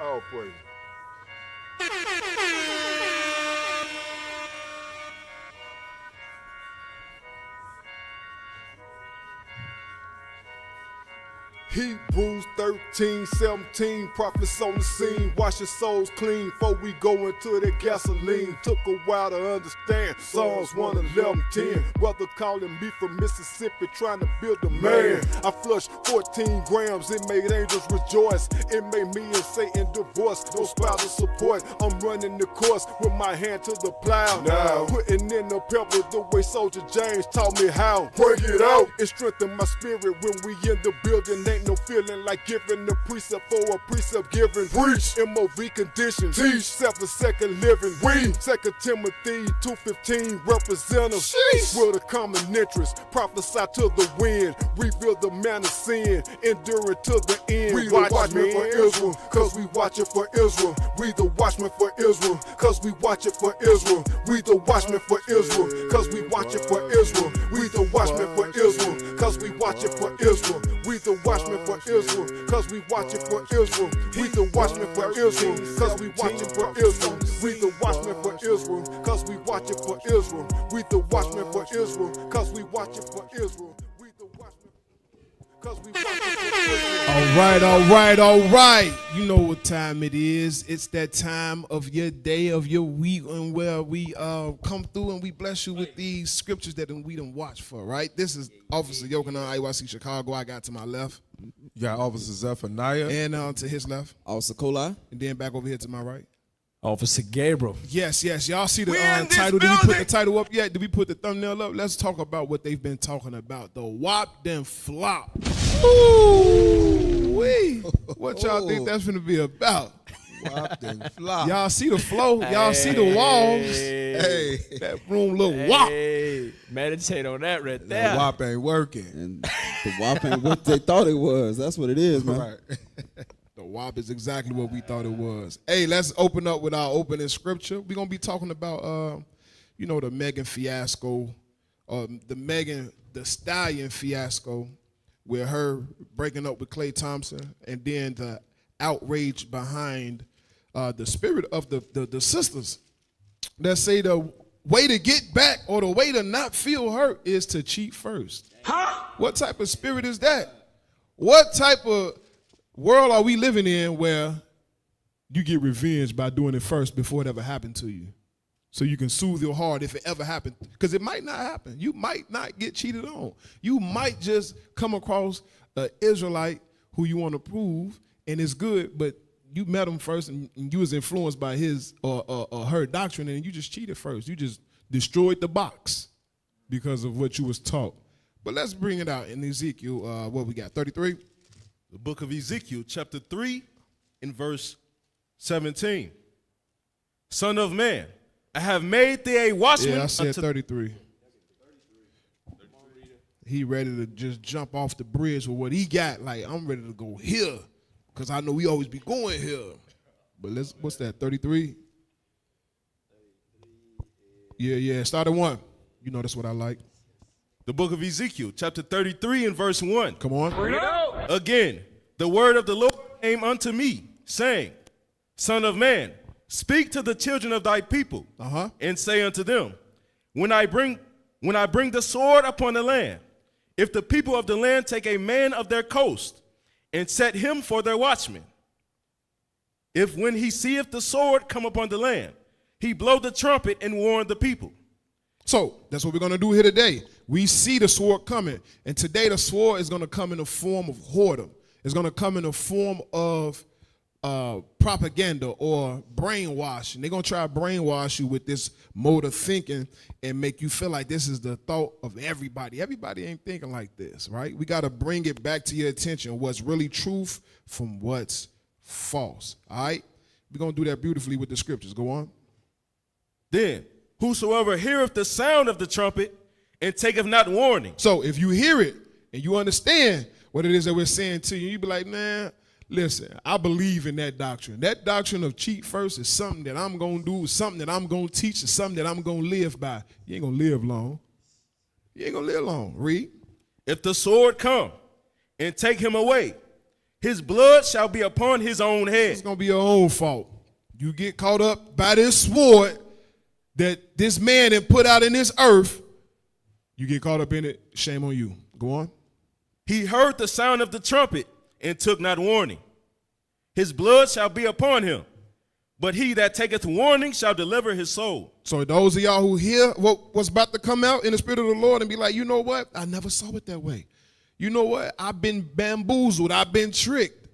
All praise. Hebrews 13:17, prophets on the scene, wash your souls clean before we go into the gasoline. Took a while to understand Psalms 111:10. Brother calling me from Mississippi, trying to build a man. I flushed 14 grams, it made angels rejoice. It made me and Satan divorce, no spousal support. I'm running the course with my hand to the plow. Now putting in the pebble the way Soldier James taught me how. Break it out. It strengthened my spirit when we in the building. Ain't no feeling like giving the precept for a precept given. Preach, MOV conditions, teach, 7 second living. We, 2 Timothy 2:15, represent us with a common interest. Prophesy to the wind, reveal the man of sin, endure to the end. We the watchmen for Israel, cause we watch it for Israel. We the watchmen for Israel, cause we watch it for Israel. We the watchmen for Israel, cause we watch it for Israel. We the watchmen for Israel, cause we watch it for Israel. We the watchmen for Israel, cause we watch it for Israel. We the watchmen for Israel, cause we watch it for Israel. We the watchmen for Israel, cause we watch it for Israel. We the watchmen for Israel, cause we watch it for Israel. We the watchmen, cause we watch it for Israel. All right. You know what time it is. It's that time of your day, of your week, and where we come through and we bless you with these scriptures that we done watch for, right? This is Officer Yochanan, IYC Chicago. I got to my left. You got Officer Zephaniah. And to his left. Officer Kolai. And then back over here to my right. Officer Gabriel. Yes. Y'all see the title? Did we put the title up yet? Did we put the thumbnail up? Let's talk about what they've been talking about. The WAP then flop. Ooh-wee. What y'all think that's going to be about? WAP then flop. Y'all see the flow? Y'all see the walls? Hey, that room look WAP. Hey, meditate on that right there. That WAP ain't working. And the WAP ain't what they thought it was. That's what it is, man. Right. The WAP is exactly what we thought it was. Hey, let's open up with our opening scripture. We're going to be talking about, the Megan fiasco, the Megan Thee Stallion fiasco with her breaking up with Klay Thompson, and then the outrage behind the spirit of the sisters that say the way to get back or the way to not feel hurt is to cheat first. Huh? What type of spirit is that? What type of world are we living in where you get revenge by doing it first before it ever happened to you? So you can soothe your heart if it ever happened. Because it might not happen. You might not get cheated on. You might just come across an Israelite who you want to prove and it's good, but you met him first and you was influenced by his or her doctrine and you just cheated first. You just destroyed the box because of what you was taught. But let's bring it out in Ezekiel, what we got, 33? The book of Ezekiel, chapter 3, in verse 17. Son of man, I have made thee a watchman. Yeah, I said 33. He ready to just jump off the bridge with what he got. Like, I'm ready to go here because I know we always be going here. But what's that, 33? Yeah, start at 1. You know that's what I like. The book of Ezekiel, chapter 33, and verse 1. Come on. Again, the word of the Lord came unto me, saying, Son of man, speak to the children of thy people, and say unto them, when I bring the sword upon the land, if the people of the land take a man of their coast, and set him for their watchman, if when he seeth the sword come upon the land, he blow the trumpet and warn the people. So that's what we're going to do here today. We see the sword coming. And today the sword is going to come in the form of whoredom. It's going to come in the form of propaganda or brainwashing. They're going to try to brainwash you with this mode of thinking and make you feel like this is the thought of everybody. Everybody ain't thinking like this, right? We got to bring it back to your attention, what's really truth from what's false, all right? We're going to do that beautifully with the scriptures. Go on. Then whosoever heareth the sound of the trumpet and taketh not warning. So if you hear it and you understand what it is that we're saying to you, you be like, man, listen, I believe in that doctrine. That doctrine of cheat first is something that I'm going to do, something that I'm going to teach, is something that I'm going to live by. You ain't going to live long. You ain't going to live long. Read. If the sword come and take him away, his blood shall be upon his own head. It's going to be your own fault. You get caught up by this sword that this man had put out in this earth. You get caught up in it. Shame on you. Go on. He heard the sound of the trumpet and took not warning. His blood shall be upon him, but he that taketh warning shall deliver his soul. So those of y'all who hear what's about to come out in the spirit of the Lord and be like, you know what? I never saw it that way. You know what? I've been bamboozled. I've been tricked.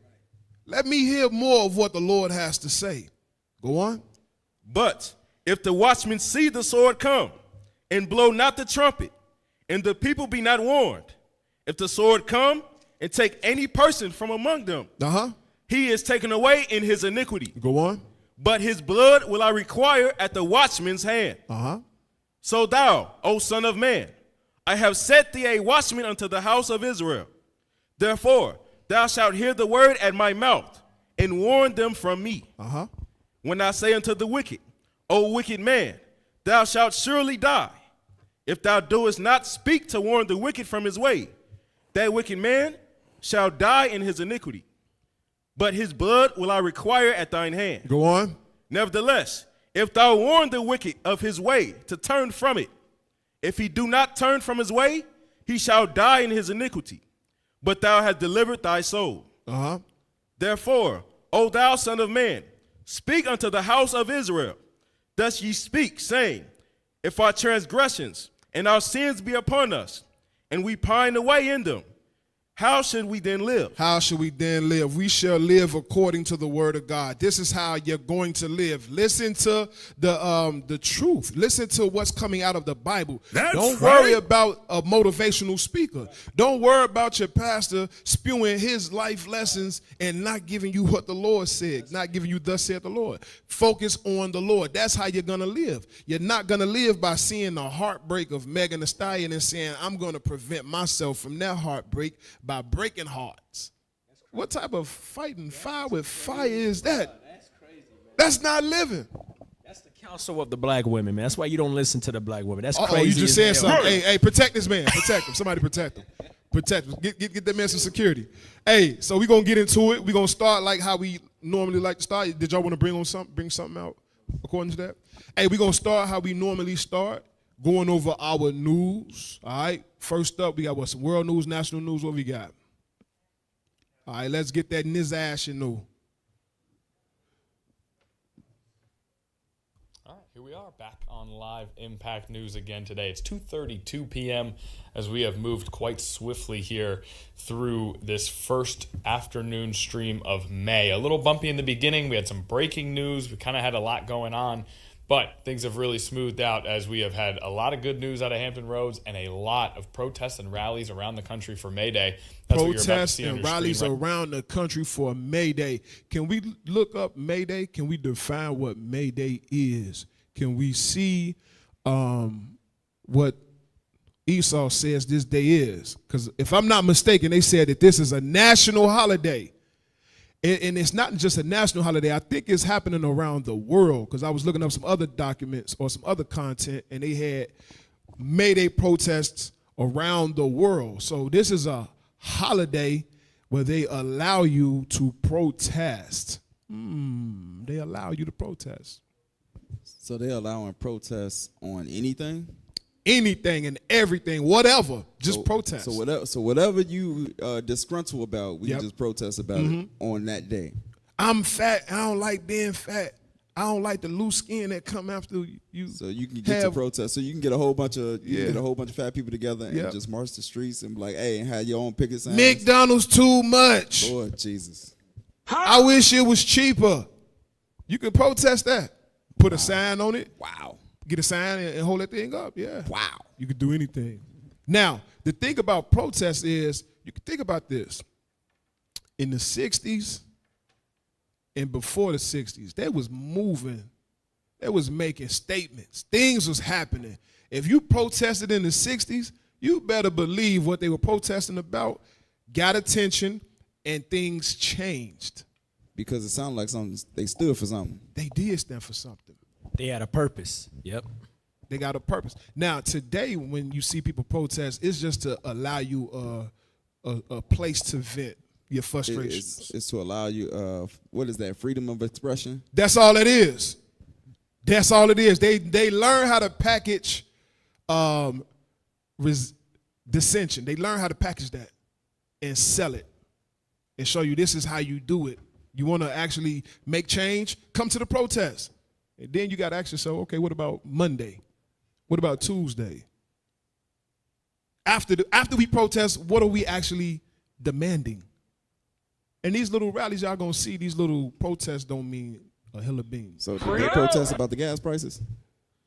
Let me hear more of what the Lord has to say. Go on. But if the watchman see the sword come and blow not the trumpet, and the people be not warned, if the sword come and take any person from among them, he is taken away in his iniquity. Go on. But his blood will I require at the watchman's hand. So thou, O son of man, I have set thee a watchman unto the house of Israel. Therefore, thou shalt hear the word at my mouth, and warn them from me. When I say unto the wicked, O wicked man, thou shalt surely die, if thou doest not speak to warn the wicked from his way, that wicked man shall die in his iniquity. But his blood will I require at thine hand. Go on. Nevertheless, if thou warn the wicked of his way to turn from it, if he do not turn from his way, he shall die in his iniquity. But thou hast delivered thy soul. Therefore, O thou son of man, speak unto the house of Israel. Thus ye speak, saying, if our transgressions and our sins be upon us, and we pine away in them, how should we then live? How should we then live? We shall live according to the word of God. This is how you're going to live. Listen to the truth. Listen to what's coming out of the Bible. Don't worry about a motivational speaker. Don't worry about your pastor spewing his life lessons and not giving you what the Lord said, not giving you thus saith the Lord. Focus on the Lord. That's how you're going to live. You're not going to live by seeing the heartbreak of Megan Thee Stallion and saying, I'm going to prevent myself from that heartbreak by breaking hearts. What type of fighting fire with fire is that? That's crazy, man. That's not living. That's the counsel of the black women, man. That's why you don't listen to the black women. That's Uh-oh, crazy. you just said something. Hey, protect this man. Protect him. Somebody protect him. Protect him. Get that man some security. Hey, so we're going to get into it. We're going to start like how we normally like to start. Did y'all want to bring something out according to that? Hey, we're going to start how we normally start, going over our news. All right. First up, we got some world news, national news. What we got? All right, let's get that nizash, you know. All right, here we are back on Live Impact News again today. It's 2:32 p.m. as we have moved quite swiftly here through this first afternoon stream of May. A little bumpy in the beginning. We had some breaking news. We kind of had a lot going on. But things have really smoothed out as we have had a lot of good news out of Hampton Roads and a lot of protests and rallies around the country for May Day. That's Protests and rallies around the country for May Day. Can we look up May Day? Can we define what May Day is? Can we see what Esau says this day is? Because if I'm not mistaken, they said that this is a national holiday. And it's not just a national holiday. I think it's happening around the world because I was looking up some other documents or some other content, and they had May Day protests around the world. So this is a holiday where they allow you to protest. They allow you to protest. So they're allowing protests on anything? Anything and everything, whatever, just protest. So whatever you disgruntled about, we just protest about it on that day. I'm fat. I don't like being fat. I don't like the loose skin that come after you. So you can get to protest. So you can get a whole bunch of fat people together and just march the streets and be like, hey, and have your own picket signs. McDonald's too much. Lord Jesus. I wish it was cheaper. You could protest that. Put a sign on it. Wow. Get a sign and hold that thing up. Yeah. Wow. You could do anything. Now, the thing about protests is, you can think about this. In the 60s and before the 60s, they was moving. They was making statements. Things was happening. If you protested in the 60s, you better believe what they were protesting about got attention and things changed. Because it sounded like something, they stood for something. They did stand for something. They had a purpose. Yep. They got a purpose. Now, today, when you see people protest, it's just to allow you a place to vent. your frustrations. It's to allow you, what is that, freedom of expression? That's all it is. That's all it is. They learn how to package dissension. They learn how to package that and sell it and show you this is how you do it. You want to actually make change? Come to the protest. And then you got to ask yourself, okay, what about Monday? What about Tuesday? After we protest, what are we actually demanding? And these little rallies y'all going to see, these little protests don't mean a hill of beans. So did they protest about the gas prices?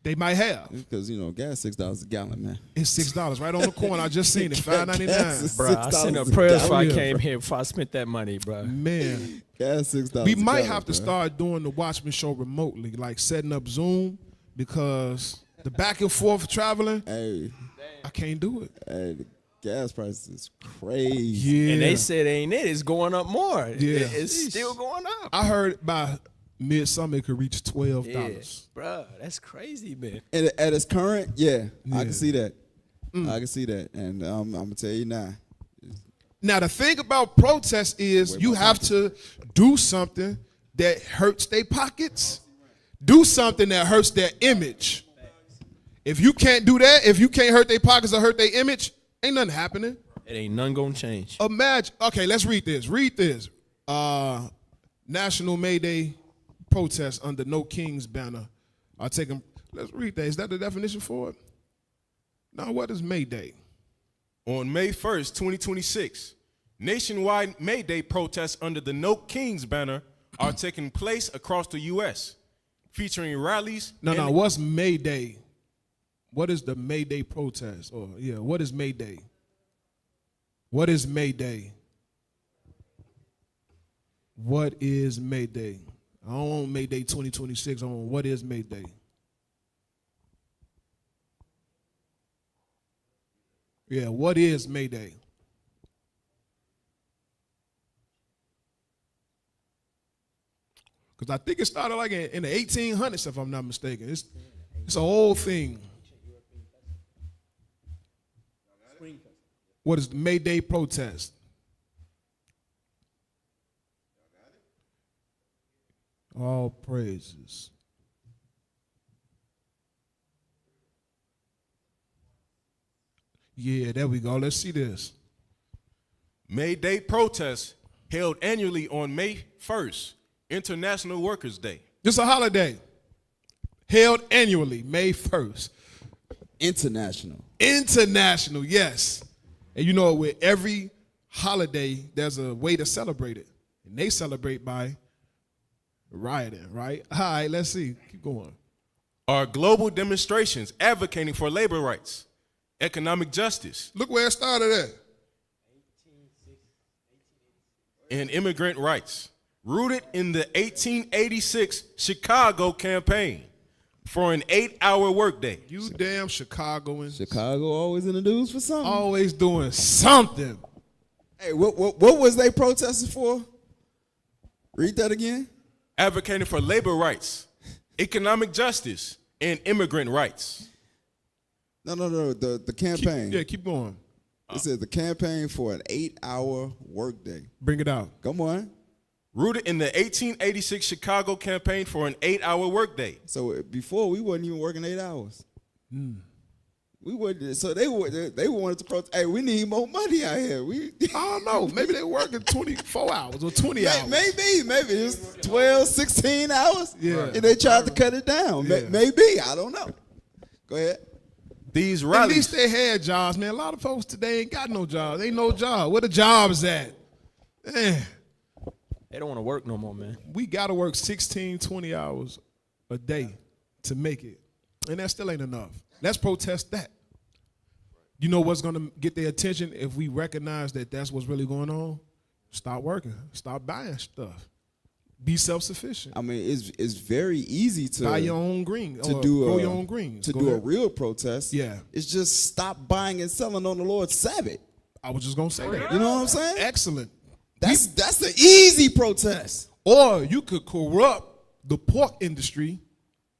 They might have. Because, gas $6 a gallon, man. It's $6 right on the corner. I just seen it, $5.99. Bro, I sent up prayers before I came here, before I spent that money, bro. Man. Gas $6 We might have to start doing the Watchman show remotely, like setting up Zoom, because the back and forth traveling, I can't do it. Hey, the gas prices is crazy. Yeah. And they said ain't it? It's going up more. Yeah. It's still going up. I heard by midsummer it could reach $12. Yeah. Bro, that's crazy, man. And at its current, I can see that. I can see that. And I'm going to tell you now. Now, the thing about protest is you have to do something that hurts their pockets, do something that hurts their image. If you can't do that, if you can't hurt their pockets or hurt their image, ain't nothing happening. It ain't none gonna change. Imagine, okay, let's read this. Read this. National May Day protest under No King's banner are taking. Let's read that. Is that the definition for it? Now, what is May Day? On May 1st, 2026, nationwide May Day protests under the No Kings banner are taking place across the U.S., featuring rallies. No, what's May Day? What is the May Day protest? What is May Day? What is May Day? What is May Day? I don't want May Day 2026. I want what is May Day? Yeah, what is May Day? Because I think it started like in the 1800s, if I'm not mistaken. It's an old thing. What is the May Day protest? All praises. Yeah, there we go. Let's see this. May Day protests held annually on May 1st, International Workers' Day. Just a holiday. Held annually, May 1st. International, yes. And you know, with every holiday, there's a way to celebrate it. And they celebrate by rioting, right? All right, let's see. Keep going. Are global demonstrations advocating for labor rights, economic justice. Look where it started at. And immigrant rights, rooted in the 1886 Chicago campaign for an 8-hour workday. You damn Chicagoans. Chicago always in the news for something. Always doing something. Hey, what was they protesting for? Read that again. Advocating for labor rights, economic justice, and immigrant rights. No. The campaign. Keep going. It says the campaign for an 8-hour workday. Bring it out. Come on. Rooted in the 1886 Chicago campaign for an 8-hour workday. So before we wasn't even working 8 hours. We wouldn't. So they wanted to protest. Hey, we need more money out here. I don't know. Maybe they working 24 hours or 20 hours. Maybe it's 12, 16 hours. Yeah. And they tried to cut it down. Yeah. Maybe. I don't know. Go ahead. These At rallies. least they had jobs, man. A lot of folks today ain't got no jobs. Ain't no job. Where the jobs at? Man. They don't want to work no more, man. We got to work 16, 20 hours a day to make it. And that still ain't enough. Let's protest that. You know what's going to get their attention if we recognize that that's what's really going on? Stop working. Stop buying stuff. Be self-sufficient. I mean, it's very easy to buy your own green. Grow your own greens. To do a real protest. Yeah. It's just stop buying and selling on the Lord's Sabbath. I was just going to say that. You know what I'm saying? Excellent. That's the easy protest. Or you could corrupt the pork industry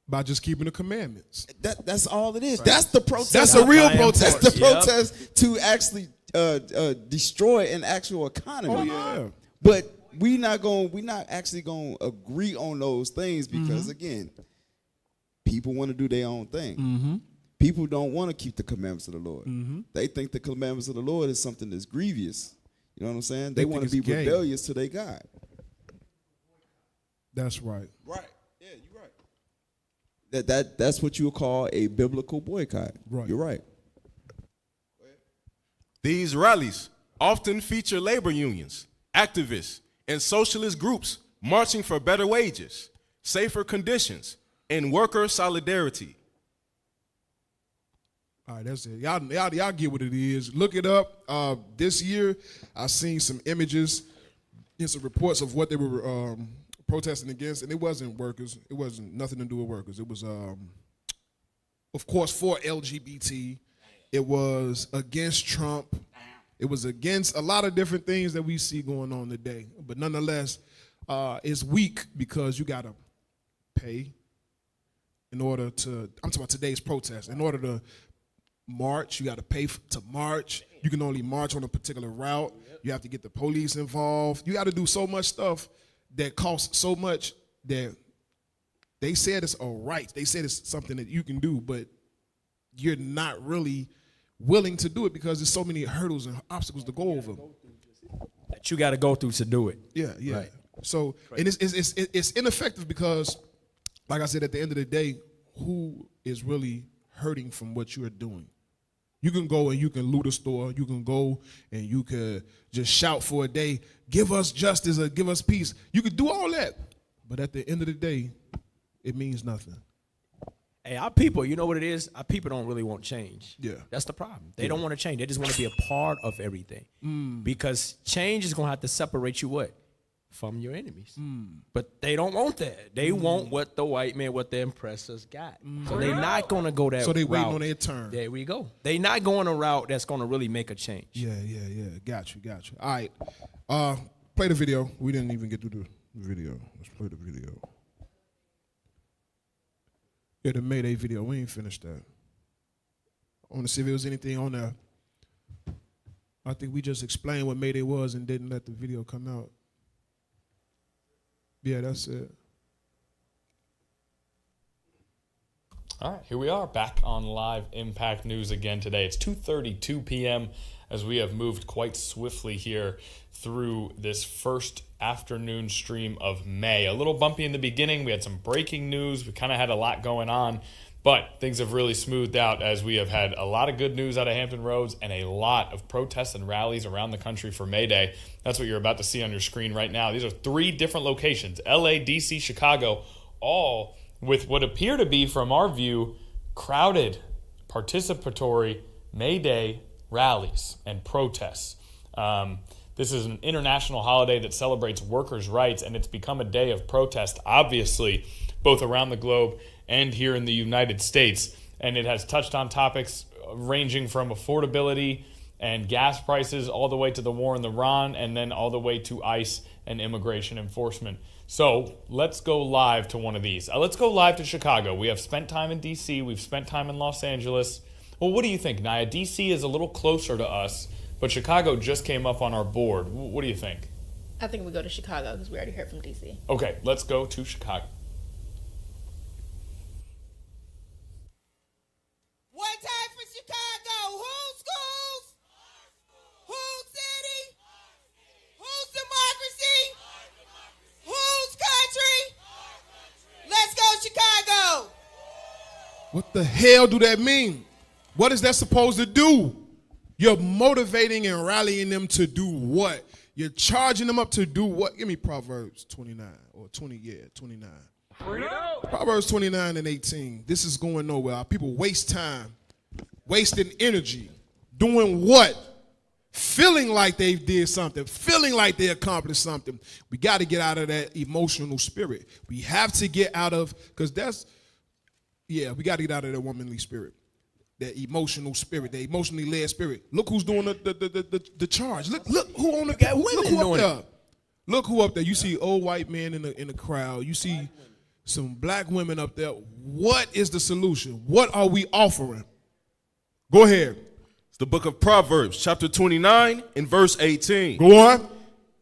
by just keeping the commandments. That's all it is. Right. That's the protest. That's a real protest. That's the protest to actually destroy an actual economy. Oh yeah. But we not actually gonna agree on those things because again, people want to do their own thing. People don't want to keep the commandments of the Lord. They think the commandments of the Lord is something that's grievous. You know what I'm saying? They want to be rebellious to their God. That's right. Right. Yeah, you're right. That's what you would call a biblical boycott. Right. You're right. These rallies often feature labor unions, activists, and socialist groups marching for better wages, safer conditions, and worker solidarity. All right, that's it. Y'all get what it is. Look it up. This year, I seen some images and some reports of what they were protesting against, and it wasn't workers. It wasn't nothing to do with workers. It was, of course, for LGBT. It was against Trump. It was against a lot of different things that we see going on today. But nonetheless, it's weak because you got to pay in order to, I'm talking about today's protest, in order to march, you got to pay to march. You can only march on a particular route. You have to get the police involved. You got to do so much stuff that costs so much that they said it's a right. They said it's something that you can do, but you're not really willing to do it because there's so many hurdles and obstacles to go over. That you got to go through to do it. Yeah. Right. So, and it's ineffective because, like I said, at the end of the day, who is really hurting from what you are doing? You can go and you can loot a store. You can go and you can just shout for a day, give us justice or give us peace. You can do all that. But at the end of the day, it means nothing. Hey, our people, you know what it is? Our people don't really want change. Yeah. That's the problem. They don't want to change. They just want to be a part of everything. Because change is going to have to separate you what? From your enemies. But they don't want that. They want what the white man, what the oppressors got. So they're not going to go that route. So they waiting on their turn. There we go. They're not going a route that's going to really make a change. Yeah. Got you. All right. Play the video. We didn't even get through the video. Let's play the video. Yeah, the Mayday video. We ain't finished that. I want to see if there was anything on there. I think we just explained what Mayday was and didn't let the video come out. Yeah, that's it. All right, here we are back on Live Impact News again today. It's 2:32 p.m. as we have moved quite swiftly here through this first afternoon stream of May. A little bumpy in the beginning. We had some breaking news. We kind of had a lot going on, but things have really smoothed out as we have had a lot of good news out of Hampton Roads and a lot of protests and rallies around the country for May Day. That's what you're about to see on your screen right now. These are 3 different locations, LA, DC, Chicago, all with what appear to be, from our view, crowded, participatory May Day rallies and protests. This is an international holiday that celebrates workers' rights, and it's become a day of protest, obviously, both around the globe and here in the United States. And it has touched on topics ranging from affordability and gas prices all the way to the war in Iran, and then all the way to ICE and immigration enforcement. So let's go live to one of these. Let's go live to Chicago. We have spent time in D.C. We've spent time in Los Angeles. Well, what do you think, Naya? D.C. is a little closer to us, but Chicago just came up on our board. What do you think? I think we go to Chicago because we already heard from D.C. Okay, let's go to Chicago. One time for Chicago. Whose schools? Whose city? Whose democracy? Whose country? Let's go Chicago. What the hell do that mean? What is that supposed to do? You're motivating and rallying them to do what? You're charging them up to do what? Give me Proverbs 29 or 29. Proverbs 29 and 18. This is going nowhere. Our people waste time, wasting energy, doing what? Feeling like they did something, feeling like they accomplished something. We got to get out of that emotional spirit. We have to get out of, because we got to get out of that womanly spirit, that emotional spirit, the emotionally led spirit. Look who's doing the charge. Look who on the got women look who up doing there. it. Look who up there. You see old white men in the crowd. You see some black women up there. What is the solution? What are we offering? Go ahead. It's the book of Proverbs, chapter 29 and verse 18. Go on.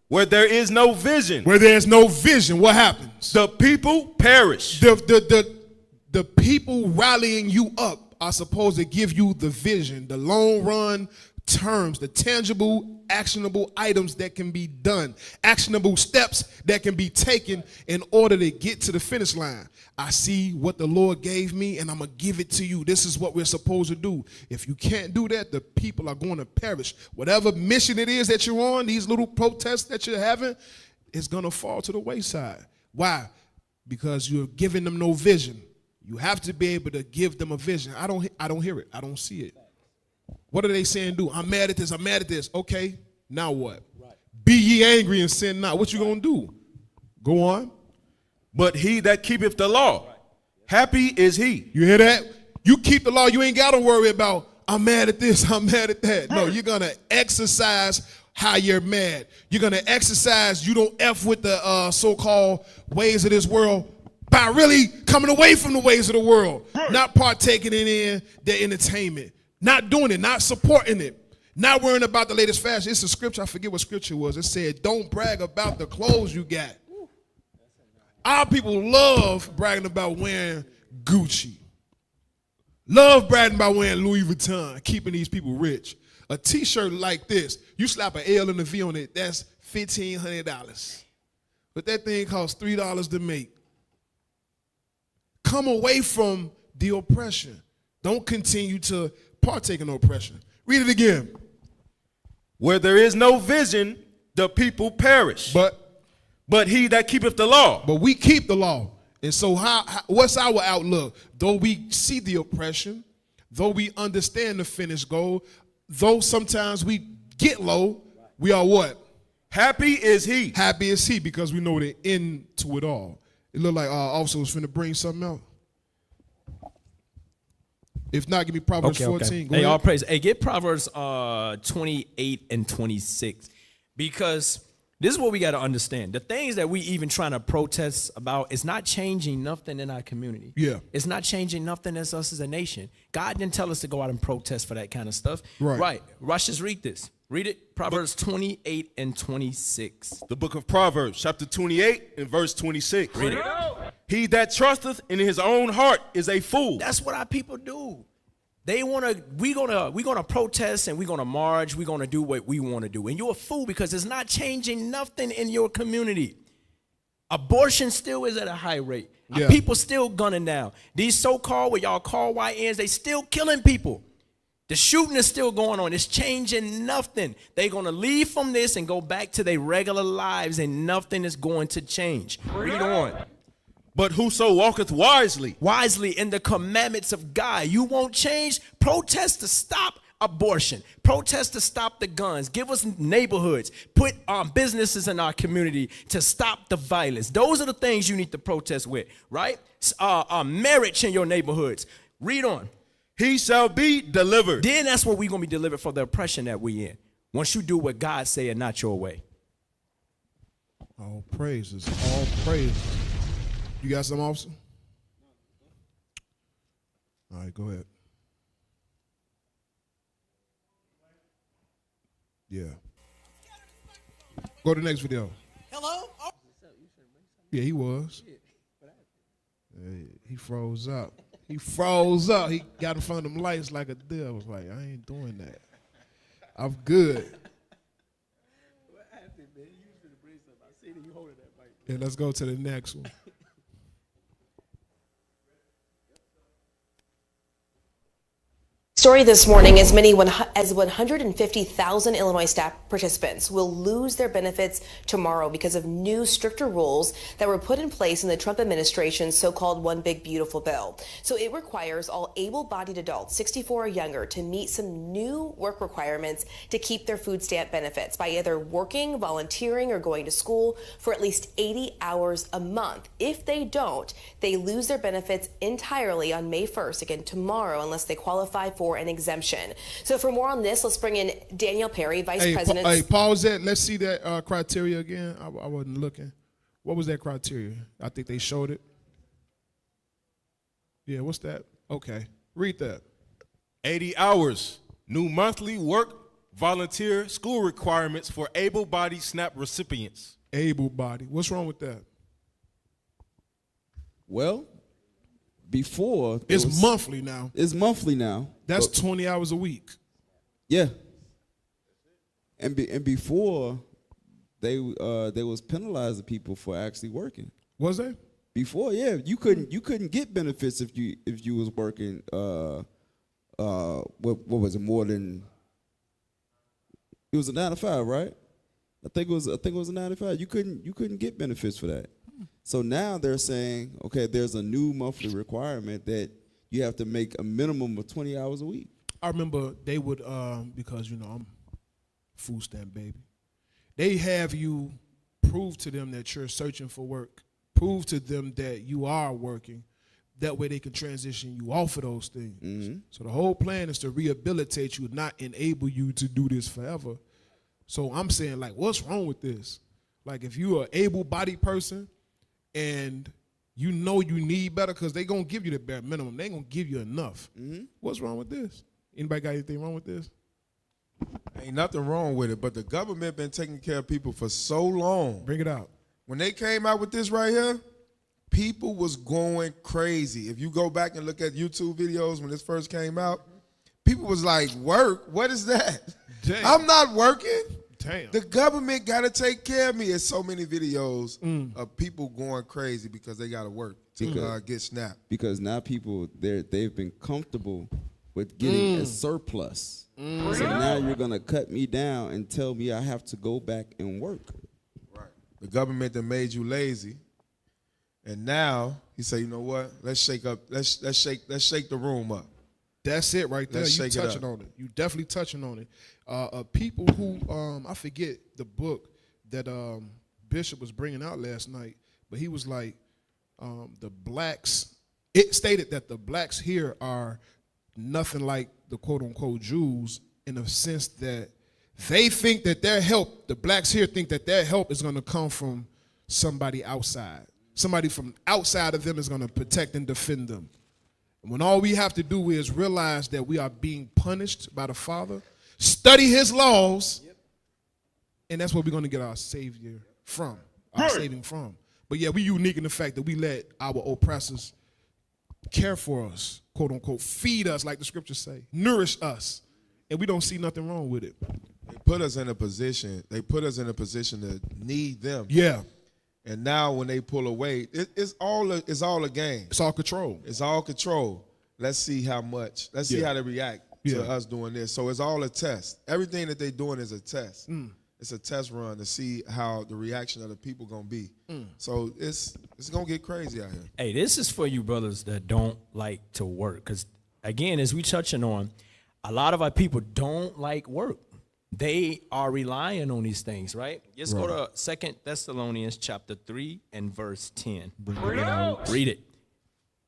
Where there is no vision, Where there's no vision, what happens? the people perish. The people rallying you up are supposed to give you the vision, the long run terms, the tangible, actionable items that can be done, actionable steps that can be taken in order to get to the finish line. I see what the Lord gave me and I'm going to give it to you. This is what we're supposed to do. If you can't do that, the people are going to perish. Whatever mission it is that you're on, these little protests that you're having, it's going to fall to the wayside. Why? Because you're giving them no vision. You have to be able to give them a vision. I don't hear it. I don't see it. What are they saying do? I'm mad at this. I'm mad at this. Okay, now what? Right. Be ye angry and sin not. What you going to do? Go on. But he that keepeth the law, happy is he. You hear that? You keep the law. You ain't got to worry about, I'm mad at this, I'm mad at that. No, you're going to exercise how you're mad. You're going to exercise, you don't F with the so-called ways of this world by really coming away from the ways of the world, not partaking in their entertainment, not doing it, not supporting it, not worrying about the latest fashion. It's a scripture, I forget what scripture it was. It said, don't brag about the clothes you got. Our people love bragging about wearing Gucci. Love bragging about wearing Louis Vuitton, keeping these people rich. A t-shirt like this, you slap an L and a V on it, that's $1,500. But that thing costs $3 to make. Come away from the oppression. Don't continue to partake in oppression. Read it again. Where there is no vision, the people perish. But he that keepeth the law. But we keep the law. And so what's our outlook? Though we see the oppression, though we understand the finished goal, though sometimes we get low, we are what? Happy is he. Happy is he, because we know the end to it all. It looked like our officer was finna bring something out. If not, give me Proverbs 14. Go hey, ahead. all praise. Hey, get Proverbs 28 and 26. Because this is what we got to understand. The things that we even trying to protest about is not changing nothing in our community. Yeah. It's not changing nothing as us as a nation. God didn't tell us to go out and protest for that kind of stuff. Right. Rush, just read this. Read it. Proverbs 28 and 26. The book of Proverbs, chapter 28 and verse 26. Read it. He that trusteth in his own heart is a fool. That's what our people do. They we're gonna protest and we're gonna march, we're gonna do what we want to do. And you're a fool because it's not changing nothing in your community. Abortion still is at a high rate. Yeah. People still gunning down. These so-called, what y'all call YNs, they still killing people. The shooting is still going on. It's changing nothing. They're gonna leave from this and go back to their regular lives, and nothing is going to change. Read on. But whoso walketh wisely. Wisely in the commandments of God. You won't change. Protest to stop abortion. Protest to stop the guns. Give us neighborhoods. Put businesses in our community to stop the violence. Those are the things you need to protest with, right? Marriage in your neighborhoods. Read on. He shall be delivered. Then that's what we're going to be delivered for the oppression that we in. Once you do what God say and not your way. All praises. All praises. You got some, officer? All right, go ahead. Yeah. Go to the next video. Hello? Yeah, he was. Hey, he froze up. He froze up. He got in front of them lights like a deer. I was like, I ain't doing that. I'm good. Yeah, let's go to the next one. Story this morning, as many as 150,000 Illinois staff participants will lose their benefits tomorrow because of new stricter rules that were put in place in the Trump administration's so-called One Big Beautiful Bill. So it requires all able-bodied adults 64 or younger to meet some new work requirements to keep their food stamp benefits by either working, volunteering, or going to school for at least 80 hours a month. If they don't, they lose their benefits entirely on May 1st, again tomorrow, unless they qualify for an exemption. So for more on this, let's bring in Daniel Perry, Vice President. Hey, pause that. Let's see that criteria again. I wasn't looking. What was that criteria? I think they showed it. Yeah, what's that? Okay, read that. 80 hours, new monthly work volunteer school requirements for able-bodied SNAP recipients. Able-bodied. What's wrong with that? Well, before It's monthly now. It's monthly now. That's 20 hours a week. Yeah. And before they was penalizing people for actually working. Was they? Before, yeah, you couldn't get benefits if you was working. What was it, more than? It was a 9 to 5, right? I think it was a 9 to 5. You couldn't get benefits for that. So now they're saying, okay, there's a new monthly requirement that you have to make a minimum of 20 hours a week. I remember they would, because, you know, I'm food stamp baby. They have you prove to them that you're searching for work. Prove to them that you are working. That way they can transition you off of those things. Mm-hmm. So the whole plan is to rehabilitate you, not enable you to do this forever. So I'm saying, like, what's wrong with this? Like, if you're an able-bodied person and you know you need better, because they're going to give you the bare minimum. They ain't going to give you enough. Mm-hmm. What's wrong with this? Anybody got anything wrong with this? Ain't nothing wrong with it, but the government been taking care of people for so long. Bring it out. When they came out with this right here, people was going crazy. If you go back and look at YouTube videos when this first came out, people was like, work? What is that? Damn. I'm not working. Damn. The government got to take care of me. There's so many videos of people going crazy because they got to work to get SNAP. Because now people, they've been comfortable with getting a surplus. So now you're going to cut me down and tell me I have to go back and work. Right. The government that made you lazy. And now he say, you know what? Let's shake the room up. That's it right there. You touching on it. You definitely touching on it. People who I forget the book that Bishop was bringing out last night, but he was like, the blacks. It stated that the blacks here are nothing like the quote unquote Jews in the sense that they think that their help, the blacks here think that their help is going to come from somebody outside. Somebody from outside of them is going to protect and defend them. When all we have to do is realize that we are being punished by the Father, study his laws, and that's where we're going to get our Savior from, our saving from. But yeah, we unique in the fact that we let our oppressors care for us, quote unquote, feed us, like the scriptures say, nourish us, and we don't see nothing wrong with it. They put us in a position to need them. Yeah. And now when they pull away, it's all a game. It's all control. It's all control. Let's see how much. Let's see how they react to us doing this. So it's all a test. Everything that they're doing is a test. It's a test run to see how the reaction of the people gonna be. So it's gonna get crazy out here. Hey, this is for you brothers that don't like to work. Because again, as we touching on, a lot of our people don't like work. They are relying on these things, right? Just go to 2 Thessalonians chapter 3 and verse 10. Read it.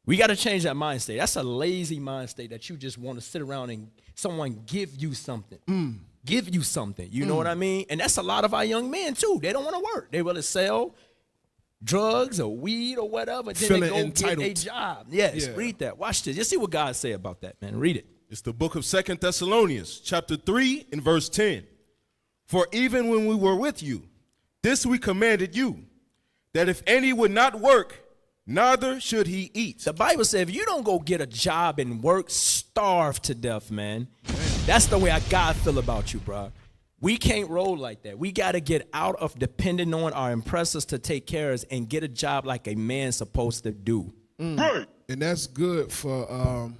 We got to change that mind state. That's a lazy mind state that you just want to sit around and someone give you something. Give you something. You know what I mean? And that's a lot of our young men, too. They don't want to work. They want to sell drugs or weed or whatever. Then they go entitled. get a job. Yes, read that. Watch this. Just see what God say about that, man. Read it. It's the book of 2 Thessalonians, chapter 3 and verse 10. For even when we were with you, this we commanded you, that if any would not work, neither should he eat. The Bible says if you don't go get a job and work, starve to death, man. That's the way God feel about you, bro. We can't roll like that. We got to get out of depending on our oppressors to take care of us and get a job like a man's supposed to do. And that's good for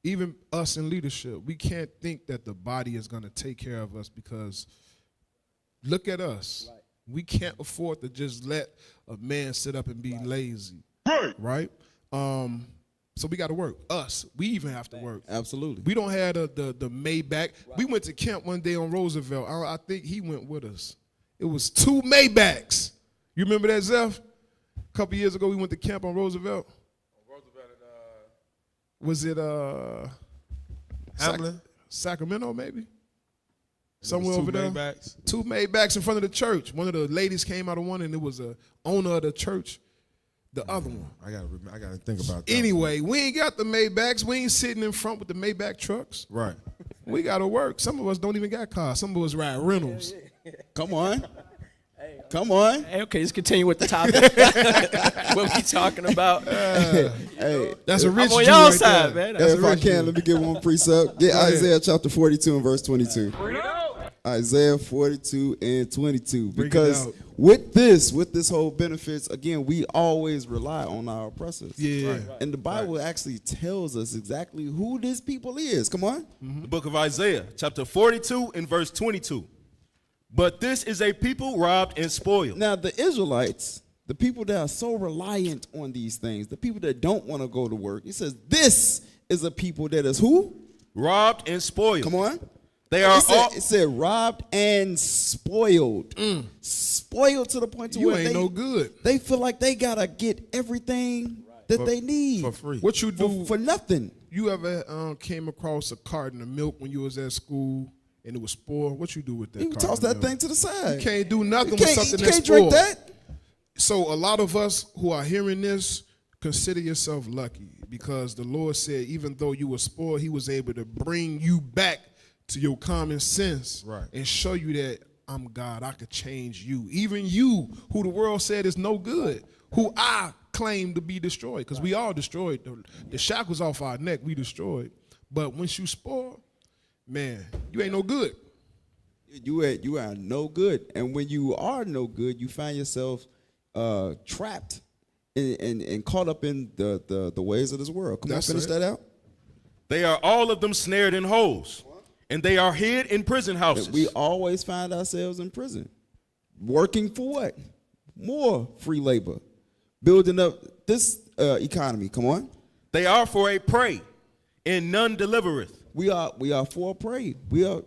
even us in leadership. We can't think that the body is going to take care of us because look at us. We can't afford to just let a man sit up and be lazy. Right? So we got to work. Us. We even have to work. Absolutely. We don't have the Maybach. We went to camp one day on Roosevelt. I think he went with us. It was 2 Maybachs. You remember that, Zeph? A couple years ago, we went to camp on Roosevelt. Was it Hamlin? Sacramento, maybe? Somewhere over there. 2 Maybachs. Maybachs in front of the church. One of the ladies came out of one, and it was a owner of the church. The other one. I gotta think about that. Anyway, we ain't got the Maybachs. We ain't sitting in front with the Maybach trucks. Right. We got to work. Some of us don't even got cars. Some of us ride rentals. Come on. Come on. Hey, okay, let's continue with the topic. What we talking about? Hey, That's a rich I'm on Jew y'all right side, there. man. That's if a I rich can, Jew. let me get one precept. Get Isaiah chapter 42 and verse 22. Isaiah 42 and 22. Break it Because out. with this whole benefits, again, we always rely on our oppressors. Yeah. And the Bible actually tells us exactly who this people is. Come on. The book of Isaiah, chapter 42 and verse 22. But this is a people robbed and spoiled. Now, the Israelites, the people that are so reliant on these things, the people that don't want to go to work, he says, this is a people that is who? Robbed and spoiled. Come on. They are all. It said robbed and spoiled. Spoiled to the point to You where ain't no good. they feel like they got to get everything that they need. For free. What you do? For nothing. You ever came across a carton of milk when you was at school and it was spoiled? What you do with that You carton toss of that milk? thing to the side. You can't do nothing You with can't, something you that's can't drink spoiled. that. So a lot of us who are hearing this, consider yourself lucky because the Lord said even though you were spoiled, he was able to bring you back to your common sense and show you that I'm God, I could change you. Even you, who the world said is no good, who I claim to be destroyed, because we all destroyed. The shackles off our neck, we destroyed. But once you spoil, man, you ain't no good. You are no good. And when you are no good, you find yourself trapped and caught up in the ways of this world. Come on, finish that out. They are all of them snared in holes, and they are hid in prison houses. We always find ourselves in prison. Working for what? More free labor. Building up this economy. Come on. They are for a prey, and none delivereth. We are for a prey. We're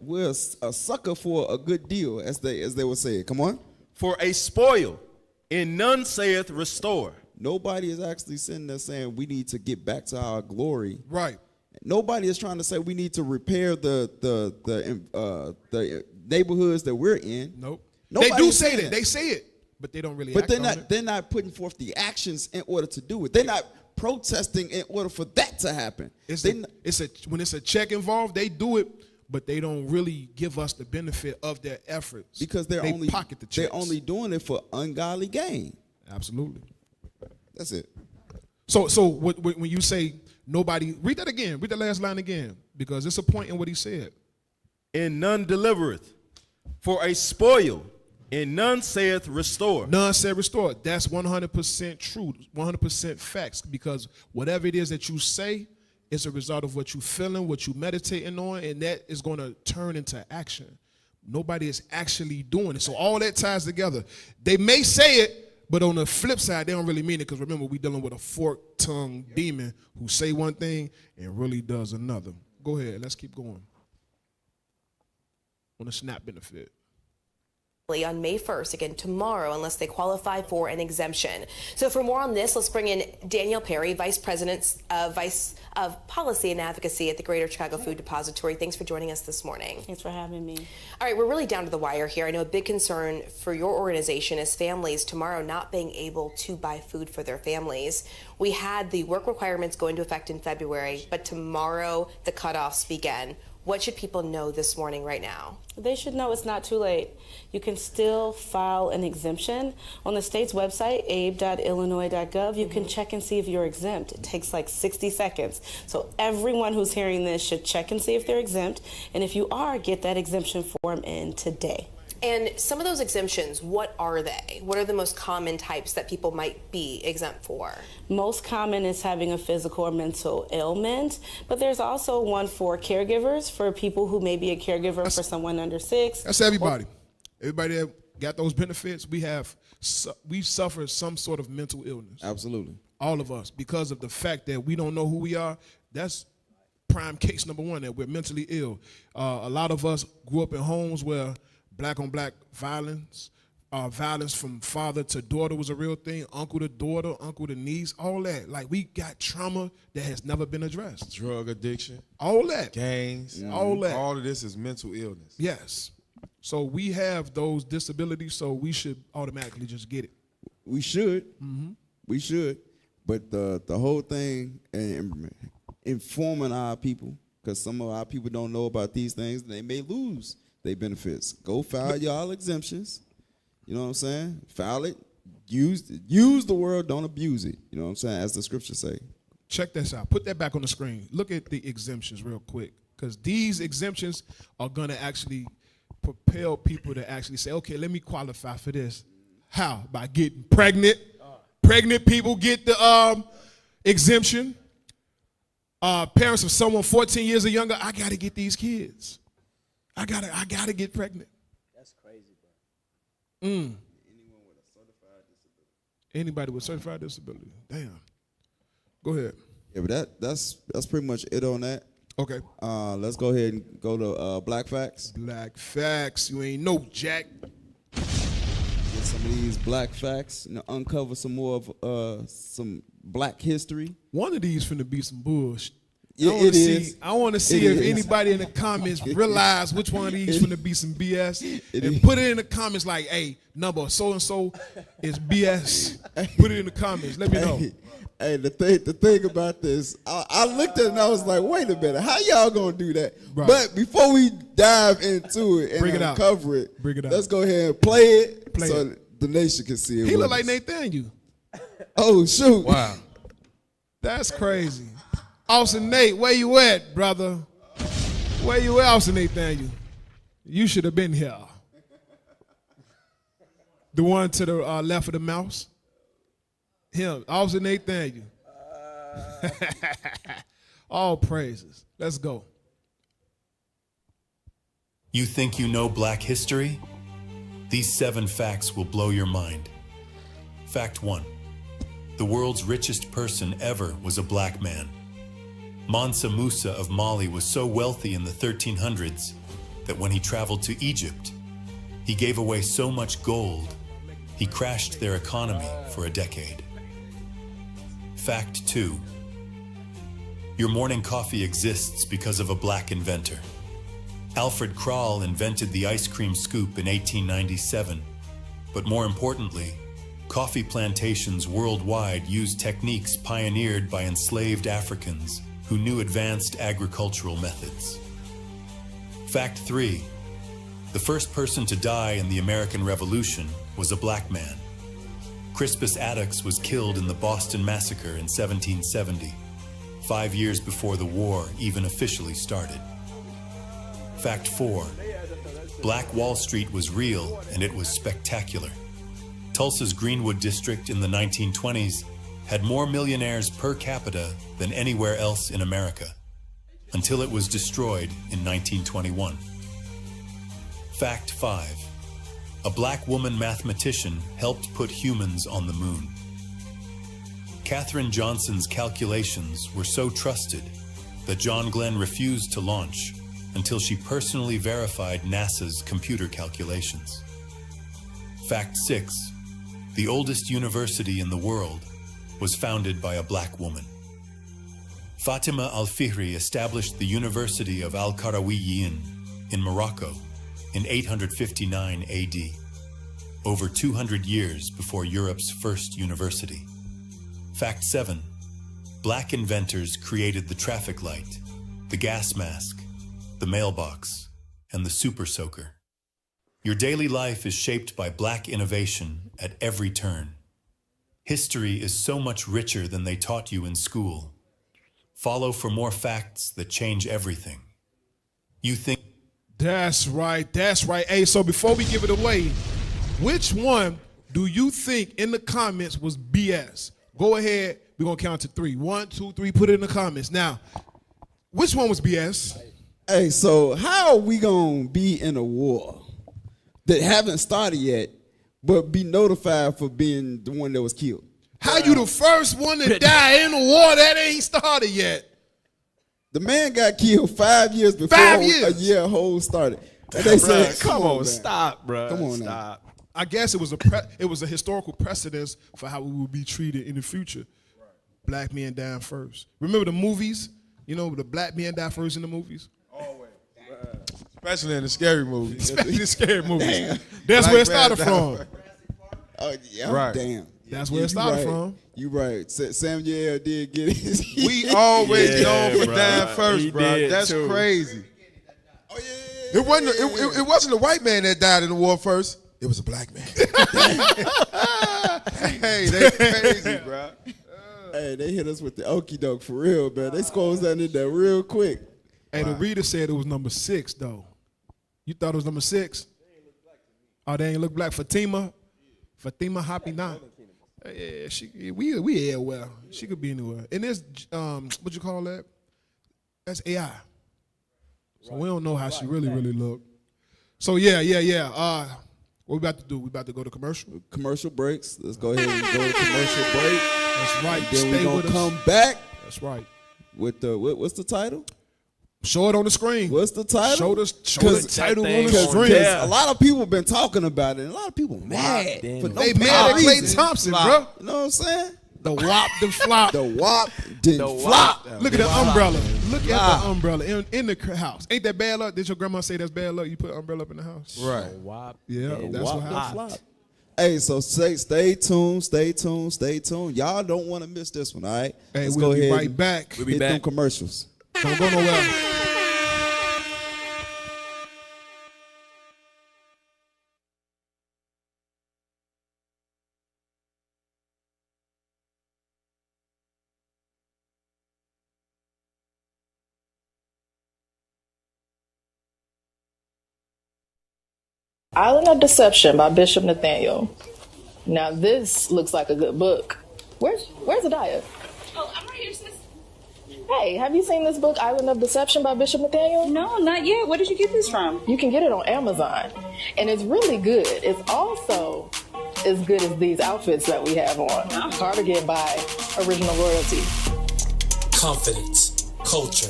a sucker for a good deal, as they would say. Come on. For a spoil, and none saith restore. Nobody is actually sitting there saying we need to get back to our glory. Right. Nobody is trying to say we need to repair the neighborhoods that we're in. Nope. Nobody They do is say saying that. They say it, but they don't really But act they're on not. it. They're not putting forth the actions in order to do it. They're not protesting in order for that to happen. When it's a check involved, they do it, but they don't really give us the benefit of their efforts because they only pocket the checks. They're only doing it for ungodly gain. Absolutely. That's it. So when you say nobody, read that again. Read the last line again, because it's a point in what he said. And none delivereth. For a spoil, and none saith restore. None said restore. That's 100% true, 100% facts, because whatever it is that you say is a result of what you're feeling, what you're meditating on, and that is going to turn into action. Nobody is actually doing it. So all that ties together. They may say it, but on the flip side, they don't really mean it, because remember, we're dealing with a forked-tongued demon who say one thing and really does another. Go ahead. Let's keep going. On a SNAP benefit. On May 1st, again tomorrow, unless they qualify for an exemption. So for more on this, let's bring in Danielle Perry, Vice President of Policy and Advocacy at the Greater Chicago Food Depository. Thanks for joining us this morning. Thanks for having me. All right, we're really down to the wire here. I know a big concern for your organization is families tomorrow not being able to buy food for their families. We had the work requirements go into effect in February, but tomorrow the cutoffs begin. What should people know this morning right now? They should know it's not too late. You can still file an exemption. On the state's website, abe.illinois.gov, you can check and see if you're exempt. It takes like 60 seconds. So everyone who's hearing this should check and see if they're exempt. And if you are, get that exemption form in today. And some of those exemptions, what are they? What are the most common types that people might be exempt for? Most common is having a physical or mental ailment, but there's also one for caregivers, for people who may be a caregiver for someone under 6. That's everybody. Everybody that got those benefits, we've suffered some sort of mental illness. Absolutely. All of us, because of the fact that we don't know who we are. That's prime case number one, that we're mentally ill. A lot of us grew up in homes where black on black violence, violence from father to daughter was a real thing, uncle to daughter, uncle to niece, all that. Like, we got trauma that has never been addressed. Drug addiction. All that. Gangs. All that. All of this is mental illness. Yes. So we have those disabilities, so we should automatically just get it. We should. We should. But the whole thing, informing our people because some of our people don't know about these things, and they may lose their benefits. Go file y'all exemptions. You know what I'm saying? File it. Use the word, don't abuse it. You know what I'm saying? As the scriptures say. Check this out. Put that back on the screen. Look at the exemptions real quick, because these exemptions are going to actually propel people to actually say, okay, let me qualify for this. How? By getting pregnant. Pregnant people get the exemption. Parents of someone 14 years or younger, I got to get these kids. I gotta get pregnant. That's crazy, bro. Anybody with certified disability. Damn. Go ahead. Yeah, but that's pretty much it on that. Okay. Let's go ahead and go to Black Facts. Black Facts. You ain't no Jack. Get some of these Black Facts and uncover some more of some Black history. One of these finna be some bullshit. Yeah, it is. I want to see if anybody in the comments realize which one of these finna be some BS. And put it in the comments like, hey, number so-and-so is BS. Put it in the comments. Let me know. Hey, the thing about this, I looked at it and I was like, wait a minute, how y'all gonna do that? Right. But before we dive into it and uncover it, let's go ahead and play it so the nation can see it. He look like Nathaniel. Oh, shoot. Wow. That's crazy. Austin Nate, where you at, brother? Where you at, Austin Nathaniel? You should have been here. The one to the left of the mouse. Him, Austin Nathaniel. All praises. Let's go. You think you know Black history? These 7 facts will blow your mind. Fact 1. The world's richest person ever was a black man. Mansa Musa of Mali was so wealthy in the 1300s that when he traveled to Egypt, he gave away so much gold, he crashed their economy for a decade. Fact 2. Your morning coffee exists because of a black inventor. Alfred Krall invented the ice cream scoop in 1897, but more importantly, coffee plantations worldwide used techniques pioneered by enslaved Africans who knew advanced agricultural methods. Fact 3. The first person to die in the American Revolution was a black man. Crispus Attucks was killed in the Boston Massacre in 1770, 5 years before the war even officially started. Fact 4. Black Wall Street was real and it was spectacular. Tulsa's Greenwood district in the 1920s had more millionaires per capita than anywhere else in America, until it was destroyed in 1921. Fact 5. A black woman mathematician helped put humans on the moon. Katherine Johnson's calculations were so trusted that John Glenn refused to launch until she personally verified NASA's computer calculations. Fact 6. The oldest university in the world was founded by a black woman. Fatima al-Fihri established the University of Al-Qarawiyyin in Morocco in 859 AD, over 200 years before Europe's first university. Fact 7. Black inventors created the traffic light, the gas mask, the mailbox, and the super soaker. Your daily life is shaped by black innovation at every turn. History is so much richer than they taught you in school. Follow for more facts that change everything. You think... That's right. That's right. Hey, so before we give it away, which one do you think in the comments was BS? Go ahead. We're going to count to 3. 1, 2, 3. Put it in the comments. Now, which one was BS? Hey, so how are we going to be in a war that haven't started yet, but be notified for being the one that was killed? How you the first one to die in the war that ain't started yet? The man got killed 5 years before 5 years. a year whole started. And they said, come on, man. stop, bro. Come on now. Stop. I guess it was a historical precedence for how we will be treated in the future. Right. Black men dying first. Remember the movies? You know, the black men die first in the movies? Always. Especially in the scary movies. Especially the scary movies. That's where it started from. Oh, yeah, Right. damn. That's where it started from. You right. Samuel did get his. We always known for bro. dying first, He bro. did, That's too. crazy. Oh yeah. It wasn't a white man that died in the war first. It was a black man. Hey, that's crazy, bro. Hey, they hit us with the okie doke for real, man. They squoze that in there real quick. Hey, the reader said it was number 6 though. You thought it was number 6? Oh, they ain't look black. Fatima Happy Now. Yeah, we air well. She could be anywhere. And this, what you call that? That's AI. So we don't know how she really look. So yeah. What we about to do? We about to go to commercial. Commercial breaks. Let's go ahead and go to commercial break. That's right. Then Stay we're with gonna us. come back That's right. with the what's the title? Show it on the screen. What's the title? Show the title on the thing screen. Because a lot of people been talking about it, and a lot of people mad. For no They mad at Klay reason. Thompson, bro. You know what I'm saying? The WAP, the flop. The WAP didn't The flop. WAP. Look at the umbrella. Look at the umbrella in the house. Ain't that bad luck? Did your grandma say that's bad luck? You put an umbrella up in the house. Right. WAP. Yeah, that's WAP what done happened. flop. Hey, so stay tuned. Y'all don't want to miss this one, all right? Hey, Let's we'll go be ahead right and back. We'll be hit back. them commercials. Don't go nowhere. Island of Deception by Bishop Nathaniel. Now this looks like a good book. Where's Adiah? Oh, I'm right here, sis. Hey, have you seen this book, Island of Deception by Bishop Nathaniel? No, not yet. Where did you get this from? You can get it on Amazon. And it's really good. It's also as good as these outfits that we have on. Cardigan by Original Royalty. Confidence, culture,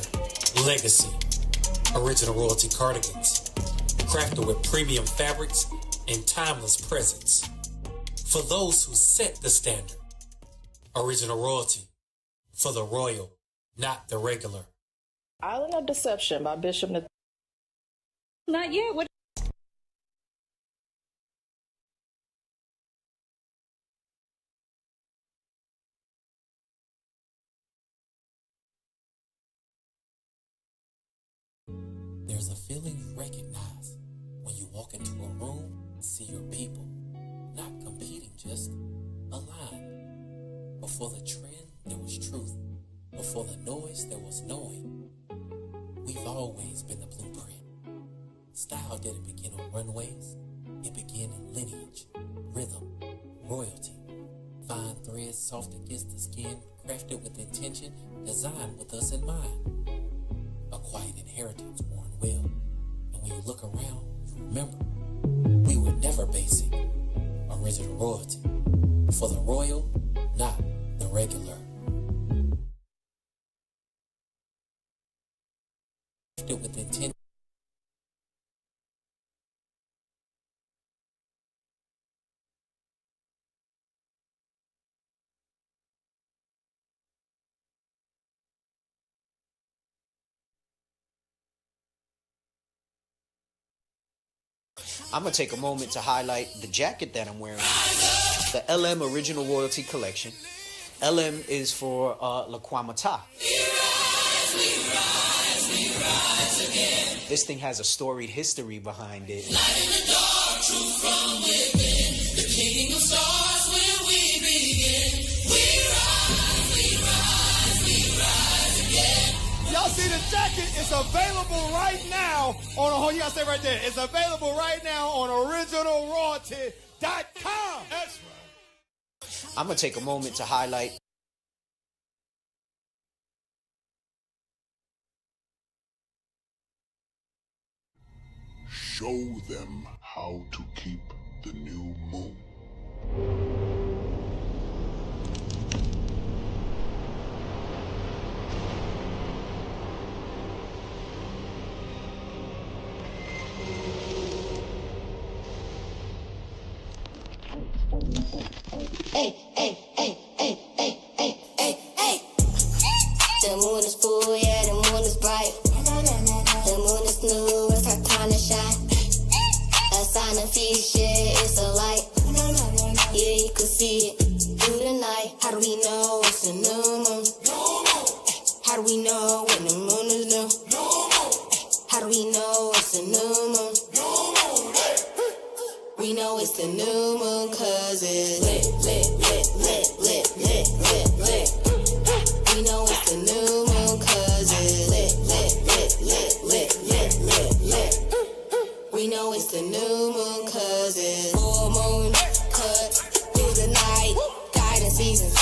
legacy. Original Royalty cardigans. Crafted with premium fabrics and timeless presence. For those who set the standard. Original Royalty. For the royal, not the regular. Island of Deception by Bishop Nathaniel. Not yet. What? There's a feeling you recognize when you walk into a room and see your people not competing, just aligned. Before the trend, there was truth. Before the noise, there was knowing. We've always been the blueprint. Style didn't begin on runways. It began in lineage, rhythm, royalty. Fine threads soft against the skin, crafted with intention, designed with us in mind. A quiet inheritance worn well. And when you look around, you remember, we were never basic. Original Royalty. For the royal, not the regular. With intent. I'm going to take a moment to highlight the jacket that I'm wearing. The LM Original Royalty Collection. LM is for Laquamata. This thing has a storied history behind it. Y'all see the jacket? It's available right now on, you gotta stay right there. It's available right now on originalroyalty.com. That's right. I'm going to take a moment to highlight. Show them how to keep the new moon. Hey, hey, hey, hey, hey, hey, hey, hey. The moon is full, yeah, the moon is bright. The moon is new, it's her time to shine. A sign of peace, yeah, it's a light. Yeah, you can see it. How do we know it's a new moon? How do we know when the moon is new? How do we know it's a new moon? We know it's the new moon cause it's lit, lit, lit, lit, lit, lit, lit, lit. We know it's the new moon cause it's lit, lit, lit, lit, lit, lit, lit, lit. We know it's the new moon cause it's full moon cut through the night. Guiding seasons,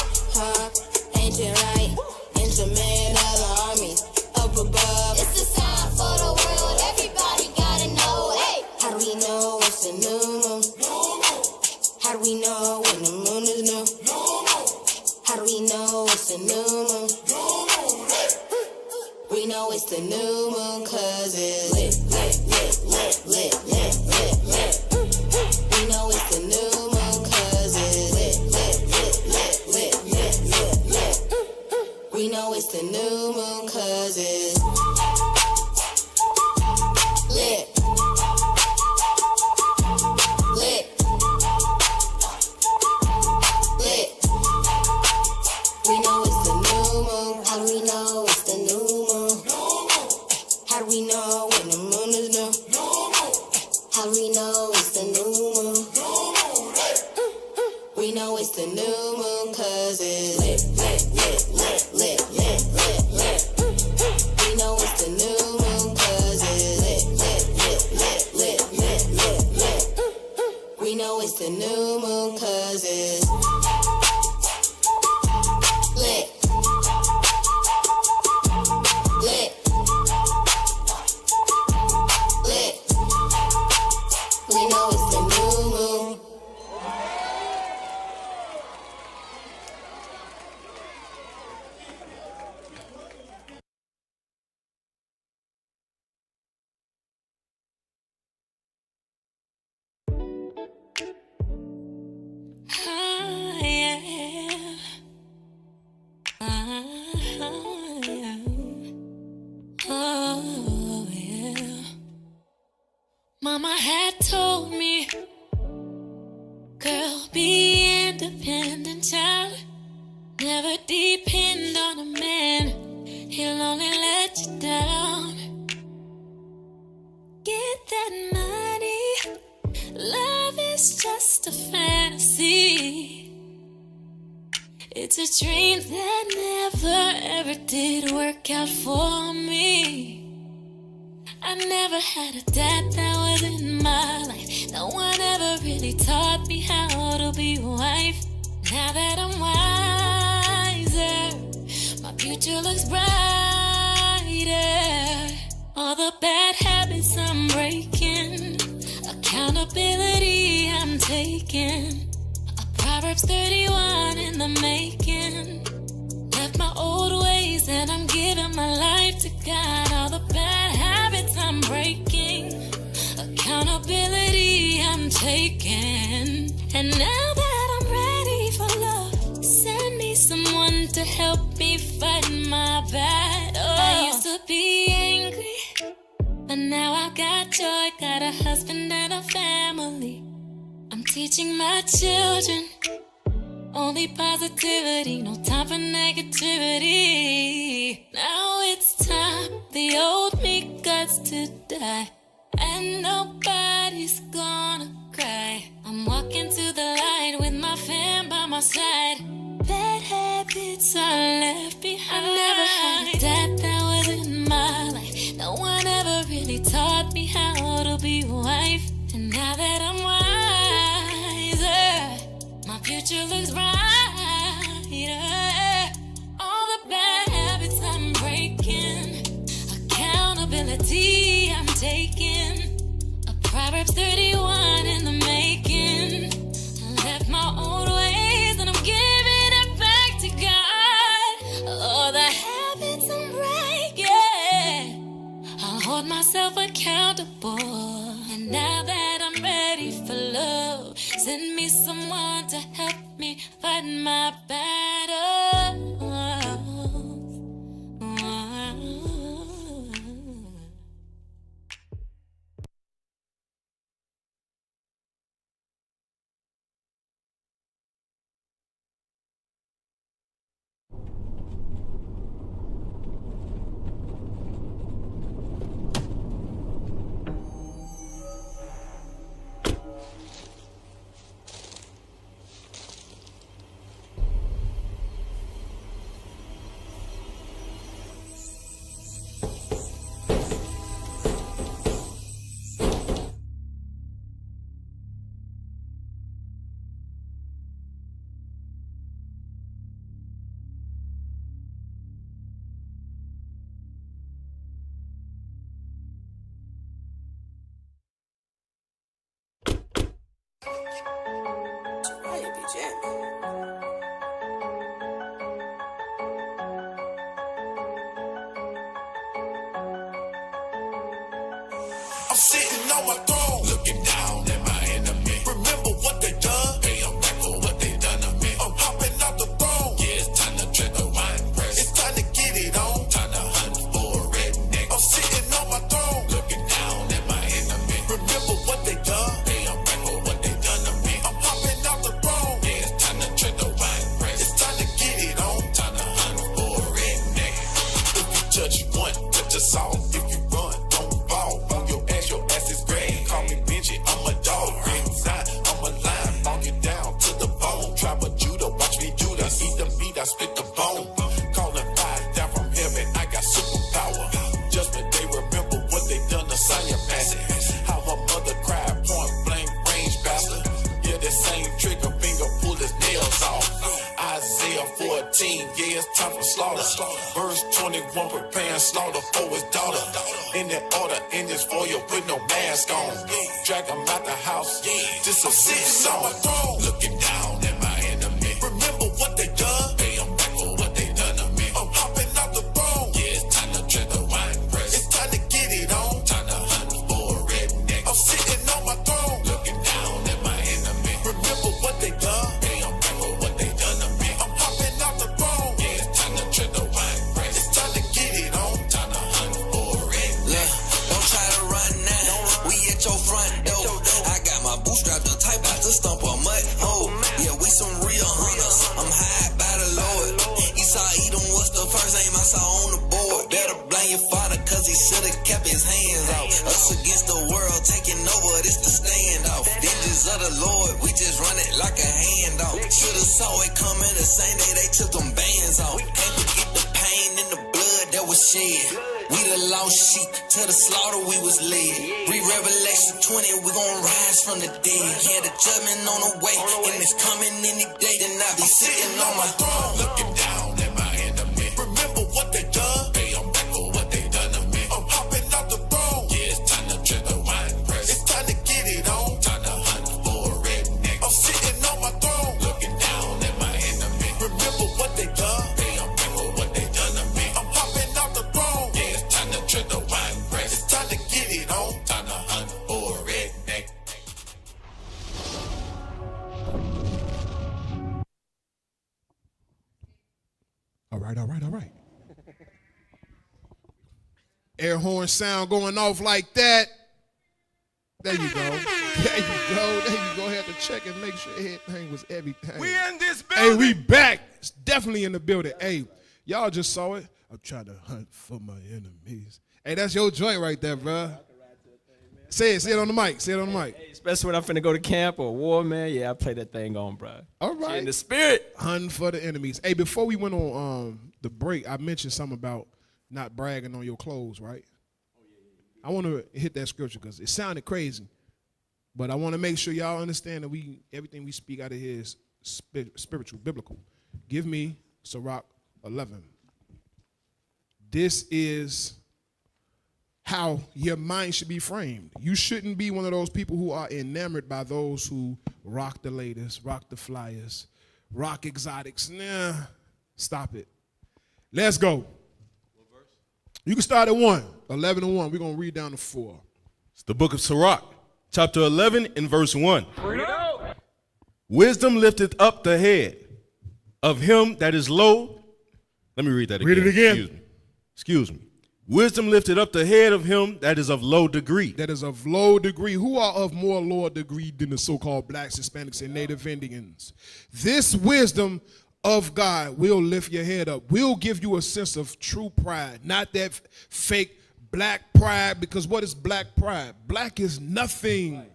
ancient right, instrumental army up above. It's the sign for the world, everybody gotta know. Hey, how do we know it's a new moon? How do we know when the moon is new? How do we know it's a new moon? We know it's the new moon cause it's lit, lit, lit, lit, lit, lit, lit, lit. We know it's the new moon cause it's lit, lit, lit, lit, lit, lit, lit, lit. We know it's the new moon cause it's lit. Lit. Lit. We know it's the new moon. How do we know it's the new moon? How do we know when the moon is new? How do we know it's the new moon? We know it's the new moon cause it's lit, lit, lit, lit, lit, lit, lit, lit. We know it's the new moon cause it's lit, lit, lit, lit, lit, lit, lit, lit. We know it's the new moon cause it's lit. Lit. Lit. We know it's the new moon. Mama had told me, girl, be independent child. Never depend on a man, he'll only let you down. Get that money, love is just a fantasy. It's a dream that never ever did work out for me. I never had a dad that was in my life. No one ever really taught me how to be a wife. Now that I'm wiser, my future looks brighter. All the bad habits I'm breaking, accountability I'm taking. A Proverbs 31 in the making. Left my old ways and I'm giving my life to God. All the bad habits I'm breaking, accountability I'm taking. And now that I'm ready for love, send me someone to help me fight my battle. I used to be angry, but now I got joy. Got a husband and a family. I'm teaching my children only positivity, no time for negativity. Now it's time, the old me gots to die, and nobody's gonna cry. I'm walking to the light with my fam by my side. Bad habits are left behind. I never had a dad that was in my life. No one ever really taught me how to be a wife. And now that I'm wiser, my future looks brighter. All the bad habits I'm breaking, accountability I'm taking. A Proverbs 31 in the making. I left my old ways and I'm giving it back to God. All the habits I'm breaking, I'll hold myself accountable. And now that I'm ready for love, send me someone to help me fight my battle. Semachiah be jamming. I'm sitting on my throne, looking down at my enemy. Remember what they done? Pay them back for what they done to me. I'm hopping out the throne. Yeah, it's time to tread the wine press. It's time to get it on. Time to hunt for a redneck. I'm sitting on my throne, looking down at my enemy. Remember what they done? Pay them back for what they done to me. I'm hopping out the throne. Yeah, it's time to tread the wine press. It's time to get it on. Time to hunt for a redneck. If you judge one, judge us all. If you run, don't fall. On your ass is great. Call me Benji, I'm a dog. Inside, I'm a lion. Bonk you down to the bone. Tribe of Judah, watch me do this. Eat the meat, I split the bone. Calling fire down from heaven, I got superpower. Judgment Day, remember what they done to Sanya Massey. How a mother cried, point blank range bastard. Yeah, that same trigger finger pull his nails off. Isaiah 14, yeah, it's time for slaughter. Verse 21, preparing slaughter for his daughter. In that order, in this foyer with no mask on. Drag him out the house, this a sick song. Looking down at my enemy. Remember what they done? Pay them back for what they done to me. I'm hopping out the throne. Yeah, it's time to tread the wine press. It's time to get it on. Time to hunt for a redneck. I'm sitting on my throne. Looking down at my enemy. Remember what they done? Pay them back for what they done to me. I'm hopping out the throne. Yeah, it's time to tread the wine press. It's time to get it on. Time to hunt for a redneck. Don't try to run now. We at your front door. I got my bootstraps the type out to stump a mud hole. Yeah, we some real hunters. I'm high by the Lord. Esau Edom was the first name I saw on the board. Better blame your father, cause he should've kept his hands off. Us against the world, taking over, this the standoff. Vengeance of the Lord, we just run it like a handoff. Should've saw it coming the same day they took them bands off. Can't forget the pain and the blood that was shed. We the lost sheep, to the slaughter we was led. Read Revelation 20, we gon' rise from the dead. Yeah, the judgment on the way, and it's coming any day. Then I be sitting on my throne, looking down at my enemy. Remember what they done? Pay them back for what they done to me. I'm hopping out the throne. Yeah, it's time to tread the wine press. It's time to get it on. Time to hunt for a redneck. I'm sitting on my throne, looking down at my enemy. Remember what they done? Pay them back for what they done to me. I'm hopping out the throne. Yeah, it's time to tread the wine press. It's time to get it on. Time to hunt for a redneck. All right. Air horn sound going off like that. There you go. Had to check and make sure everything was everything. We in this building. Hey, we back. It's definitely in the building. Hey, y'all just saw it. I'm trying to hunt for my enemies. Hey, that's your joint right there, bro. Say it on the mic. Hey, especially when I'm finna go to camp or war, man. Yeah, I play that thing on, bro. All right. In the spirit. Hunting for the enemies. Hey, before we went on the break, I mentioned something about not bragging on your clothes, right? I want to hit that scripture because it sounded crazy, but I want to make sure y'all understand that everything we speak out of here is spiritual, biblical. Give me Sirach 11. This is how your mind should be framed. You shouldn't be one of those people who are enamored by those who rock the latest, rock the flyers, rock exotics. Nah, stop it. Let's go. You can start at 1, 11 and 1. We're going to read down to 4. It's the book of Sirach, chapter 11 and verse 1. Wisdom lifteth up the head of him that is low. Let me read that again. Read it again. Excuse me. Wisdom lifted up the head of him that is of low degree. That is of low degree. Who are of more low degree than the so-called blacks, Hispanics, and Native Indians? This wisdom of God will lift your head up, will give you a sense of true pride, not that fake black pride, because what is black pride? Black is nothing.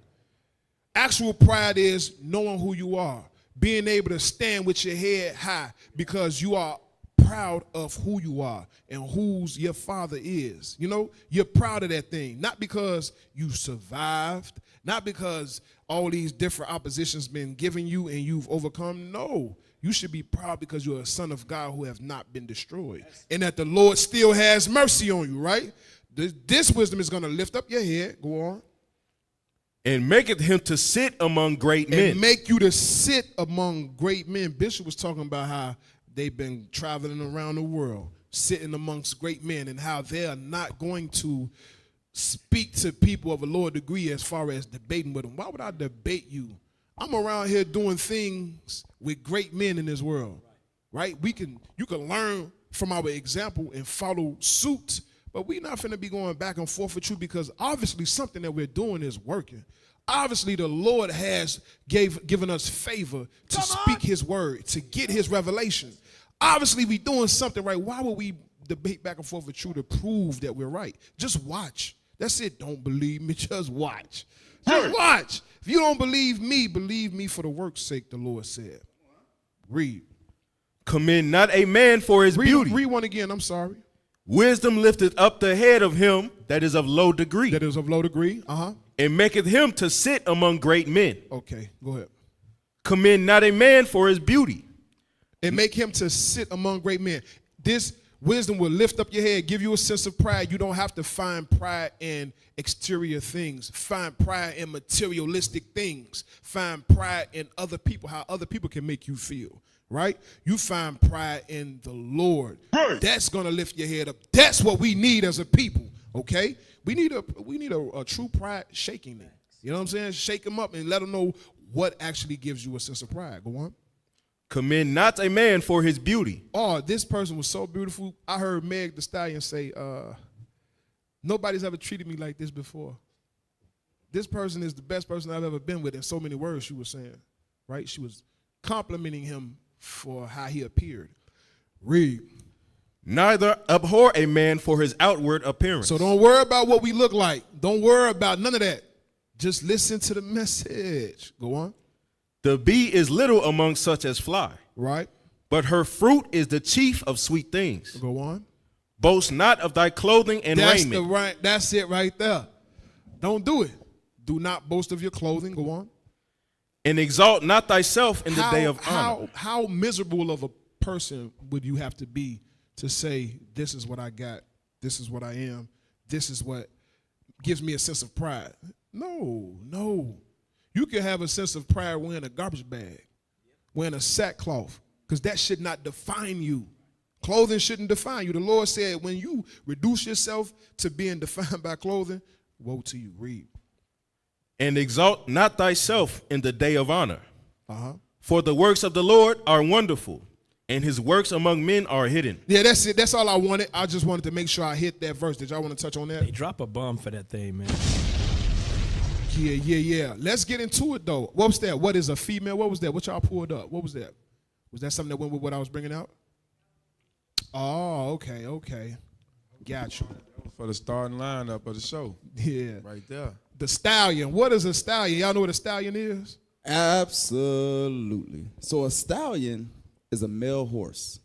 Actual pride is knowing who you are, being able to stand with your head high because you are proud of who you are and whose your father is. You know, you're proud of that thing, not because you survived, not because all these different oppositions been given you and you've overcome. No. You should be proud because you're a son of God who have not been destroyed. And that the Lord still has mercy on you, right? This wisdom is going to lift up your head, go on, And maketh him to sit among great men. And make you to sit among great men. Bishop was talking about how they've been traveling around the world, sitting amongst great men, and how they are not going to speak to people of a lower degree as far as debating with them. Why would I debate you? I'm around here doing things with great men in this world, right? You can learn from our example and follow suit, but we're not finna be going back and forth with you because obviously something that we're doing is working. Obviously the Lord has given us favor to speak his word, to get his revelation. Obviously we doing something right. Why would we debate back and forth with you to prove that we're right? Just watch. That's it. Don't believe me. Just watch. Just watch. If you don't believe me for the work's sake, the Lord said. Read. Commend not a man for his beauty. Read one again. I'm sorry. Wisdom lifteth up the head of him that is of low degree. That is of low degree. Uh-huh. And maketh him to sit among great men. Okay, go ahead. Commend not a man for his beauty. And make him to sit among great men. This wisdom will lift up your head, give you a sense of pride. You don't have to find pride in exterior things. Find pride in materialistic things. Find pride in other people, how other people can make you feel, right? You find pride in the Lord. Right. That's going to lift your head up. That's what we need as a people, okay? We need a true pride shaking them. You know what I'm saying? Shake them up and let them know what actually gives you a sense of pride. Go on. Commend not a man for his beauty. Oh, this person was so beautiful. I heard Meg the Stallion say, nobody's ever treated me like this before. This person is the best person I've ever been with in so many words, she was saying, right? She was complimenting him for how he appeared. Read. Neither abhor a man for his outward appearance. So don't worry about what we look like. Don't worry about none of that. Just listen to the message. Go on. The bee is little among such as fly. Right. But her fruit is the chief of sweet things. Go on. Boast not of thy clothing and raiment. That's it right there. Don't do it. Do not boast of your clothing. Go on. And exalt not thyself in the day of honor. How miserable of a person would you have to be to say, this is what I got, this is what I am, this is what gives me a sense of pride? No. You can have a sense of pride wearing a garbage bag, wearing a sackcloth, because that should not define you. Clothing shouldn't define you. The Lord said when you reduce yourself to being defined by clothing, woe to you. Read. And exalt not thyself in the day of honor. Uh-huh. For the works of the Lord are wonderful, and his works among men are hidden. Yeah, that's it. That's all I wanted. I just wanted to make sure I hit that verse. Did y'all want to touch on that? They drop a bomb for that thing, man. Yeah. Let's get into it, though. What was that? What is a female? What was that? What y'all pulled up? What was that? Was that something that went with what I was bringing out? Oh, okay. Got you. For the starting lineup of the show. Yeah. Right there. The stallion. What is a stallion? Y'all know what a stallion is? Absolutely. So a stallion is a male horse.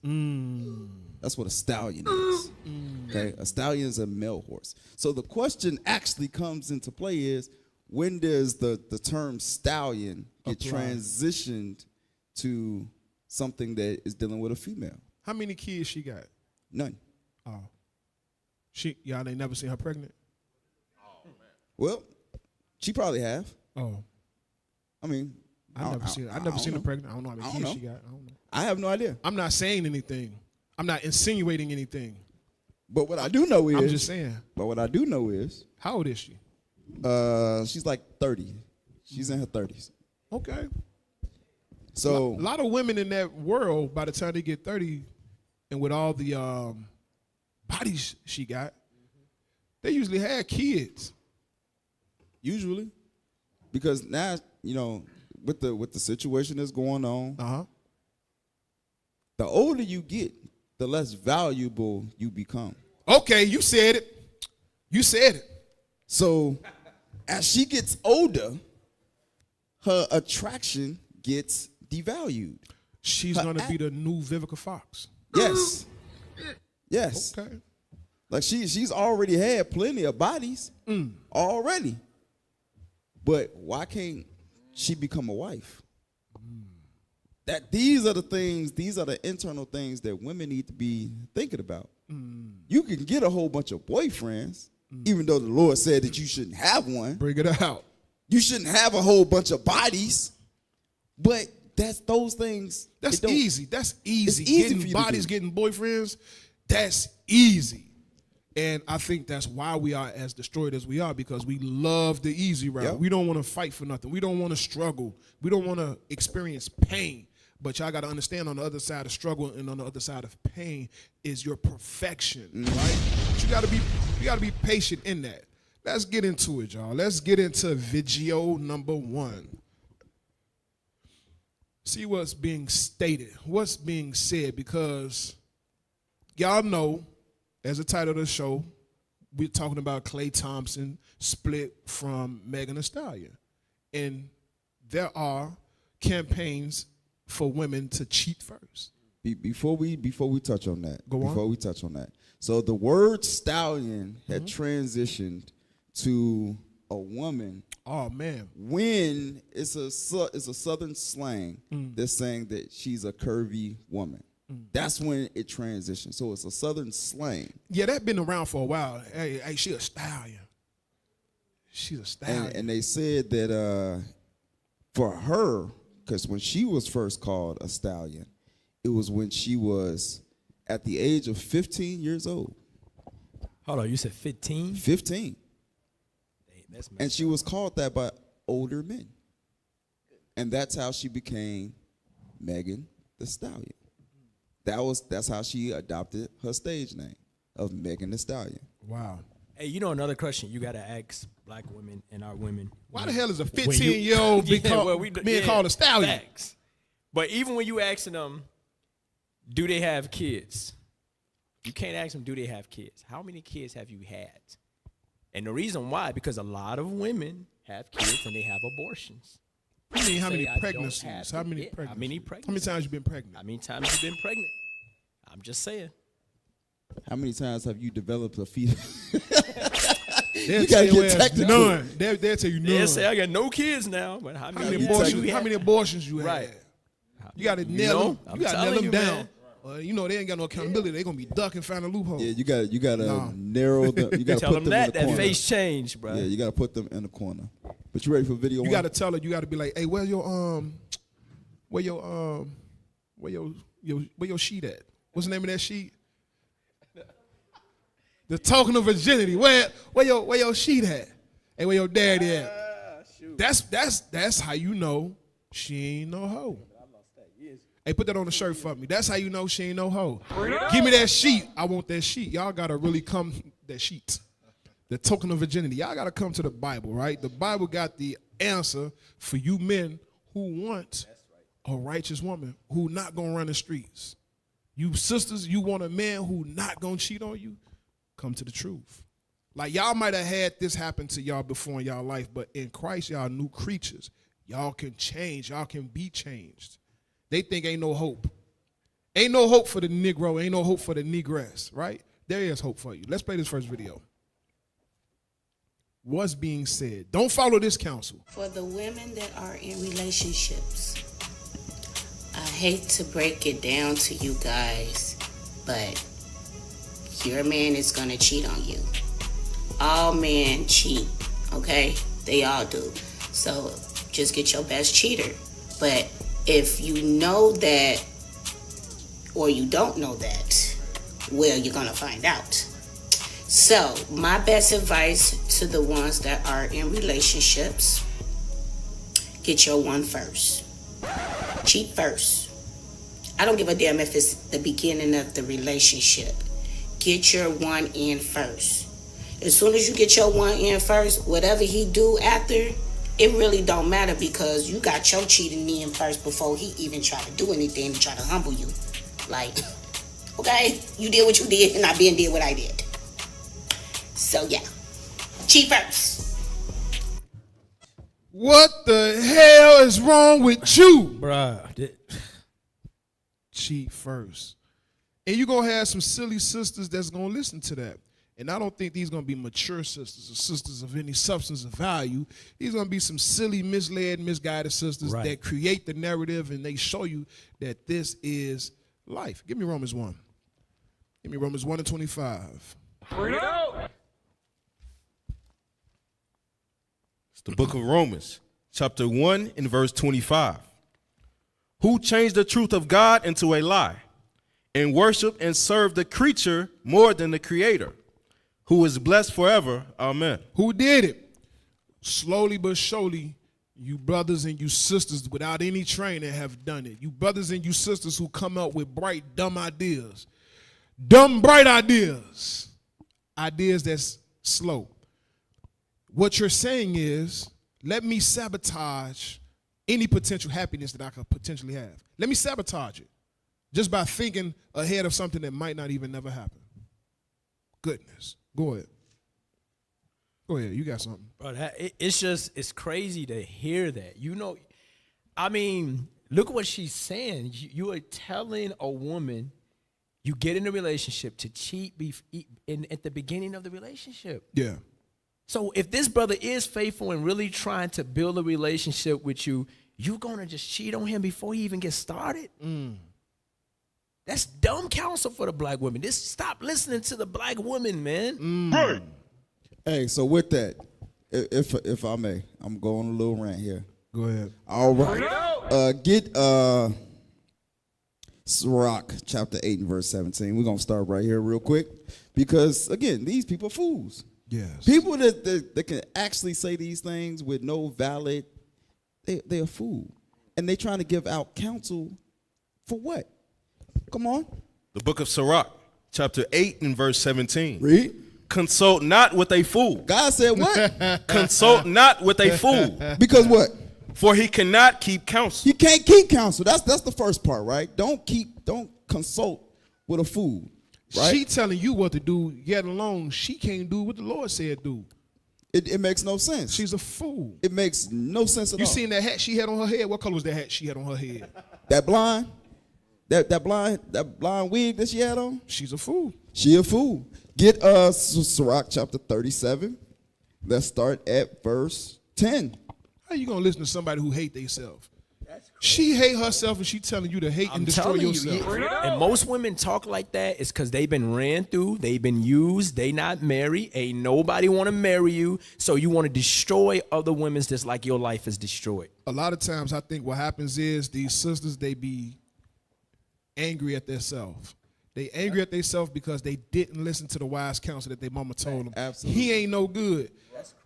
That's what a stallion is. Okay, a stallion is a male horse. So the question actually comes into play is, when does the term stallion get transitioned to something that is dealing with a female? How many kids she got? None. Oh. Y'all ain't never seen her pregnant? Well, she probably have. Oh. I mean, I've never seen her pregnant. I don't know how many kids she got. I don't know. I have no idea. I'm not saying anything. I'm not insinuating anything. But what I do know is, I'm just saying. But what I do know is, how old is she? She's like 30. She's in her 30s. Okay. So a lot of women in that world, by the time they get 30, and with all the bodies she got, they usually had kids. Usually, because now with the situation that's going on, the older you get, the less valuable you become. Okay, you said it. So as she gets older, her attraction gets devalued. She's going to be the new Vivica Fox. Yes. Okay. Like she's already had plenty of bodies already. But why can't she become a wife? That these are the internal things that women need to be thinking about. You can get a whole bunch of boyfriends, even though the Lord said that you shouldn't have one. Bring it out. You shouldn't have a whole bunch of bodies, but that's those things. That's easy. That's easy. It's easy Getting for you bodies, to do. getting boyfriends, that's easy. And I think that's why we are as destroyed as we are, because we love the easy route. Yep. We don't want to fight for nothing. We don't want to struggle. We don't want to experience pain. But y'all got to understand, on the other side of struggle and on the other side of pain is your perfection, right? But you got to be patient in that. Let's get into it, y'all. Let's get into video number 1. See what's being stated, what's being said, because y'all know, as the title of the show, we're talking about Klay Thompson split from Megan Thee Stallion. And there are campaigns for women to cheat first. Before we touch on that. Go on. Before we touch on that. So the word stallion had transitioned to a woman. Oh man. When it's a southern slang that's saying that she's a curvy woman. That's when it transitioned. So it's a southern slang. Yeah, that's been around for a while. Hey, she a stallion. She's a stallion. And they said that for her, because when she was first called a stallion, it was when she was at the age of 15 years old. Hold on, you said 15? 15. That's and she was called that by older men. And that's how she became Megan Thee Stallion. That's how she adopted her stage name of Megan Thee Stallion. Wow. Hey, you know another question you got to ask black women and our women. Why the hell is a 15-year-old being called a stallion? Facts. But even when you asking them, do they have kids? You can't ask them, do they have kids? How many kids have you had? And the reason why, because a lot of women have kids and they have abortions. I mean, how many Say, pregnancies? How many pregnancies? How many pregnancies? How many times you been pregnant? How many times you been pregnant? I'm just saying. How many times have you developed a fetus? You gotta get technical. None. They'll tell you none. They'll say I got no kids now, but how many abortions you had? Right. You got to nail them. I'm You got to nail telling them you, down. You know they ain't got no accountability. They're gonna be ducking, find a loophole. Yeah, you gotta narrow them. You gotta Tell put them them in the that corner. face change, bro. Yeah, you gotta put them in the corner. But you ready for video You one? got to tell her. You got to be like, hey, where your sheet at? What's the name of that sheet? The token of virginity. Where your sheet at? And where your daddy at? That's how you know she ain't no hoe. Hey, put that on the shirt for me. That's how you know she ain't no hoe. Give me that sheet. I want that sheet. Y'all gotta really come that sheet. The token of virginity. Y'all gotta come to the Bible, right? The Bible got the answer for you men who want a righteous woman who not gonna run the streets. You sisters, you want a man who not gonna cheat on you? Come to the truth. Like y'all might have had this happen to y'all before in y'all life, but in Christ, y'all new creatures. Y'all can change. Y'all can be changed. They think ain't no hope. Ain't no hope for the Negro. Ain't no hope for the Negress, right? There is hope for you. Let's play this first video. What's being said? Don't follow this counsel. For the women that are in relationships, I hate to break it down to you guys, but your man is gonna cheat on you. All men cheat, okay? They all do. So just get your best cheater. But if you know that or you don't know that, well, you're gonna find out. So my best advice to the ones that are in relationships, get your one first. Cheat first. I don't give a damn if it's the beginning of the relationship. Get your one in first. As soon as you get your one in first, whatever he do after, it really don't matter because you got your cheating in first before he even try to do anything to try to humble you. Like, okay, you did what you did and I been did what I did. So yeah, cheat first. What the hell is wrong with you? Bruh. Cheat first. And you're going to have some silly sisters that's going to listen to that. And I don't think these going to be mature sisters or sisters of any substance of value. These going to be some silly, misled, misguided sisters that create the narrative and they show you that this is life. Give me Romans 1. Give me Romans 1 and 25. It's the book of Romans, chapter 1 and verse 25. Who changed the truth of God into a lie and worship and serve the creature more than the creator, who is blessed forever. Amen. Who did it? Slowly but surely, you brothers and you sisters without any training have done it. You brothers and you sisters who come up with bright, dumb ideas. Dumb, bright ideas. Ideas that's slow. What you're saying is, let me sabotage any potential happiness that I could potentially have. Let me sabotage it just by thinking ahead of something that might not even never happen. Goodness. Go ahead. Go ahead. You got something. Bro, it's crazy to hear that. You know, I mean, look at what she's saying. You are telling a woman you get in a relationship to cheat at the beginning of the relationship. Yeah. So if this brother is faithful and really trying to build a relationship with you, you're going to just cheat on him before he even gets started? That's dumb counsel for the black women. Stop listening to the black women, man. Right. Hey, so with that, if I may, I'm going a little rant here. Go ahead. All right. Get Sirach chapter 8 and verse 17. We're going to start right here real quick because, again, these people are fools. Yes. People that can actually say these things with no valid, they're a fool. And they trying to give out counsel for what? Come on. The book of Sirach, chapter 8 and verse 17. Read. Consult not with a fool. God said what? Consult not with a fool. Because what? For he cannot keep counsel. He can't keep counsel. That's the first part, right? Don't consult with a fool. Right? She telling you what to do, yet alone she can't do what the Lord said do. It makes no sense. She's a fool. It makes no sense at all. You seen that hat she had on her head? What color was that hat she had on her head? That blind? That blind wig that she had on? She's a fool. She a fool. Get Sirach chapter 37. Let's start at verse 10. How you gonna listen to somebody who hate themselves? She hate herself and she telling you to hate and destroy yourself. And most women talk like that is because they've been ran through, they've been used, they not married, ain't nobody want to marry you, so you want to destroy other women just like your life is destroyed. A lot of times I think what happens is these sisters, they be angry at themselves. They angry at themselves because they didn't listen to the wise counsel that their mama told them. Absolutely. He ain't no good.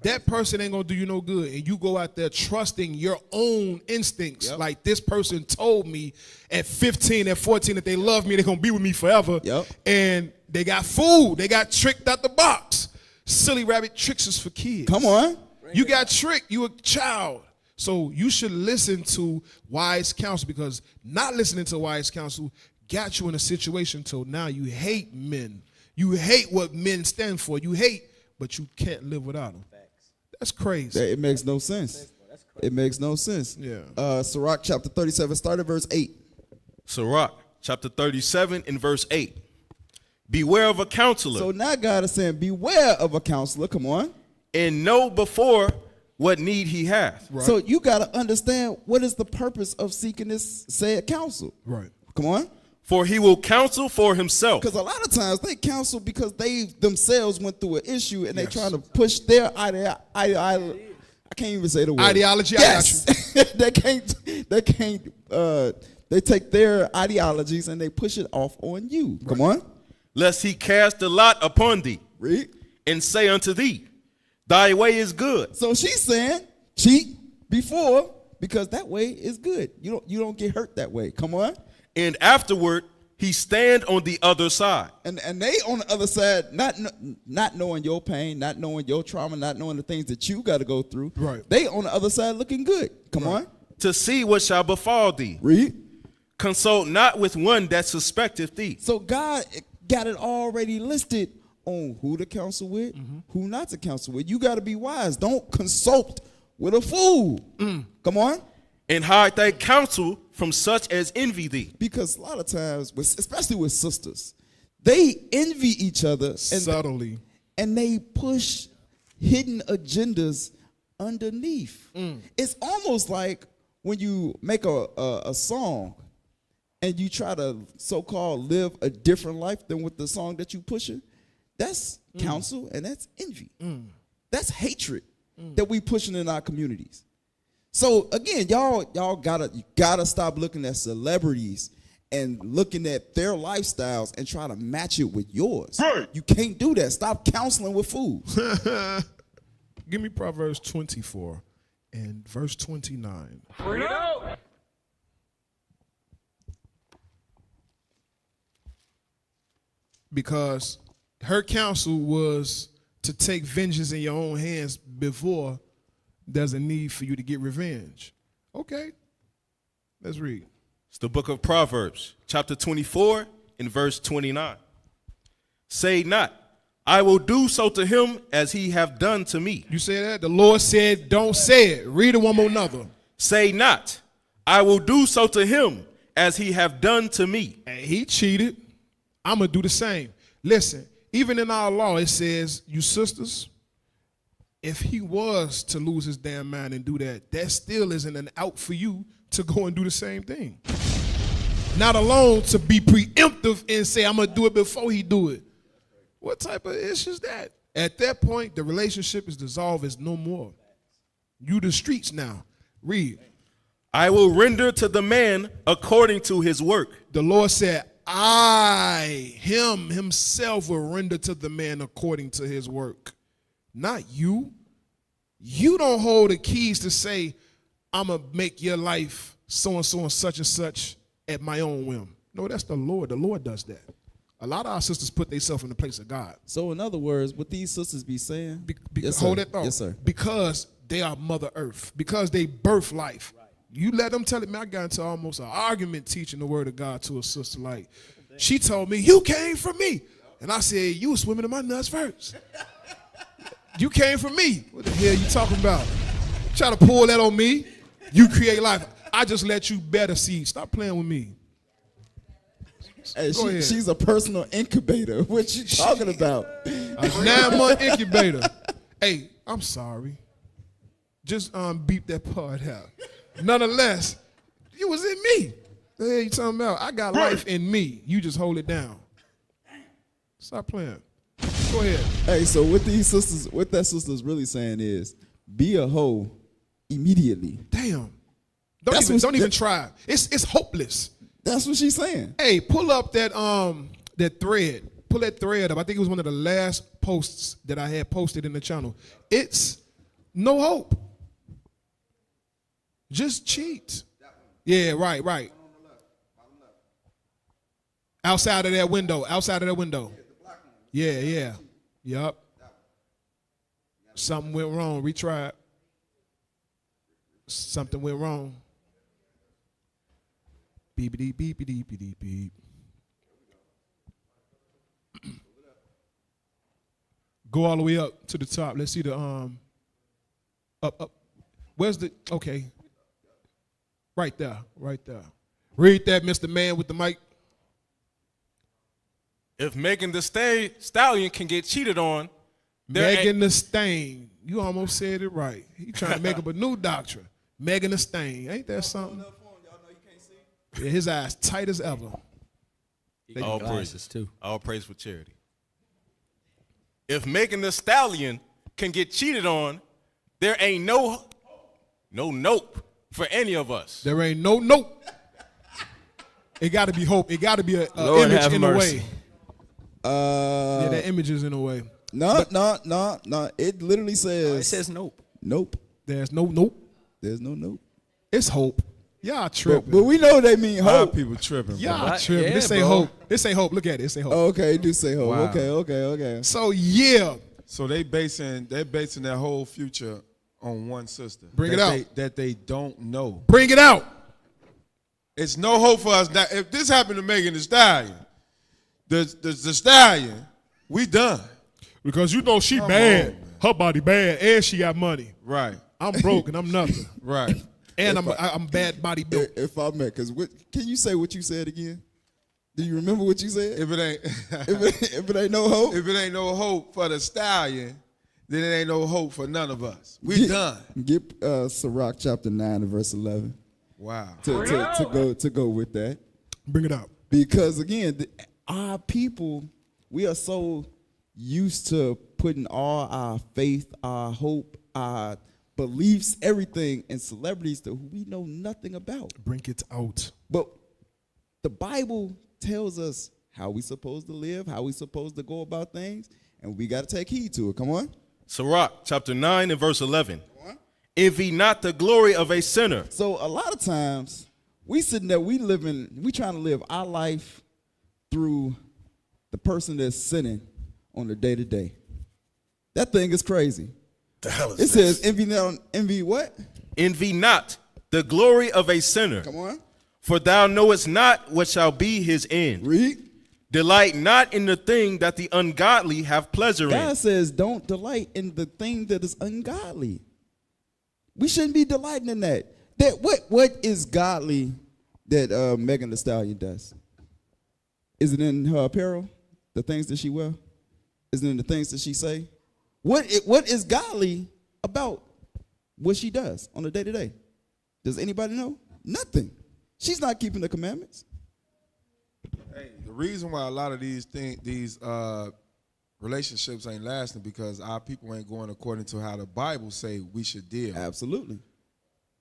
That person ain't gonna do you no good. And you go out there trusting your own instincts. Yep. Like this person told me at 15, at 14 that they love me, they're gonna be with me forever. Yep. And they got fooled. They got tricked out the box. Silly rabbit tricks is for kids. Come on. You got tricked. You a child. So you should listen to wise counsel, because not listening to wise counsel got you in a situation till now you hate men. You hate what men stand for. You hate, but you can't live without them. That's crazy. It makes no sense. It makes no sense. Yeah. Sirach chapter 37, start at verse 8. Sirach chapter 37 and verse 8. Beware of a counselor. So now God is saying, beware of a counselor. Come on. And know before what need he hath. Right. So you got to understand what is the purpose of seeking this said counsel. Right. Come on. For he will counsel for himself. Because a lot of times they counsel because they themselves went through an issue and they trying to push their I can't even say the word. Ideology. Yes. They take their ideologies and they push it off on you. Come on. Lest he cast the lot upon thee. Read. And say unto thee, thy way is good. So she's saying cheat before, because that way is good. You don't get hurt that way. Come on. And afterward he stand on the other side. And they on the other side, not knowing your pain, not knowing your trauma, not knowing the things that you got to go through. Right. They on the other side looking good. Come on. To see what shall befall thee. Read. Consult not with one that suspecteth thee. So God got it already listed on who to counsel with, who not to counsel with. You got to be wise. Don't consult with a fool. Come on. And hide thy counsel from such as envy thee. Because a lot of times, especially with sisters, they envy each other and subtly, and they push hidden agendas underneath. It's almost like when you make a song and you try to so-called live a different life than with the song that you pushing. That's counsel and that's envy. That's hatred. that we pushing in our communities. So again, y'all gotta stop looking at celebrities and looking at their lifestyles and try to match it with yours. Right. You can't do that. Stop counseling with fools. Give me Proverbs 24 and verse 29. Bring it out. Because her counsel was to take vengeance in your own hands before there's a need for you to get revenge. Okay, let's read. It's the book of Proverbs, chapter 24 and verse 29. Say not, I will do so to him as he have done to me. You say that? The Lord said, don't say it. Read it one more another. Say not, I will do so to him as he have done to me. And he cheated. I'm going to do the same. Listen, even in our law, it says, you sisters, if he was to lose his damn mind and do that, that still isn't an out for you to go and do the same thing. Not alone to be preemptive and say, I'm going to do it before he do it. What type of issue is that? At that point, the relationship is dissolved. It's no more. You the streets now. Read. I will render to the man according to his work. The Lord said, himself will render to the man according to his work. Not you. You don't hold the keys to say, I'm going to make your life so-and-so and such at my own whim. No, that's the Lord. The Lord does that. A lot of our sisters put themselves in the place of God. So in other words, what these sisters be saying? Yes, hold that thought. Yes, sir. Because they are Mother Earth. Because they birth life. Right. You let them tell it. Man, I got into almost an argument teaching the word of God to a sister. Like, she told me, you came from me. And I said, you were swimming in my nuts first. You came from me. What the hell you talking about? Try to pull that on me. You create life. I just let you bear the seed. Stop playing with me. Hey, she's a personal incubator. What you talking about? A 9-month incubator. Hey, I'm sorry. Just beep that part out. Nonetheless, you was in me. The hell you talking about? I got life in me. You just hold it down. Stop playing. Go ahead. Hey, so what that sister's really saying is, be a hoe immediately. Damn. Don't even try. It's hopeless. That's what she's saying. Hey, pull up that thread. Pull that thread up. I think it was one of the last posts that I had posted in the channel. It's no hope. Just cheat. Yeah, right. Outside of that window. Yeah. Yup. Something went wrong. Retried. Something went wrong. Beepity, beepity, beepity, beep. Go all the way up to the top. Let's see the up. Where's the okay? Right there. Read that, Mr. Man with the mic. If Megan Thee Stallion can get cheated on, Megan Thee Stallion. You almost said it right. He trying to make up a new doctrine. Megan Thee Stallion. Ain't that something? Yeah, his eyes tight as ever. All praises too. All praise for charity. If Megan Thee Stallion can get cheated on, there ain't no nope for any of us. There ain't no nope. It got to be hope. It got to be an image in a way. Yeah, that image is in a way. No. It literally says. It says nope. Nope. There's no nope. There's no nope. It's hope. Y'all tripping. But we know they mean hope. People tripping. Y'all tripping. This ain't hope. This ain't hope. Look at it. This ain't hope. Okay, do say hope. Wow. Okay. So yeah. So they basing their whole future on one sister. Bring it out. That they don't know. Bring it out. It's no hope for us. Now, if this happened to Megan Thee Stallion, the Stallion, we done. Because you know she bad. Her body bad, and she got money. Right. I'm broke and I'm nothing. Right. And I'm bad body built. If I met, because can you say what you said again? Do you remember what you said? If it ain't, if it ain't no hope, if it ain't no hope for the Stallion, then it ain't no hope for none of us. We done. Get Sirach chapter 9 and verse 11. Wow. To go with that. Bring it out. Because again, our people, we are so used to putting all our faith, our hope our beliefs, everything, and celebrities that we know nothing about. Bring it out. But the Bible tells us how we supposed to live, how we supposed to go about things, and we got to take heed to it. Come on. Sirach, chapter 9 and verse 11. Envy not the glory of a sinner. So a lot of times we sitting there, we trying to live our life through the person that's sinning on the day to day. That thing is crazy. The hell is it says envy what? Envy not the glory of a sinner. Come on. For thou knowest not what shall be his end. Read. Delight not in the thing that the ungodly have pleasure in. God says don't delight in the thing that is ungodly. We shouldn't be delighting in that. What is godly that Megan Thee Stallion does? Is it in her apparel, the things that she wear? Is it in the things that she say? What is godly about what she does on a day-to-day? Does anybody know? Nothing. She's not keeping the commandments. Hey, the reason why a lot of these relationships ain't lasting because our people ain't going according to how the Bible say we should deal. Absolutely.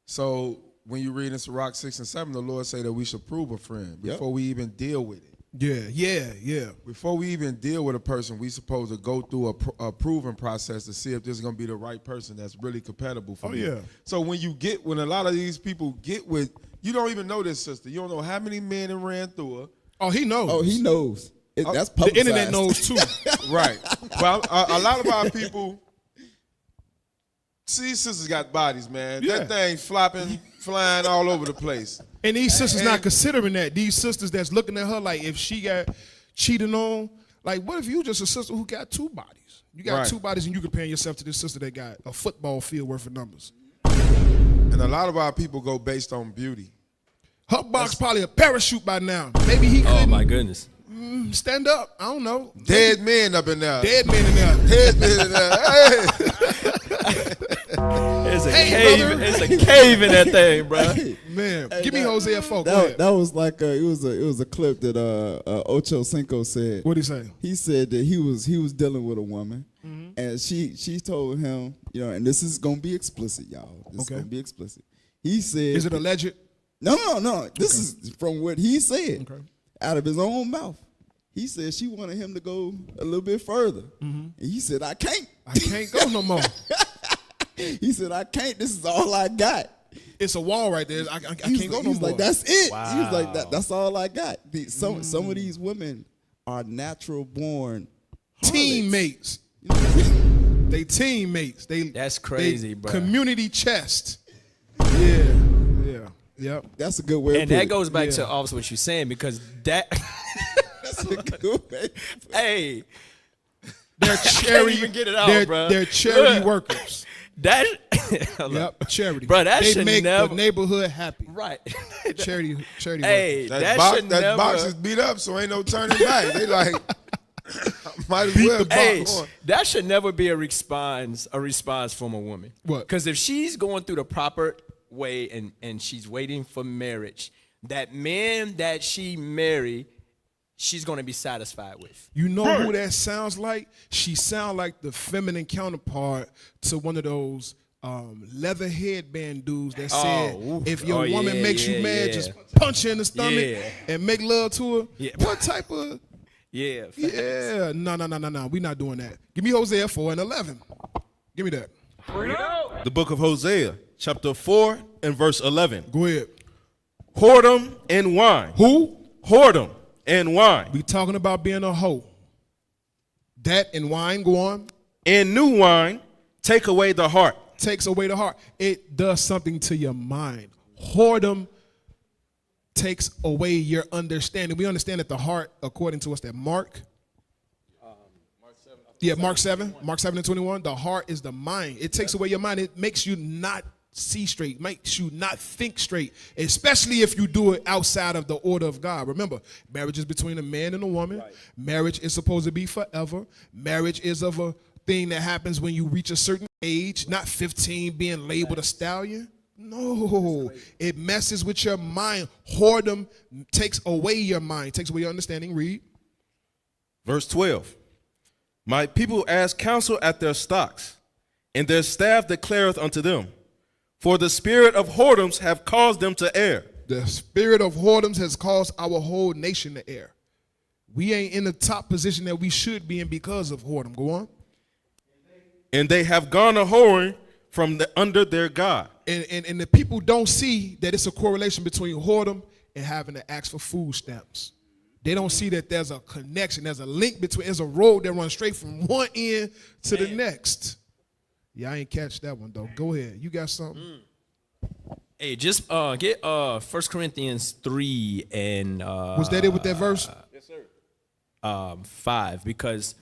So when you read in Sirach 6 and 7, the Lord say that we should prove a friend before we even deal with it. Yeah. Before we even deal with a person, we supposed to go through a proving process to see if this is going to be the right person that's really compatible for me. Yeah. So when a lot of these people get with, you don't even know this sister. You don't know how many men that ran through her. Oh, he knows. Oh, he knows. That's the publicized. internet knows too. Right. Well, a lot of our people, see, sisters got bodies, man. Yeah. That thing flopping, flying all over the place. And these sisters not considering that. These sisters that's looking at her like if she got cheated on, like what if you just a sister who got two bodies? You got two bodies and you comparing yourself to this sister that got a football field worth of numbers. And a lot of our people go based on beauty. Her box probably a parachute by now. Maybe he couldn't. Oh my goodness. Stand up. I don't know. Dead men up in there. Dead men in there. Dead men in there. Hey. It's a cave. It's a cave in that thing, bro. Man, give me Hosea 4. That was like it was a clip that Ocho Cinco said. What'd he say? He said that he was dealing with a woman, and she told him, and this is gonna be explicit, y'all. This is gonna be explicit. He said, "Is it alleged?" No. This is from what he said out of his own mouth. He said she wanted him to go a little bit further, and he said, "I can't. I can't go no more." He said, "I can't. This is all I got." It's a wall right there. I can't go no more. He was like, "That's it." Wow. He was like, "That's all I got." Some of these women are natural born teammates. They teammates. That's crazy, bro. Community chest. Yeah. That's a good way. And that goes back to also what you're saying because that. That's a good way. Hey, they're charity. Even get it out, bro. They're charity workers. That. Yep, charity. Bro, that they should make never. the neighborhood happy. Right. charity. Hey, workers. That box is beat up, so ain't no turning back. They like. Might as well. Hey, that should never be a response from a woman. What? Because if she's going through the proper way and she's waiting for marriage, that man that she married, she's going to be satisfied with. You know who that sounds like? She sounds like the feminine counterpart to one of those leather headband dudes that said, if your woman makes you mad, just punch her in the stomach and make love to her. Yeah. What type of... Yeah. No. We're not doing that. Give me Hosea 4 and 11. Give me that. The book of Hosea, chapter 4 and verse 11. Go ahead. Whoredom and wine. Who? Whoredom and wine. We talking about being a hoe. That and wine, go on. And new wine take away the heart. Takes away the heart. It does something to your mind. Whoredom takes away your understanding. We understand that the heart, according to us, that Mark 7. Mark 7 and 21. The heart is the mind. It takes away your mind. It makes you not see straight, makes you not think straight, especially if you do it outside of the order of God. Remember, marriage is between a man and a woman. Right. Marriage is supposed to be forever. Marriage is of a thing that happens when you reach a certain age, not 15 being labeled a stallion. No, it messes with your mind. Whoredom takes away your mind, takes away your understanding. Read. Verse 12. My people ask counsel at their stocks, and their staff declareth unto them, for the spirit of whoredoms have caused them to err. The spirit of whoredoms has caused our whole nation to err. We ain't in the top position that we should be in because of whoredom. Go on. And they have gone a whoring from under their God. And the people don't see that it's a correlation between whoredom and having to ask for food stamps. They don't see that there's a connection, there's a link between, there's a road that runs straight from one end to the next. Yeah, I ain't catch that one though. Go ahead. You got something? Hey, just get 1 Corinthians 3 and was that it with that verse? Yes, sir. 5, because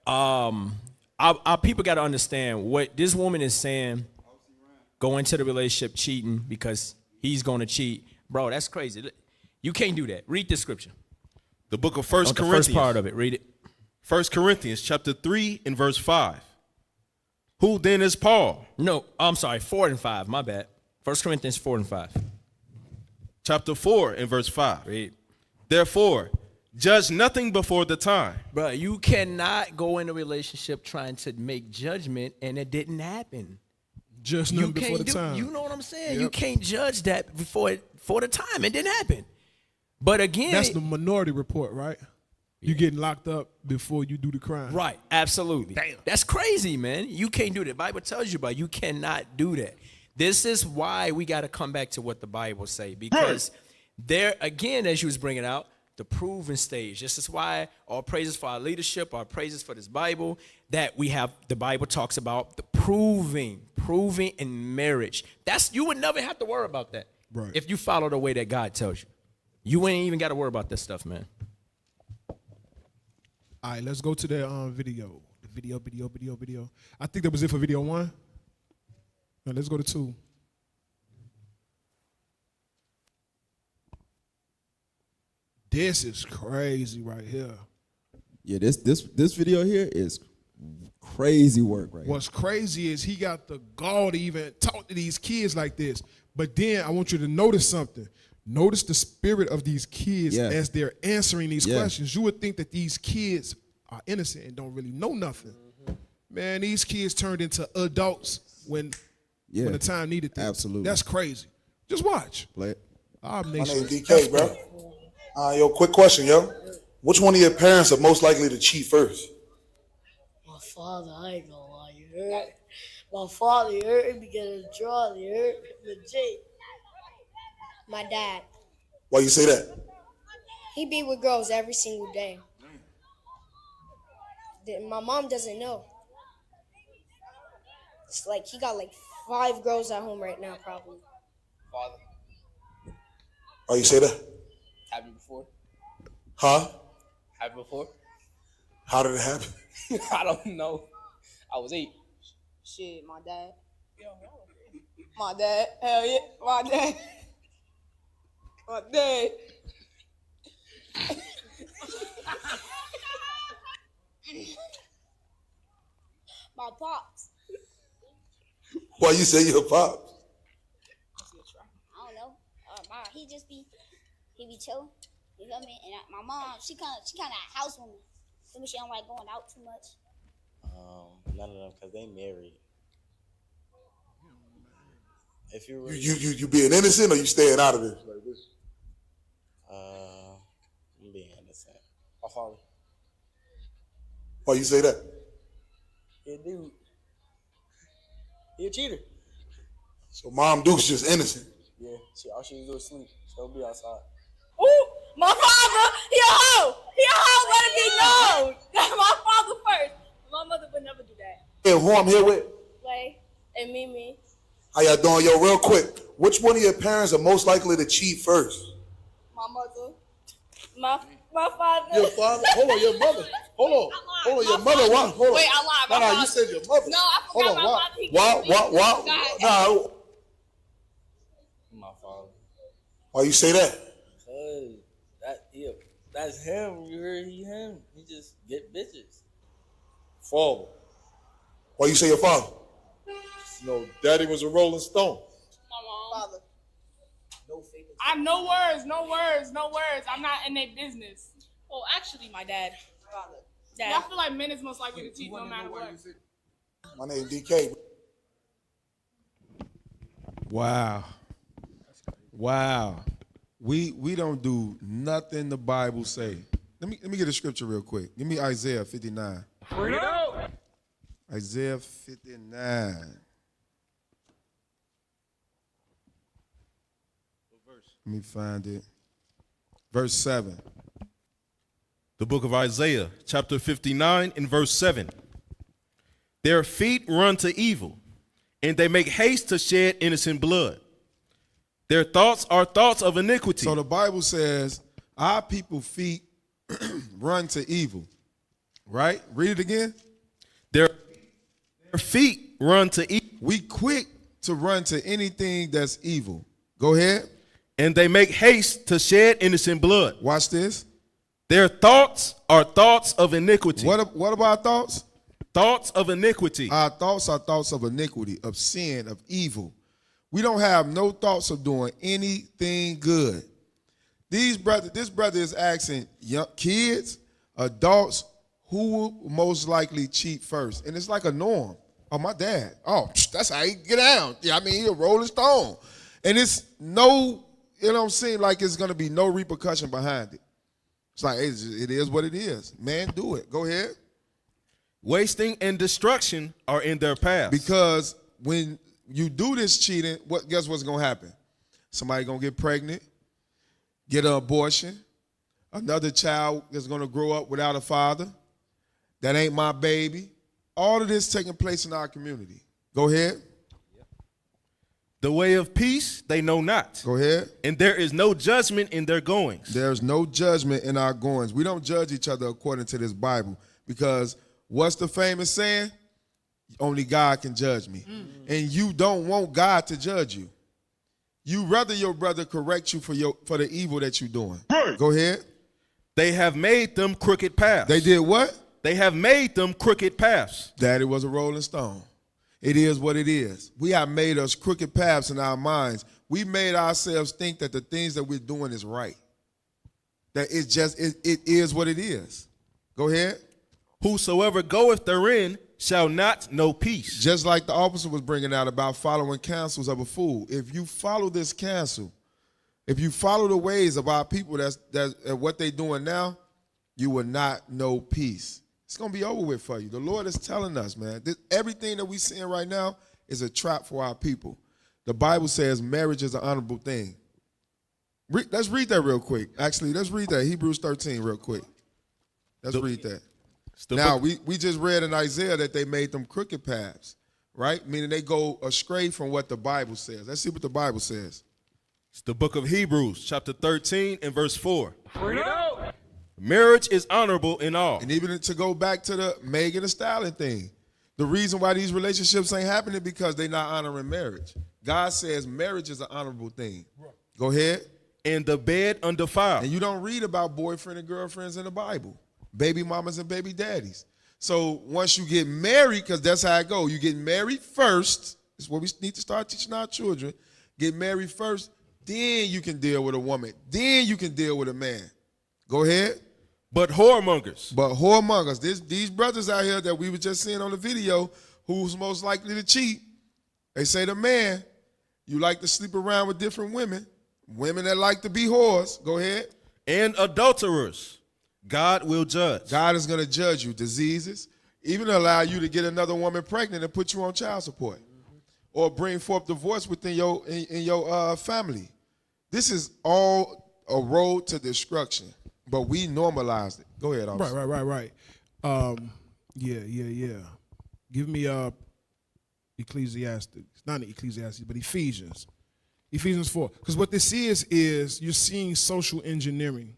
our people got to understand what this woman is saying. Go into the relationship cheating because he's going to cheat, bro. That's crazy. You can't do that. Read the scripture. The book of 1 Corinthians. The first part of it. Read it. 1 Corinthians chapter 3 and verse 5. Who then is Paul? No, I'm sorry. 4 and 5. My bad. 1 Corinthians 4 and 5. Chapter 4 and verse 5. Read. Therefore, judge nothing before the time. Bro, you cannot go in a relationship trying to make judgment and it didn't happen. Just nothing before the time. You know what I'm saying? Yep. You can't judge that before the time. It didn't happen. But again, that's the minority report, right? You getting locked up before you do the crime. Right, absolutely. Damn. That's crazy, man. You can't do that. The Bible tells you about you cannot do that. This is why we got to come back to what the Bible say, because there, again, as you was bringing out, the proven stage. This is why all praises for our leadership, our praises for this Bible, that we have, the Bible talks about the proving in marriage. You would never have to worry about that. Right. If you follow the way that God tells you. You ain't even got to worry about this stuff, man. All right, let's go to the video. The video. I think that was it for video 1. Now let's go to 2. This is crazy right here. Yeah, this video here is crazy work right What's crazy is he got the gall to even talk to these kids like this. But then I want you to notice something. Notice the spirit of these kids as they're answering these questions. You would think that these kids are innocent and don't really know nothing. Man, these kids turned into adults when the time needed them. Absolutely. That's crazy. Just watch. Play it. My name is DK, bro. Yo, quick question, yo. Which one of your parents are most likely to cheat first? My father, I ain't gonna lie, you heard? My father, you heard me get a draw, you heard? Legit. My dad. Why you say that? He be with girls every single day. My mom doesn't know. It's like he got like 5 girls at home right now, probably. Father. Why you say that? Happened before. Huh? Happened before. How did it happen? I don't know. I was 8. Shit, my dad. My dad. Hell yeah. My dad. My dad. My pops. Why you say your pops? I don't know. He be chilling. You feel me? And my mom, she kind of a housewoman. Feel me? She don't like going out too much. None of them, because they married. If you really, you being innocent or you staying out of it? I'm being innocent. My father. Why you say that? Yeah, dude. He a cheater. So Mom Duke's just innocent. Yeah, all she do is sleep. She'll be outside. Ooh, my father, he a hoe. He a hoe, let it be known. That's my father first. My mother would never do that. And who I'm here with? Lay and Mimi. How y'all doing? Yo, real quick. Which one of your parents are most likely to cheat first? My mother. My father. Your father? Hold on, your mother. Hold on, your mother. Why? Hold on. Wait, I lied. No, you said your mother. No, I forgot my father. Why? No. My father. Why you say that? Cause that's him. You heard him. He just get bitches. Father. Why you say your father? You know, Daddy was a Rolling Stone. My mom. Father. No words. I'm not in their business. Well, actually, my dad. Father. Dad. I feel like men is most likely to cheat no matter what. My name DK. Wow. Wow. We don't do nothing the Bible say. Let me get a scripture real quick. Give me Isaiah 59. Bring it out. Isaiah 59. Let me find it. Verse 7. The book of Isaiah, chapter 59 and verse 7. Their feet run to evil, and they make haste to shed innocent blood. Their thoughts are thoughts of iniquity. So the Bible says, our people's feet run to evil. Right? Read it again. Their feet run to evil. We quick to run to anything that's evil. Go ahead. And they make haste to shed innocent blood. Watch this. Their thoughts are thoughts of iniquity. What about thoughts? Thoughts of iniquity. Our thoughts are thoughts of iniquity, of sin, of evil. We don't have no thoughts of doing anything good. This brother is asking young kids, adults, who will most likely cheat first. And it's like a norm. Oh, my dad. Oh, that's how he get down. Yeah, I mean, he a Rolling Stone. And it's no, you know what I'm saying, like it's going to be no repercussion behind it. It's like, it is what it is. Man, do it. Go ahead. Wasting and destruction are in their path. Because when you do this cheating, guess what's going to happen? Somebody going to get pregnant, get an abortion. Another child is going to grow up without a father. That ain't my baby. All of this taking place in our community. Go ahead. The way of peace they know not. Go ahead. And there is no judgment in their goings. There's no judgment in our goings. We don't judge each other according to this Bible, because what's the famous saying? Only God can judge me. And you don't want God to judge you. You rather your brother correct you for the evil that you're doing. Go ahead. They have made them crooked paths. They did what? They have made them crooked paths. Daddy was a Rolling Stone. It is what it is. We have made us crooked paths in our minds. We made ourselves think that the things that we're doing is right. That it is what it is. Go ahead. Whosoever goeth therein shall not know peace. Just like the officer was bringing out about following counsels of a fool. If you follow this counsel, if you follow the ways of our people, that's what they're doing now, you will not know peace. It's going to be over with for you. The Lord is telling us, man, everything that we're seeing right now is a trap for our people. The Bible says marriage is an honorable thing. Let's read that real quick. Actually, let's read that. Hebrews 13 real quick. Let's read that. Now, we just read in Isaiah that they made them crooked paths, right? Meaning they go astray from what the Bible says. Let's see what the Bible says. It's the book of Hebrews, chapter 13 and verse 4. Bring it out. Marriage is honorable in all. And even to go back to the Megan Thee Stallion thing, the reason why these relationships ain't happening because they're not honoring marriage. God says marriage is an honorable thing. Go ahead. And the bed undefiled. And you don't read about boyfriend and girlfriends in the Bible. Baby mamas and baby daddies. So once you get married, because that's how it goes, you get married first. That's what we need to start teaching our children. Get married first, then you can deal with a woman. Then you can deal with a man. Go ahead. But whoremongers. But whoremongers. These brothers out here that we were just seeing on the video, who's most likely to cheat, they say to man, you like to sleep around with different women, women that like to be whores. Go ahead. And adulterers. God will judge. God is going to judge you. Diseases, even allow you to get another woman pregnant and put you on child support, or bring forth divorce within your family. This is all a road to destruction, but we normalized it. Go ahead, officer. Right. Yeah. Give me Ecclesiastes, not Ecclesiastes, but Ephesians 4. Because what this is you're seeing social engineering.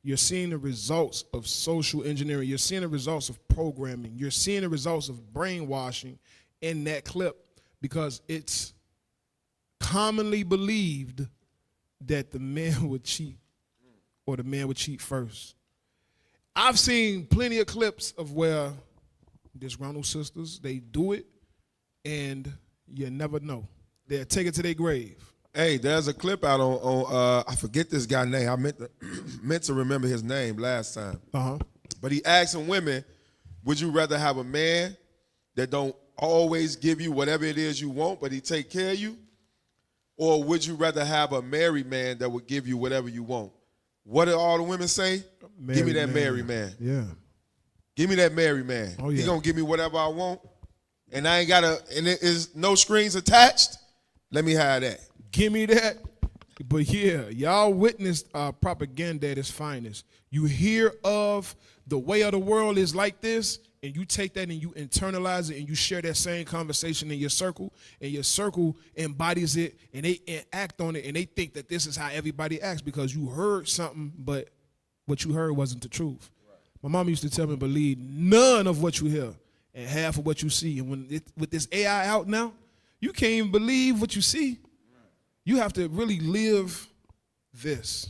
You're seeing the results of social engineering. You're seeing the results of programming. You're seeing the results of brainwashing in that clip, because it's commonly believed that the man would cheat, or the man would cheat first. I've seen plenty of clips of where disgruntled sisters, they do it, and you never know. They'll take it to their grave. Hey, there's a clip out on I forget this guy's name. I meant to remember his name last time. Uh-huh. But he asking women, would you rather have a man that don't always give you whatever it is you want, but he take care of you? Or would you rather have a married man that would give you whatever you want? What do all the women say? Give me that married man. Yeah. Give me that married man. Oh, yeah. He gonna give me whatever I want, and I ain't gotta, and it is no strings attached. Let me have that. Give me that. But yeah, y'all witnessed propaganda at its finest. You hear of the way of the world is like this, and you take that and you internalize it and you share that same conversation in your circle, and your circle embodies it and they act on it, and they think that this is how everybody acts because you heard something, but what you heard wasn't the truth. My mom used to tell me, believe none of what you hear and half of what you see. And with this AI out now, you can't even believe what you see. You have to really live this,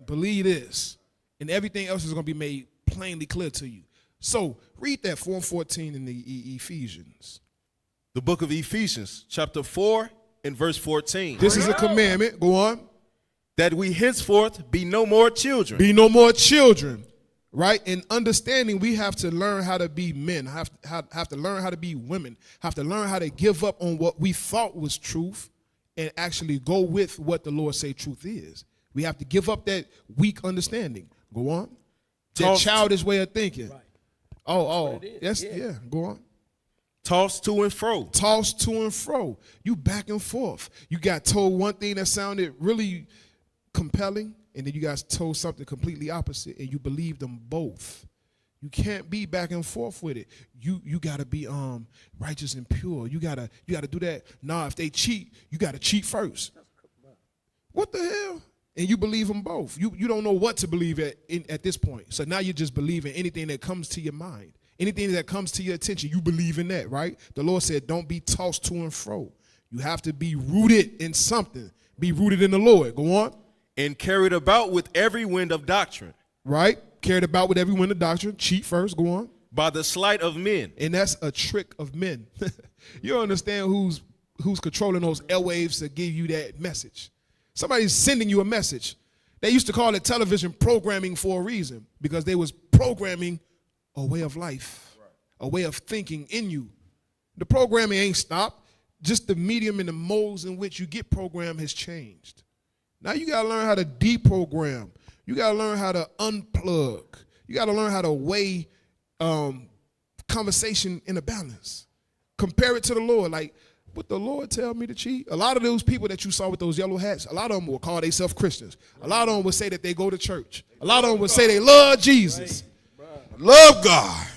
believe this, and everything else is going to be made plainly clear to you. So read that 4:14 in the Ephesians. The book of Ephesians, chapter 4 and verse 14. This is a commandment. Go on. That we henceforth be no more children. Be no more children. Right? In understanding, we have to learn how to be men, have to learn how to be women, have to learn how to give up on what we thought was truth and actually go with what the Lord say truth is. We have to give up that weak understanding. Go on. That childish way of thinking. Right. Yes, yeah, go on. Tossed to and fro. Tossed to and fro. You back and forth. You got told one thing that sounded really compelling, and then you guys told something completely opposite, and you believe them both. You can't be back and forth with it. You gotta be righteous and pure. You gotta do that. Nah, if they cheat, you gotta cheat first. What the hell? And you believe them both. You don't know what to believe at this point. So now you just believe in anything that comes to your mind. Anything that comes to your attention, you believe in that, right? The Lord said, don't be tossed to and fro. You have to be rooted in something. Be rooted in the Lord. Go on. And carried about with every wind of doctrine. Right? Carried about with every wind of doctrine. Cheat first. Go on. By the sleight of men. And that's a trick of men. You don't understand who's controlling those airwaves to give you that message. Somebody's sending you a message. They used to call it television programming for a reason, because they was programming a way of life, a way of thinking in you. The programming ain't stopped. Just the medium and the modes in which you get programmed has changed. Now you got to learn how to deprogram. You got to learn how to unplug. You got to learn how to weigh conversation in a balance. Compare it to the Lord. Like, would the Lord tell me to cheat? A lot of those people that you saw with those yellow hats, a lot of them will call themselves Christians. A lot of them will say that they go to church. A lot of them will say they love Jesus. Love God.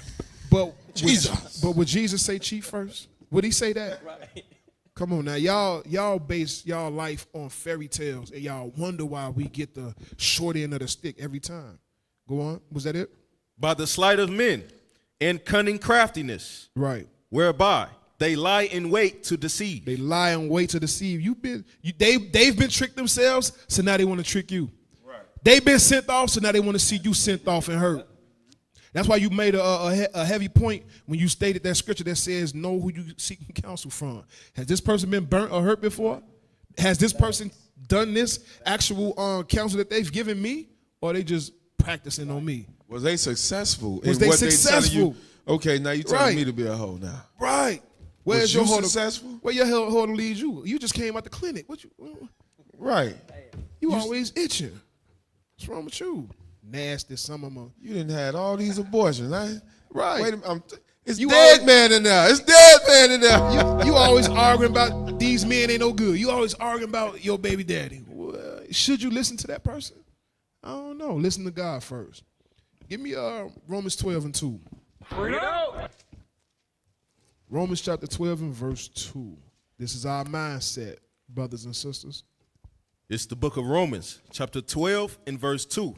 But Jesus. But would Jesus say cheat first? Would he say that? Come on now. Y'all base y'all life on fairy tales, and y'all wonder why we get the short end of the stick every time. Go on. Was that it? By the sleight of men and cunning craftiness. Right. Whereby they lie in wait to deceive. They lie in wait to deceive. They've been tricked themselves, so now they want to trick you. Right. They've been sent off, so now they want to see you sent off and hurt. That's why you made a heavy point when you stated that scripture that says, know who you seeking counsel from. Has this person been burnt or hurt before? Has this person done this actual counsel that they've given me, or are they just practicing on me? Was they successful? Was they successful? You, okay, now you telling me to be a hoe now. Right. Where's your successful? Where your hoe to lead you? You just came out the clinic. Right. You always itching. What's wrong with you? Nasty some of them. You didn't have all these abortions, right? Right. Wait a minute. It's dead man in there. It's dead man in there. You always arguing about these men ain't no good. You always arguing about your baby daddy. Well, should you listen to that person? I don't know. Listen to God first. Give me Romans 12 and 2. Bring it out. Romans chapter 12 and verse 2. This is our mindset, brothers and sisters. It's the book of Romans, chapter 12 and verse 2.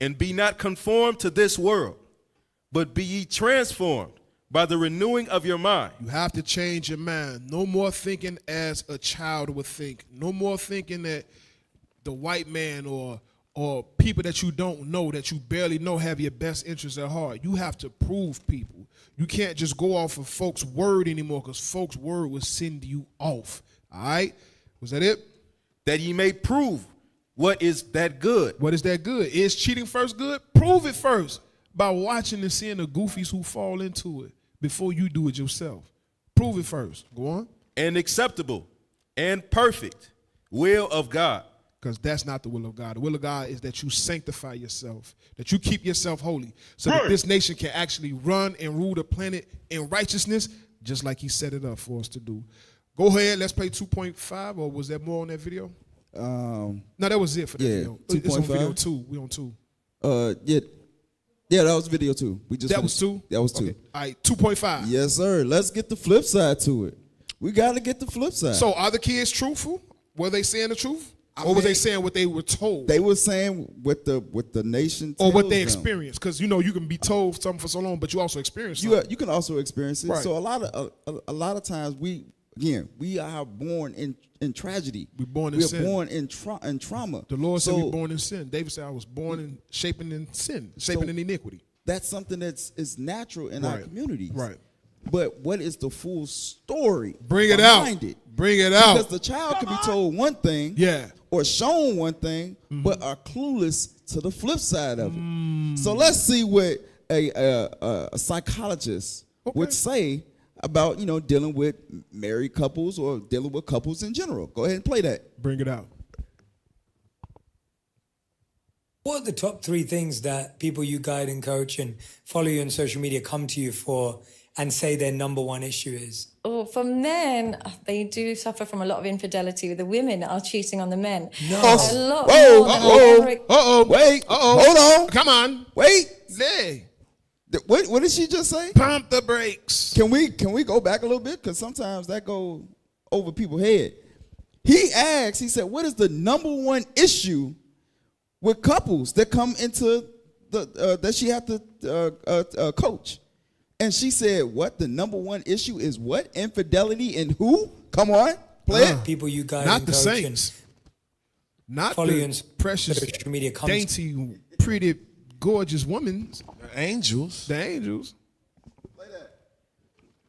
And be not conformed to this world, but be ye transformed by the renewing of your mind. You have to change your mind. No more thinking as a child would think. No more thinking that the white man or people that you don't know, that you barely know, have your best interests at heart. You have to prove people. You can't just go off of folks' word anymore, because folks' word will send you off. All right? Was that it? That ye may prove what is that good. What is that good? Is cheating first good? Prove it first by watching and seeing the goofies who fall into it. before you do it yourself. Prove it first. Go on. And acceptable and perfect will of God. Because that's not the will of God. The will of God is that you sanctify yourself, that you keep yourself holy, so that this nation can actually run and rule the planet in righteousness, just like he set it up for us to do. Go ahead, let's play 2.5, or was there more on that video? No, that was it for that video. It's on video 2. We on 2. Yeah, that was video 2. That was 2? That was 2. Okay. All right, 2.5. Yes, sir. Let's get the flip side to it. We got to get the flip side. So are the kids truthful? Were they saying the truth? Or were they saying what they were told? They were saying what the nation or what they tells them. experienced. Because, you can be told something for so long, but you also experience You something. you can also experience it. Right. So a lot of times we are born in tragedy. We're born in sin. We're born in trauma. The Lord said we're born in sin. David said, I was born in shaping in sin, shaping in iniquity. That's something is natural in our communities. Right. But what is the full story? Bring it out. behind it? Bring it out. Because the child can be told one thing, or shown one thing, but are clueless to the flip side of it. So let's see what a psychologist would say about dealing with married couples or dealing with couples in general. Go ahead and play that. Bring it out. What are the top 3 things that people you guide and coach and follow you on social media come to you for and say their number one issue is? Oh, for men, they do suffer from a lot of infidelity. The women are cheating on the men. No. A lot more than Wait. Hold on. Come on. Wait. Hey. What did she just say? Pump the brakes. Can we go back a little bit? Because sometimes that goes over people's head. He said, what is the number one issue with couples that come into that she had to coach? And she said, what? The number one issue is what? Infidelity and who? Come on, play it. People you guide Not and the coach saints. and Not follow you the on precious, social media comes dainty, pretty, gorgeous women. The angels. The angels. Play that.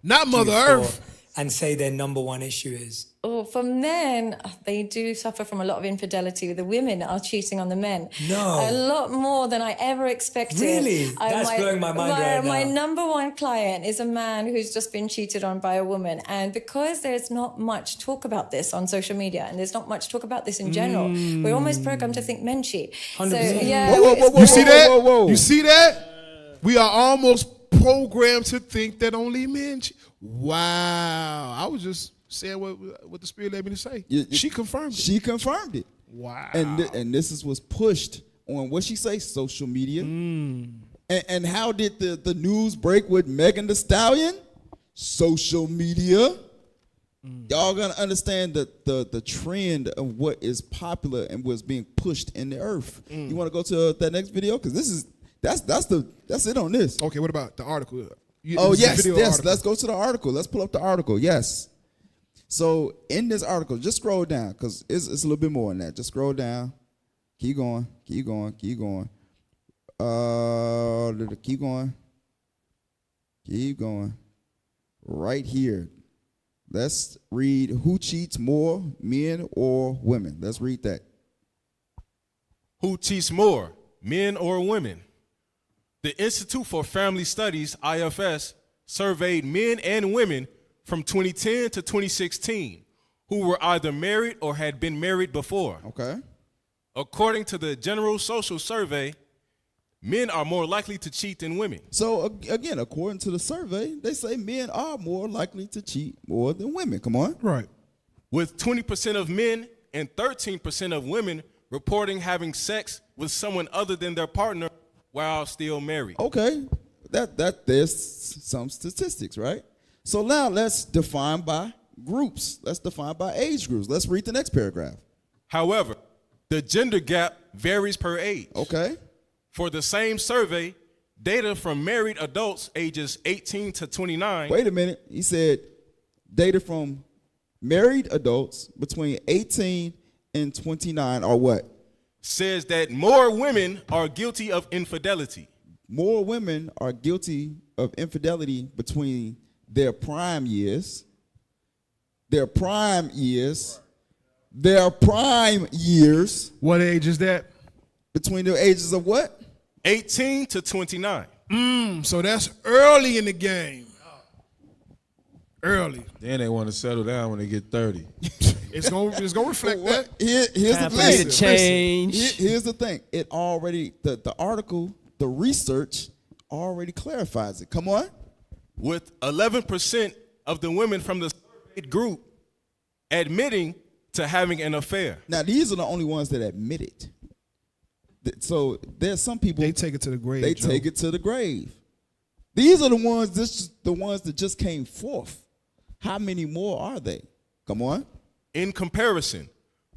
Not Mother Earth. And say their number one issue is? Oh, for men, they do suffer from a lot of infidelity. The women are cheating on the men. No. A lot more than I ever expected. Really? That's blowing my mind right now. My number one client is a man who's just been cheated on by a woman. And because there's not much talk about this on social media, and there's not much talk about this in general, we're almost programmed to think men cheat. 100%. So, yeah. You see that? You see that? We are almost programmed to think that only men cheat. Wow. I was just saying what the Spirit led me to say. She confirmed it. She confirmed it. Wow. And this was pushed on what she say, social media. And how did the news break with Megan Thee Stallion? Social media. Y'all gonna understand the trend of what is popular and what's being pushed in the earth. You want to go to that next video? Because that's it on this. Okay, what about the article? Yes. Let's go to the article. Let's pull up the article. Yes. So in this article, just scroll down because it's a little bit more than that. Just scroll down. Keep going. Keep going. Keep going. Keep going. Keep going. Right here. Let's read who cheats more, men or women. Let's read that. Who cheats more, men or women? The Institute for Family Studies, IFS, surveyed men and women from 2010 to 2016 who were either married or had been married before. Okay. According to the General Social Survey, men are more likely to cheat than women. So again, according to the survey, they say men are more likely to cheat more than women. Come on. Right. With 20% of men and 13% of women reporting having sex with someone other than their partner while still married. Okay, that there's some statistics, right? So now let's define by groups. Let's define by age groups. Let's read the next paragraph. However, the gender gap varies per age. Okay. For the same survey, data from married adults ages 18 to 29. Wait a minute. He said data from married adults between 18 and 29 are what? Says that more women are guilty of infidelity. More women are guilty of infidelity between their prime years. Their prime years. What age is that? Between the ages of what? 18 to 29. So that's early in the game. early. Then they want to settle down when they get 30. It's gonna reflect that. Here's Time the for me thing. to change. Here's the thing. It already the article, the research already clarifies it. Come on. With 11% of the women from the surveyed group admitting to having an affair. Now these are the only ones that admit it. So there's some people They take it to the grave. they Joe. take it to the grave. These are the ones. The ones that just came forth. How many more are they? Come on. In comparison,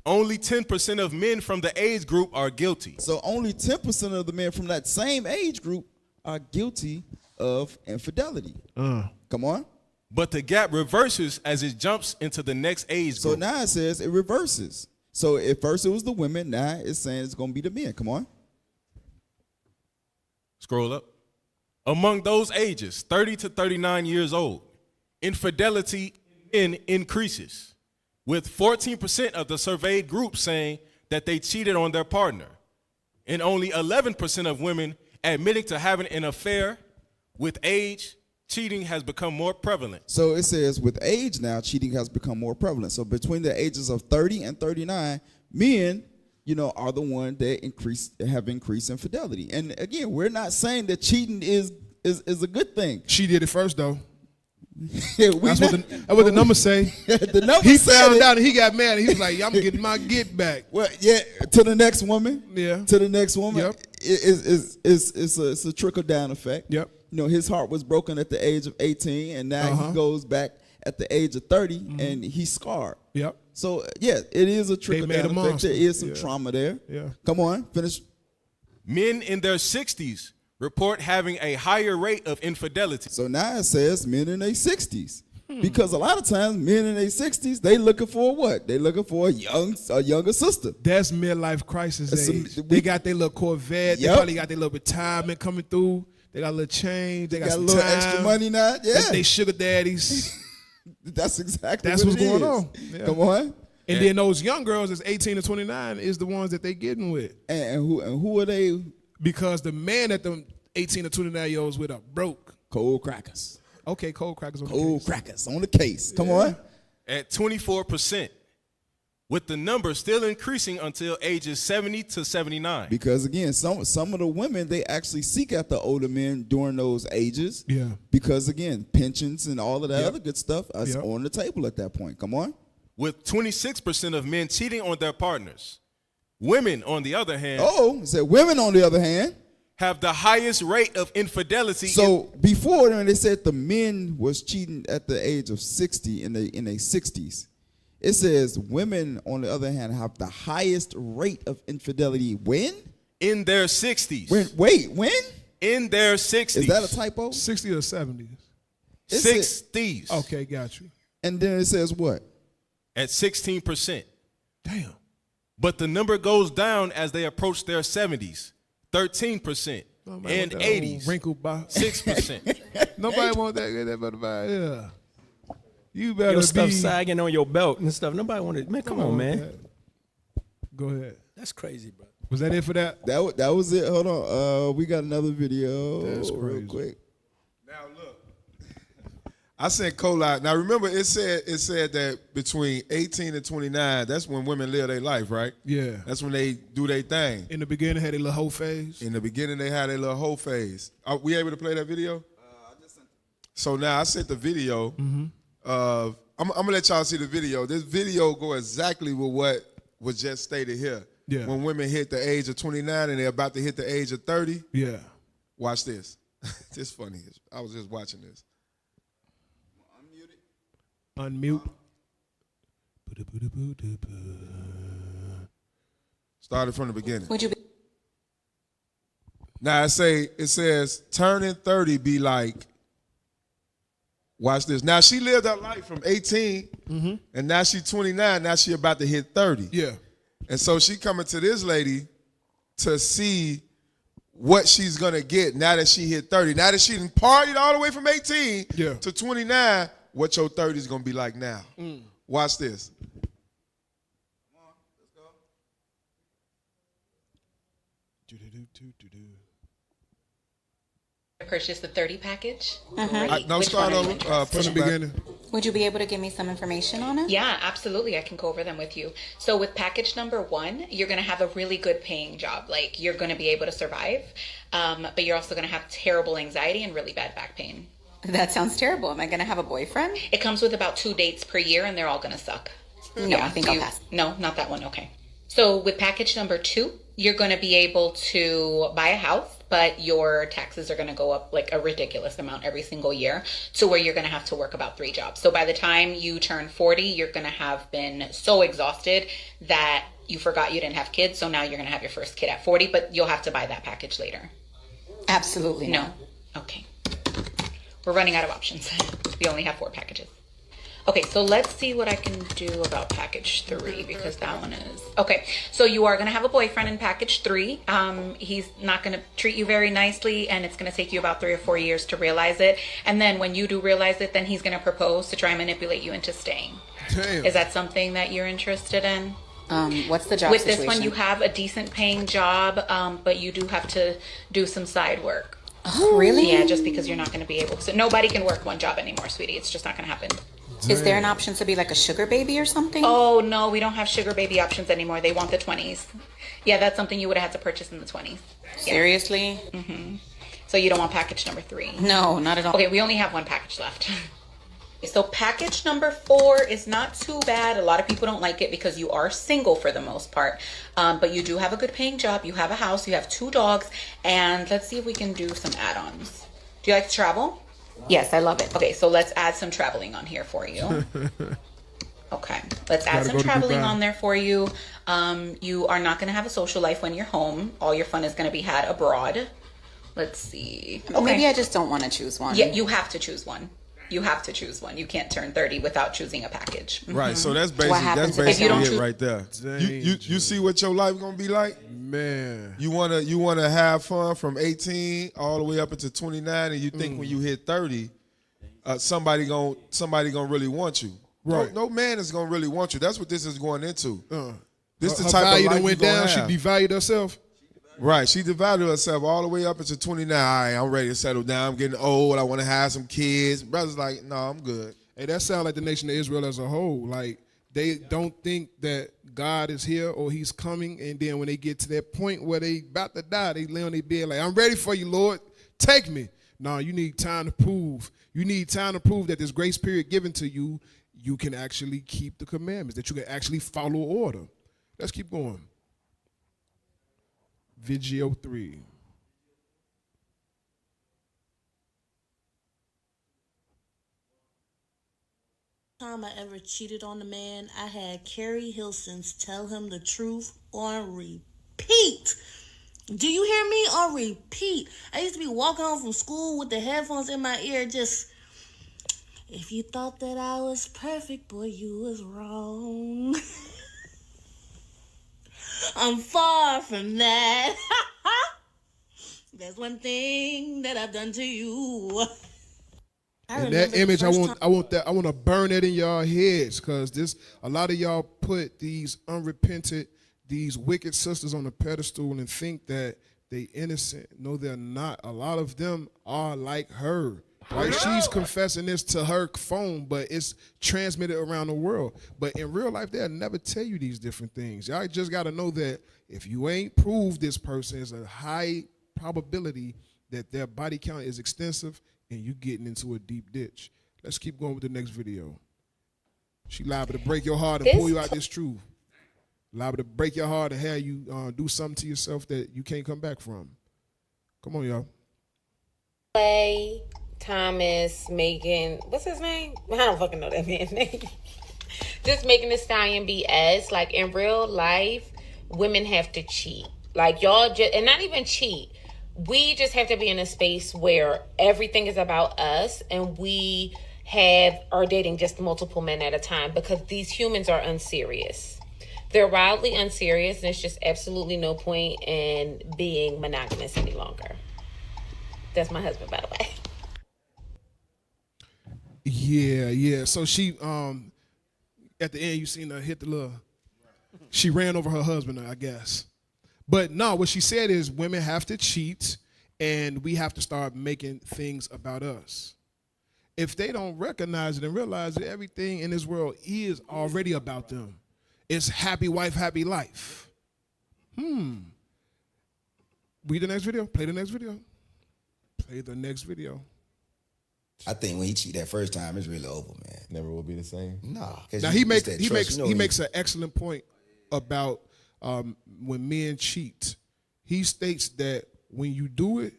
only 10% of men from the age group are guilty. So only 10% of the men from that same age group are guilty of infidelity. Come on. But the gap reverses as it jumps into the next age So group. now it says it reverses. So at first it was the women. Now it's saying it's going to be the men. Come on. Scroll up. Among those ages, 30 to 39 years old, infidelity in increases, with 14% of the surveyed group saying that they cheated on their partner, and only 11% of women admitting to having an affair. With age, cheating has become more prevalent. So it says with age now, cheating has become more prevalent. So between the ages of 30 and 39, men, are the one that have increased infidelity. And again, we're not saying that cheating is a good thing. She did it first though. That's That's what the numbers say. The numbers He said found it. out and he got mad and he was like, I'm getting my get back. Well, yeah, to the next woman. Yeah. To the next woman. Yep. It's a trickle down effect. Yep. His heart was broken at the age of 18, and now he goes back at the age of 30, and he's scarred. Yep. So, yeah, it is a trickle made down a effect. monster. There is some Yeah. trauma there. Yeah. Come on, finish. Men in their 60s report having a higher rate of infidelity. So now it says men in their 60s. Because a lot of times men in their 60s, they looking for what? They looking for a younger sister. That's midlife crisis age. They got their little Corvette. They Yep. probably got their little retirement coming through. They got a little change. They got Got a some little time. extra money now. Yeah. They sugar daddies. That's exactly That's what what's it going is. on. Yeah. Come on. And then those young girls that's 18 to 29 is the ones that they getting with. And who are they? Because the man that them 18 to 29 year olds with are broke. Cold crackers. Okay, cold crackers on the Cold case. crackers on the case. Come on. At 24%, with the number still increasing until ages 70 to 79. Because again, some of the women, they actually seek after older men during those ages. Yeah. Because again, pensions and all of that Yep. other good stuff is Yep. on the table at that point. Come on. With 26% of men cheating on their partners. Women, on the other hand, Women on the other hand, have the highest rate of infidelity. so before then they said the men was cheating at the age of 60 in their 60s. It says women on the other hand have the highest rate of infidelity when? In their 60s. When? In their 60s. Is that a typo? 60 or 70s? 60s. Okay, got you. And then it says what? At 16%. Damn. But the number goes down as they approach their 70s. 13%. Nobody And want that old 80s. wrinkled box. 6%. Nobody want that butterfly. Yeah. You better Your stuff be sagging on your belt and stuff. Nobody wanted. Man, come on, man. Go ahead. That's crazy, bro. Was that it for that? That was it. Hold on. We got another video. That's real crazy. quick. Now look, I sent Cole out. Now remember, it said that between 18 and 29, that's when women live their life, right? Yeah. That's when they do their thing. In the beginning, had a little whole phase. In the beginning, they had their little whole phase. Are we able to play that video? So now I sent the video of. I'm gonna let y'all see the video. This video go exactly with what was just stated here. Yeah. When women hit the age of 29 and they're about to hit the age of 30. Yeah. Watch this. This funny. I was just watching this. Unmute. Started from the beginning. Would you be? Now it says turning 30 be like. Watch this. Now she lived her life from 18, and now she's 29. Now she about to hit 30. Yeah. And so she coming to this lady to see what she's gonna get now that she hit 30. Now that she done partied all the way from 18 to 29, what your 30 is gonna be like now. Watch this. Purchase the 30 package? No, start over. From the beginning. Would you be able to give me some information on it? Yeah, absolutely. I can go over them with you. So with package number 1, you're going to have a really good paying job. Like, you're going to be able to survive, but you're also going to have terrible anxiety and really bad back pain. That sounds terrible. Am I going to have a boyfriend? It comes with about 2 dates per year, and they're all going to suck. No, I think I'll pass. No, not that one. Okay. So with package number 2, you're going to be able to buy a house, but your taxes are going to go up like a ridiculous amount every single year, to where you're going to have to work about 3 jobs. So by the time you turn 40, you're going to have been so exhausted that you forgot you didn't have kids. So now you're going to have your first kid at 40, but you'll have to buy that package later. Absolutely No. not. Okay. We're running out of options. We only have 4 packages. Okay, so let's see what I can do about package 3, because that one is... Okay, so you are going to have a boyfriend in package 3. He's not going to treat you very nicely, and it's going to take you about 3 or 4 years to realize it. And then when you do realize it, then he's going to propose to try and manipulate you into staying. Damn. Is that something that you're interested in? What's the job With situation? this one, you have a decent paying job, but you do have to do some side work. Oh, really? Yeah, just because you're not going to be able to. Nobody can work one job anymore, sweetie. It's just not going to happen. Is there an option to be like a sugar baby or something? Oh, no, we don't have sugar baby options anymore. They want the 20s. Yeah, that's something you would have had to purchase in the 20s. Seriously? Mm-hmm. So you don't want package number 3? No, not at all. Okay, we only have 1 package left. So package number 4 is not too bad. A lot of people don't like it because you are single for the most part. But you do have a good paying job. You have a house. You have 2 dogs. And let's see if we can do some add-ons. Do you like to travel? Yes, I love it. Okay, so let's add some traveling on here for you. Okay, let's add some traveling on there for you. You are not going to have a social life when you're home. All your fun is going to be had abroad. Let's see. Okay. Maybe I just don't want to choose one. Yeah, you have to choose one. You have to choose one. You can't turn 30 without choosing a package. Right, so that's basically it right there. You see what your life gonna be like? Man. You wanna have fun from 18 all the way up into 29, and you think when you hit 30, somebody gonna really want you. Right. No man is gonna really want you. That's what this is going into. This is the type of life went down. She devalued herself. Right, she devalued herself all the way up into 29. All right, I'm ready to settle down. I'm getting old. I want to have some kids. Brother's like, no, I'm good. Hey, that sounds like the nation of Israel as a whole. Like, they don't think that God is here or he's coming, and then when they get to that point where they about to die, they lay on their bed like, I'm ready for you, Lord. Take me. No, you need time to prove. You need time to prove that this grace period given to you, you can actually keep the commandments, that you can actually follow order. Let's keep going. Video 3. Time I ever cheated on a man, I had Carrie Hilson's Tell Him the Truth on repeat. Do you hear me? On repeat. I used to be walking home from school with the headphones in my ear, just, if you thought that I was perfect, boy, you was wrong. I'm far from that. There's one thing that I've done to you. And that image, I want to burn that in y'all heads, because a lot of y'all put these unrepentant, these wicked sisters on a pedestal and think that they innocent. No, they're not. A lot of them are like her. Right? She's confessing this to her phone, but it's transmitted around the world. But in real life, they'll never tell you these different things. Y'all just got to know that if you ain't proved this person, there's a high probability that their body count is extensive and you getting into a deep ditch. Let's keep going with the next video. She liable to break your heart and pull you out this truth. Liable to break your heart and have you do something to yourself that you can't come back from. Come on, y'all. Thomas Megan, what's his name? I don't fucking know that man's name. Just making the stallion BS. Like, in real life, women have to cheat. Like, y'all just, and not even cheat. We just have to be in a space where everything is about us, and we are dating just multiple men at a time, because these humans are unserious. They're wildly unserious, and it's just absolutely no point in being monogamous any longer. That's my husband, by the way. Yeah. So she, at the end, you seen her hit the little, she ran over her husband, I guess. But no, what she said is women have to cheat and we have to start making things about us. if they don't recognize it and realize that everything in this world is already about them. It's happy wife, happy life. Read the next video. Play the next video. Play the next video. I think when he cheat that first time, it's really over, man. Never will be the same. Nah. Now he makes an excellent point about when men cheat. He states that when you do it,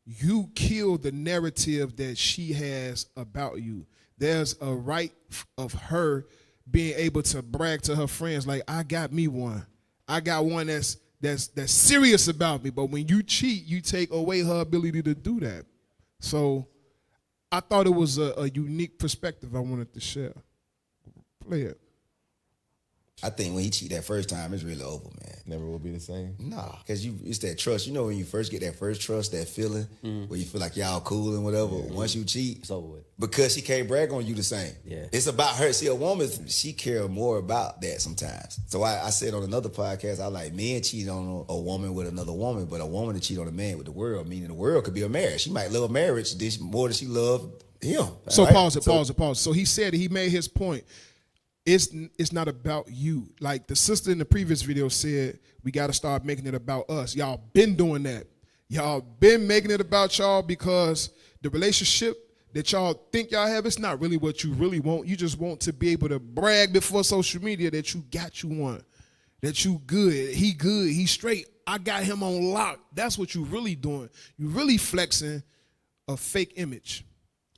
you kill the narrative that she has about you. There's a right of her being able to brag to her friends like, I got me one. I got one that's serious about me. But when you cheat, you take away her ability to do that. So I thought it was a unique perspective I wanted to share. Play it. I think when he cheat that first time, it's really over, man. Never will be the same. Nah, because it's that trust. You know when you first get that first trust, that feeling where you feel like y'all cool and whatever. Yeah. Once you cheat, it's over with. Because she can't brag on you the same. Yeah. It's about her. See, a woman, she care more about that sometimes. So I said on another podcast, I like men cheat on a woman with another woman, but a woman to cheat on a man with the world, meaning the world could be a marriage. She might love marriage more than she loved him. So right? pause it. So he said he made his point. It's not about you. Like the sister in the previous video said, we got to start making it about us. Y'all been doing that. Y'all been making it about y'all because the relationship that y'all think y'all have, it's not really what you really want. You just want to be able to brag before social media that you got you one, that you good, he straight. I got him on lock. That's what you really doing. You really flexing a fake image.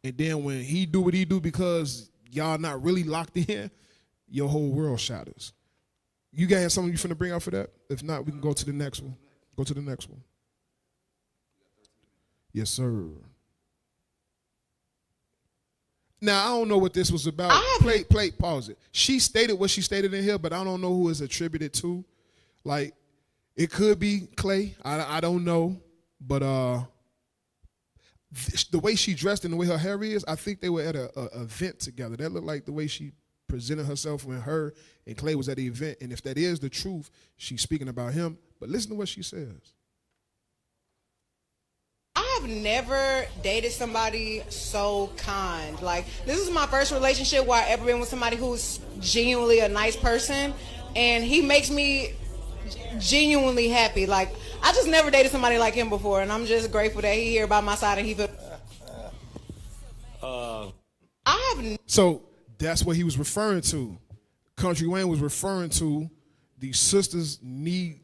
And then when he do what he do because y'all not really locked in, your whole world shatters. You guys have something you finna bring out for that? If not, we can go to the next one. Go to the next one. Yes, sir. Now, I don't know what this was about. Pause it. She stated what she stated in here, but I don't know who it's attributed to. Like, it could be Clay. I don't know. But the way she dressed and the way her hair is, I think they were at a event together. That looked like the way she presented herself when her and Clay was at the event. And if that is the truth, she's speaking about him. But listen to what she says. I've never dated somebody so kind. Like, this is my first relationship where I've ever been with somebody who's genuinely a nice person. And he makes me genuinely happy. Like, I just never dated somebody like him before. And I'm just grateful that he here by my side and he feel. So that's what he was referring to. Country Wayne was referring to these sisters need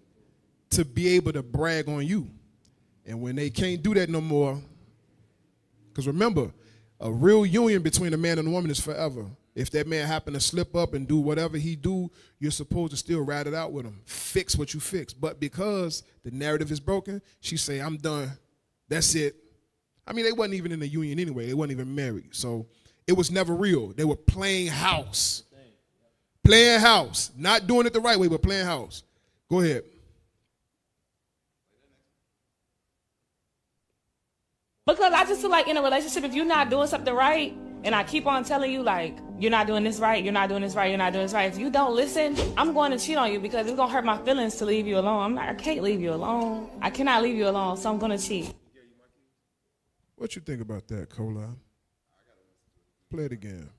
to be able to brag on you. And when they can't do that no more, because remember, a real union between a man and a woman is forever. If that man happen to slip up and do whatever he do, you're supposed to still ride it out with him. Fix what you fix. But because the narrative is broken, she say, I'm done. That's it. I mean, they wasn't even in a union anyway. They wasn't even married. So it was never real. They were playing house. Playing house. Not doing it the right way, but playing house. Go ahead. Because I just feel like in a relationship, if you're not doing something right, and I keep on telling you, like, you're not doing this right, you're not doing this right, you're not doing this right. If you don't listen, I'm going to cheat on you because it's going to hurt my feelings to leave you alone. I can't leave you alone. I cannot leave you alone, so I'm going to cheat. What you think about that, Cola? Play it again.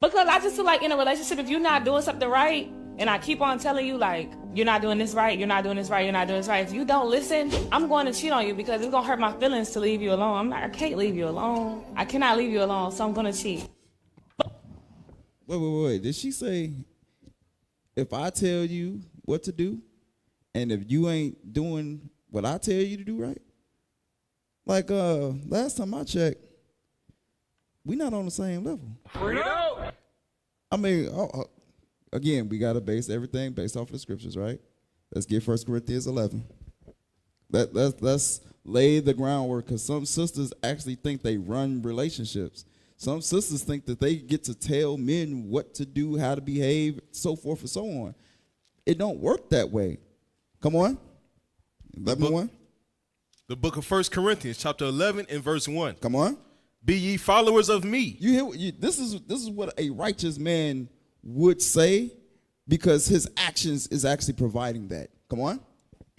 Because I just feel like in a relationship, if you're not doing something right, and I keep on telling you, like, you're not doing this right, you're not doing this right, you're not doing this right. If you don't listen, I'm going to cheat on you because it's going to hurt my feelings to leave you alone. I can't leave you alone. I cannot leave you alone, so I'm going to cheat. Wait. Did she say, if I tell you what to do, and if you ain't doing what I tell you to do right? Like, last time I checked, we not on the same level. I mean, again, we got to base everything based off of the scriptures, right? Let's get 1 Corinthians 11. Let's lay the groundwork, because some sisters actually think they run relationships. Some sisters think that they get to tell men what to do, how to behave, so forth and so on. It don't work that way. Come on. 11:1. The book of 1 Corinthians, chapter 11 and verse 1. Come on. Be ye followers of me. This is what a righteous man would say, because his actions is actually providing that. Come on.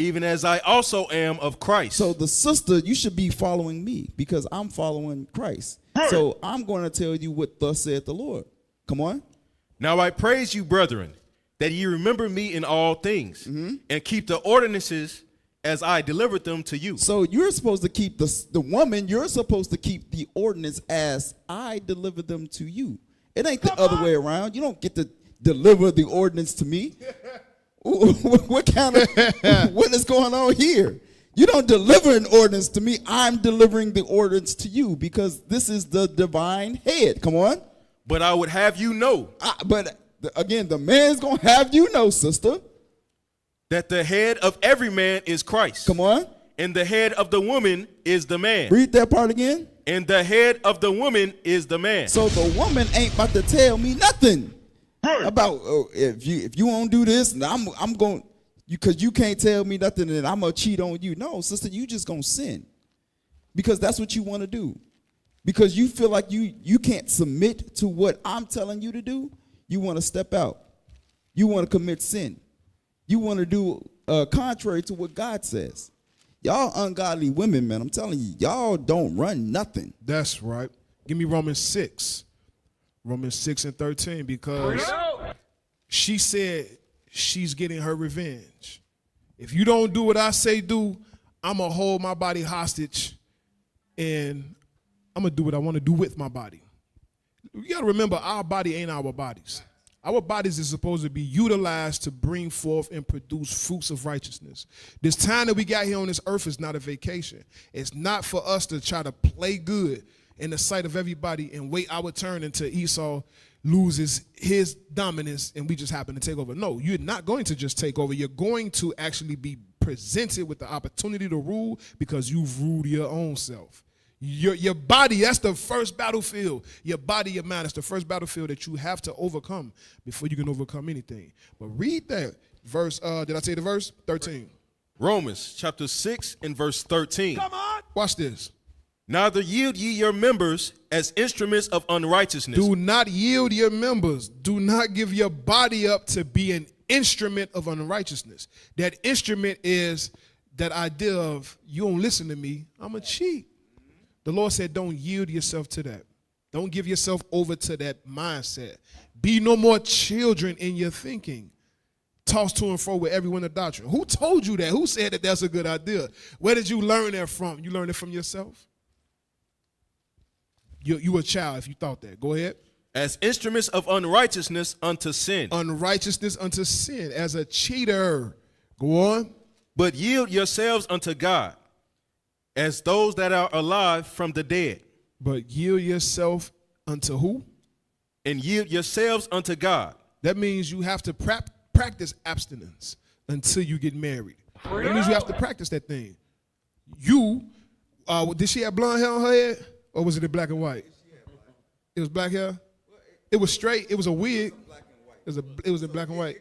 even as I also am of Christ. So the sister, you should be following me because I'm following Christ. So I'm going to tell you what thus saith the Lord. Come on. Now I praise you, brethren, that ye remember me in all things, and keep the ordinances as I delivered them to you. So you're supposed to keep the woman, you're supposed to keep the ordinance as I delivered them to you. It ain't the other way around. You don't get to deliver the ordinance to me. What is going on here? You don't deliver an ordinance to me. I'm delivering the ordinance to you because this is the divine head. Come on. But I would have you know. But again, the man's going to have you know, sister, that the head of every man is Christ. Come on. And the head of the woman is the man. Read that part again. And the head of the woman is the man. So the woman ain't about to tell me nothing about if you won't do this, and I'm going because you can't tell me nothing, and I'm gonna cheat on you. No, sister, you just gonna sin because that's what you want to do. Because you feel like you can't submit to what I'm telling you to do. You want to step out. You want to commit sin. You want to do contrary to what God says. Y'all ungodly women, man, I'm telling you, y'all don't run nothing. That's right. Give me Romans 6. Romans 6 and 13, because she said she's getting her revenge. If you don't do what I say do, I'm going to hold my body hostage and I'm going to do what I want to do with my body. You got to remember, our body ain't our bodies. Our bodies is supposed to be utilized to bring forth and produce fruits of righteousness. This time that we got here on this earth is not a vacation. It's not for us to try to play good in the sight of everybody and wait our turn until Esau loses his dominance and we just happen to take over. No, you're not going to just take over. You're going to actually be presented with the opportunity to rule because you've ruled your own self. Your body, that's the first battlefield. Your body, your mind, is the first battlefield that you have to overcome before you can overcome anything. But read that verse, did I say the verse? 13. Romans chapter 6 and verse 13. Come on. Watch this. Neither yield ye your members as instruments of unrighteousness. Do not yield your members. Do not give your body up to be an instrument of unrighteousness. That instrument is that idea of you don't listen to me, I'm a cheat. The Lord said, don't yield yourself to that. Don't give yourself over to that mindset. Be no more children in your thinking. Tossed to and fro with every wind of doctrine. Who told you that? Who said that that's a good idea? Where did you learn that from? You learned it from yourself? You a child if you thought that. Go ahead. As instruments of unrighteousness unto sin. Unrighteousness unto sin. As a cheater. Go on. But yield yourselves unto God, as those that are alive from the dead. But yield yourself unto who? And yield yourselves unto God. That means you have to practice abstinence until you get married. That means you have to practice that thing. You, did she have blonde hair on her head? Or was it in black and white? It was black hair? It was straight. It was a wig. It was in black and white.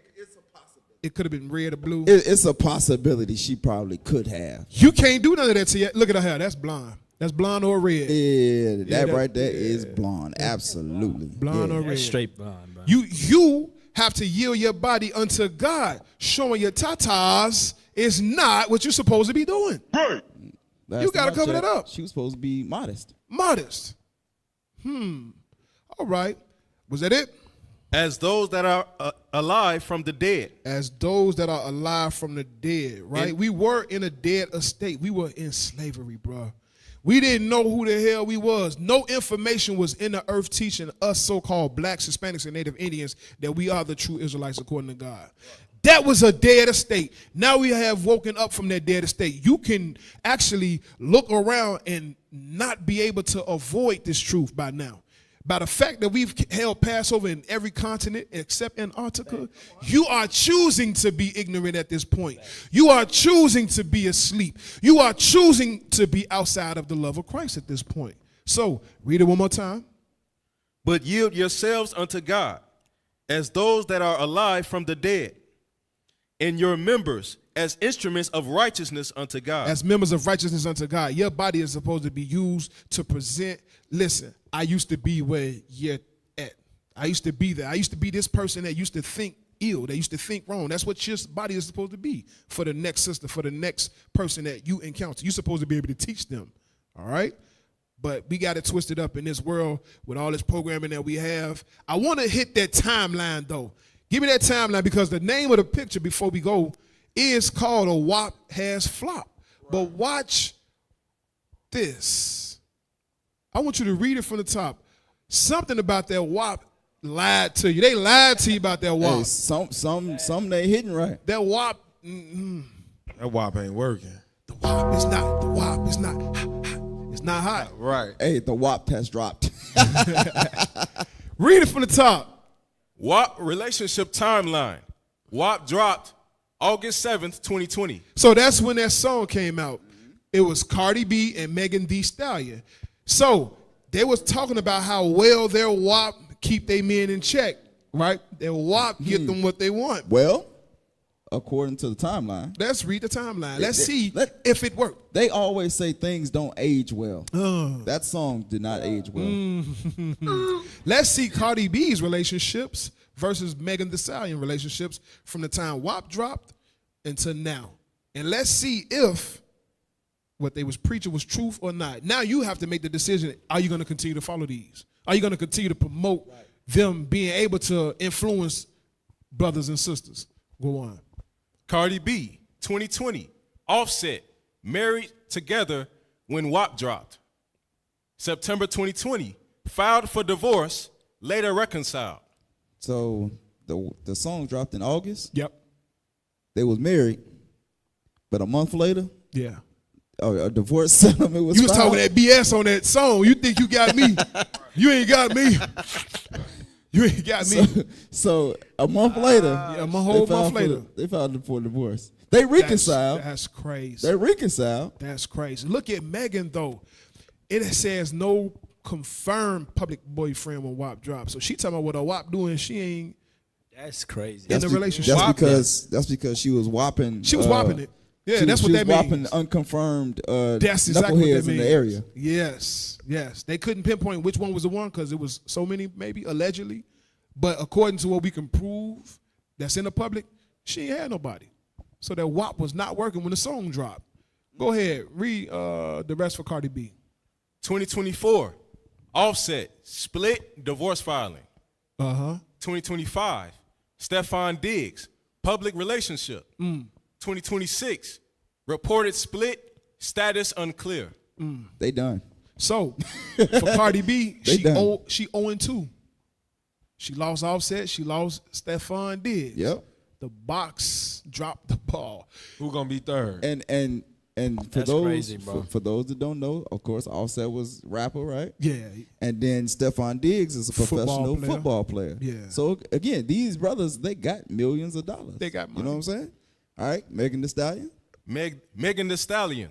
It could have been red or blue. It's a possibility she probably could have. You can't do none of that to you. Look at her hair. That's blonde. That's blonde or red. Yeah, that right there is blonde. Absolutely. Blonde or red. That's straight blonde, bro. You have to yield your body unto God. Showing your tatas is not what you're supposed to be doing. Right. You got to cover that up. She was supposed to be modest. Modest. All right. Was that it? As those that are alive from the dead. As those that are alive from the dead, right? We were in a dead estate. We were in slavery, bro. We didn't know who the hell we was. No information was in the earth teaching us so-called blacks, Hispanics, and Native Indians that we are the true Israelites according to God. That was a dead estate. Now we have woken up from that dead estate. You can actually look around and not be able to avoid this truth by now. By the fact that we've held Passover in every continent except Antarctica, you are choosing to be ignorant at this point. You are choosing to be asleep. You are choosing to be outside of the love of Christ at this point. So, read it one more time. But yield yourselves unto God, as those that are alive from the dead, and your members as instruments of righteousness unto God. As members of righteousness unto God. Your body is supposed to be used to present. Listen, I used to be where you're at. I used to be there. I used to be this person that used to think ill. They used to think wrong. That's what your body is supposed to be for the next sister, for the next person that you encounter. You're supposed to be able to teach them, all right? But we got it twisted up in this world with all this programming that we have. I want to hit that timeline, though. Give me that timeline, because the name of the picture before we go is called A WAP Has Flopped. Right. But watch this. I want you to read it from the top. Something about that WAP lied to you. They lied to you about that WAP. Hey, some they hitting right. That WAP. That WAP ain't working. The WAP is not. The WAP is not. It's not hot. Right. Hey, the WAP has dropped. Read it from the top. WAP relationship timeline. WAP dropped August 7th, 2020. So that's when that song came out. It was Cardi B and Megan Thee Stallion. So they was talking about how well their WAP keep their men in check, right? Their WAP get them what they want. Well, according to the timeline. Let's read the timeline. Let's see if it worked. They always say things don't age well. That song did not age well. Let's see Cardi B's relationships versus Megan Thee Stallion relationships from the time WAP dropped until now. And let's see if what they was preaching was truth or not. Now you have to make the decision. Are you going to continue to follow these? Are you going to continue to promote them being able to influence brothers and sisters? Go on. Cardi B, 2020. Offset, married together when WAP dropped. September 2020, filed for divorce, later reconciled. So the song dropped in August. Yep. They was married, but a month later, yeah, a divorce settlement was. You was filed. talking that BS on that song. You think you got me? You ain't got me. You ain't got me. So a month later, a whole month later, they filed for divorce. They reconciled. That's crazy. They reconciled. That's crazy. Look at Megan though. It says no confirmed public boyfriend when WAP dropped. So she talking about what a WAP doing. She ain't. That's crazy. In the relationship. That's because she was whopping. She was whopping it. Yeah, that's what that means. Whopping unconfirmed that's exactly what that knuckleheads means. in the area. Yes. They couldn't pinpoint which one was the one because it was so many, maybe allegedly. But according to what we can prove that's in the public, she ain't had nobody. So that WAP was not working when the song dropped. Go ahead, read the rest for Cardi B. 2024, Offset, split, divorce filing. 2025, Stephon Diggs, public relationship. 2026, reported split, status unclear. They done. So for Cardi B, she done. She 0-2. She lost Offset. She lost Stephon Diggs. Yep. The box dropped the ball. Who gonna be third? And for That's those crazy, bro. for those that don't know, of course, Offset was rapper, right? Yeah. And then Stephon Diggs is a professional football player. Yeah. So again, these brothers, they got millions of dollars. They got money. You know what I'm saying? All right, Megan Thee Stallion. Megan Thee Stallion,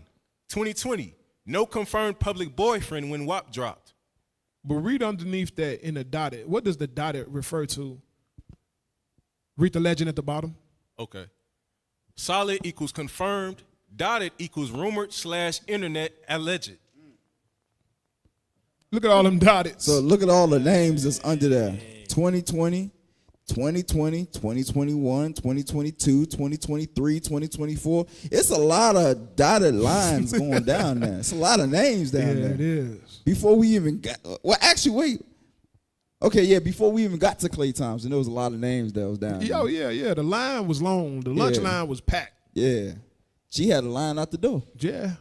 2020, no confirmed public boyfriend when WAP dropped. But read underneath that in the dotted. What does the dotted refer to? Read the legend at the bottom. Okay. Solid equals confirmed. Dotted equals rumored / internet alleged. Look at all them dotted. So look at all the names that's under there. 2020, 2020, 2021, 2022, 2023, 2024. It's a lot of dotted lines going down there. It's a lot of names down there. It is. Before we even got, well, actually, wait. Okay, yeah, before we even got to Klay Thompson, there was a lot of names that was down there. Oh, yeah. The line was long. The lunch line was packed. Yeah. She had a line out the door. Yeah.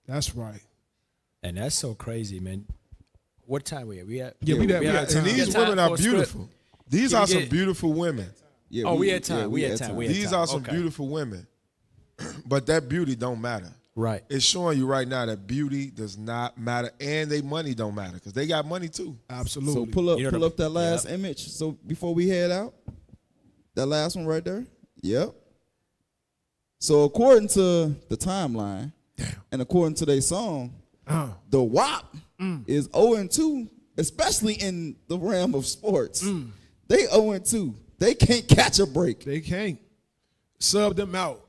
That's right. And that's so crazy, man. What time we at? We at? Yeah, we at time. And these women are beautiful. These are some beautiful women. Yeah, we had time. We had time. These are some beautiful women. But that beauty don't matter. Right. It's showing you right now that beauty does not matter, and they money don't matter because they got money too. Absolutely. So pull up that last image. So before we head out, that last one right there. Yep. So according to the timeline, and according to their song, the WAP is 0-2, especially in the realm of sports. They 0-2. They can't catch a break. They can't. Sub them out.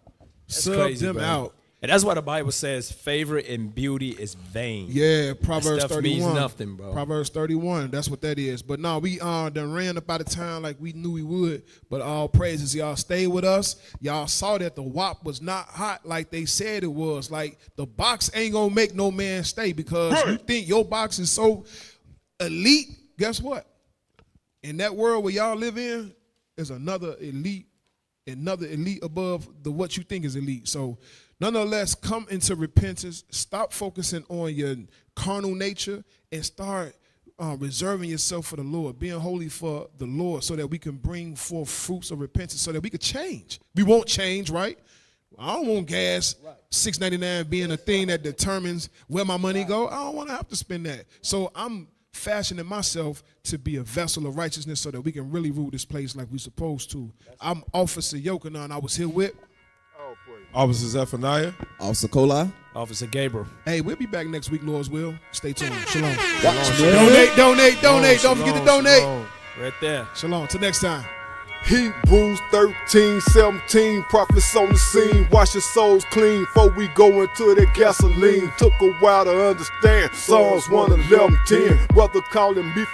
That's Sub crazy, them bro. out. And that's why the Bible says favor and beauty is vain. Yeah, Proverbs that stuff 31. means nothing, bro. Proverbs 31. That's what that is. But no, we done ran up out of town like we knew we would. But all praises, y'all stayed with us. Y'all saw that the WAP was not hot like they said it was. Like the box ain't gonna make no man stay because you think your box is so elite. Guess what? In that world where y'all live in, there's another elite above what you think is elite. So nonetheless, come into repentance. Stop focusing on your carnal nature and start reserving yourself for the Lord, being holy for the Lord so that we can bring forth fruits of repentance so that we could change. We won't change, right? I don't want gas, $6.99 being a thing that determines where my money go. I don't want to have to spend that. So I'm fashioning myself to be a vessel of righteousness so that we can really rule this place like we're supposed to. I'm Officer Yochanan. I was here with Officer Zephaniah. Officer Kolai. Officer Gabriel. Hey, we'll be back next week, Lord's will. Stay tuned. Shalom. Watchman. Donate. Don't forget to donate. Right there. Shalom. Till next time. Hebrews 13:17, prophets on the scene. Wash your souls clean before we go into the gasoline. Took a while to understand. Psalms 1:11-10. Brother calling me for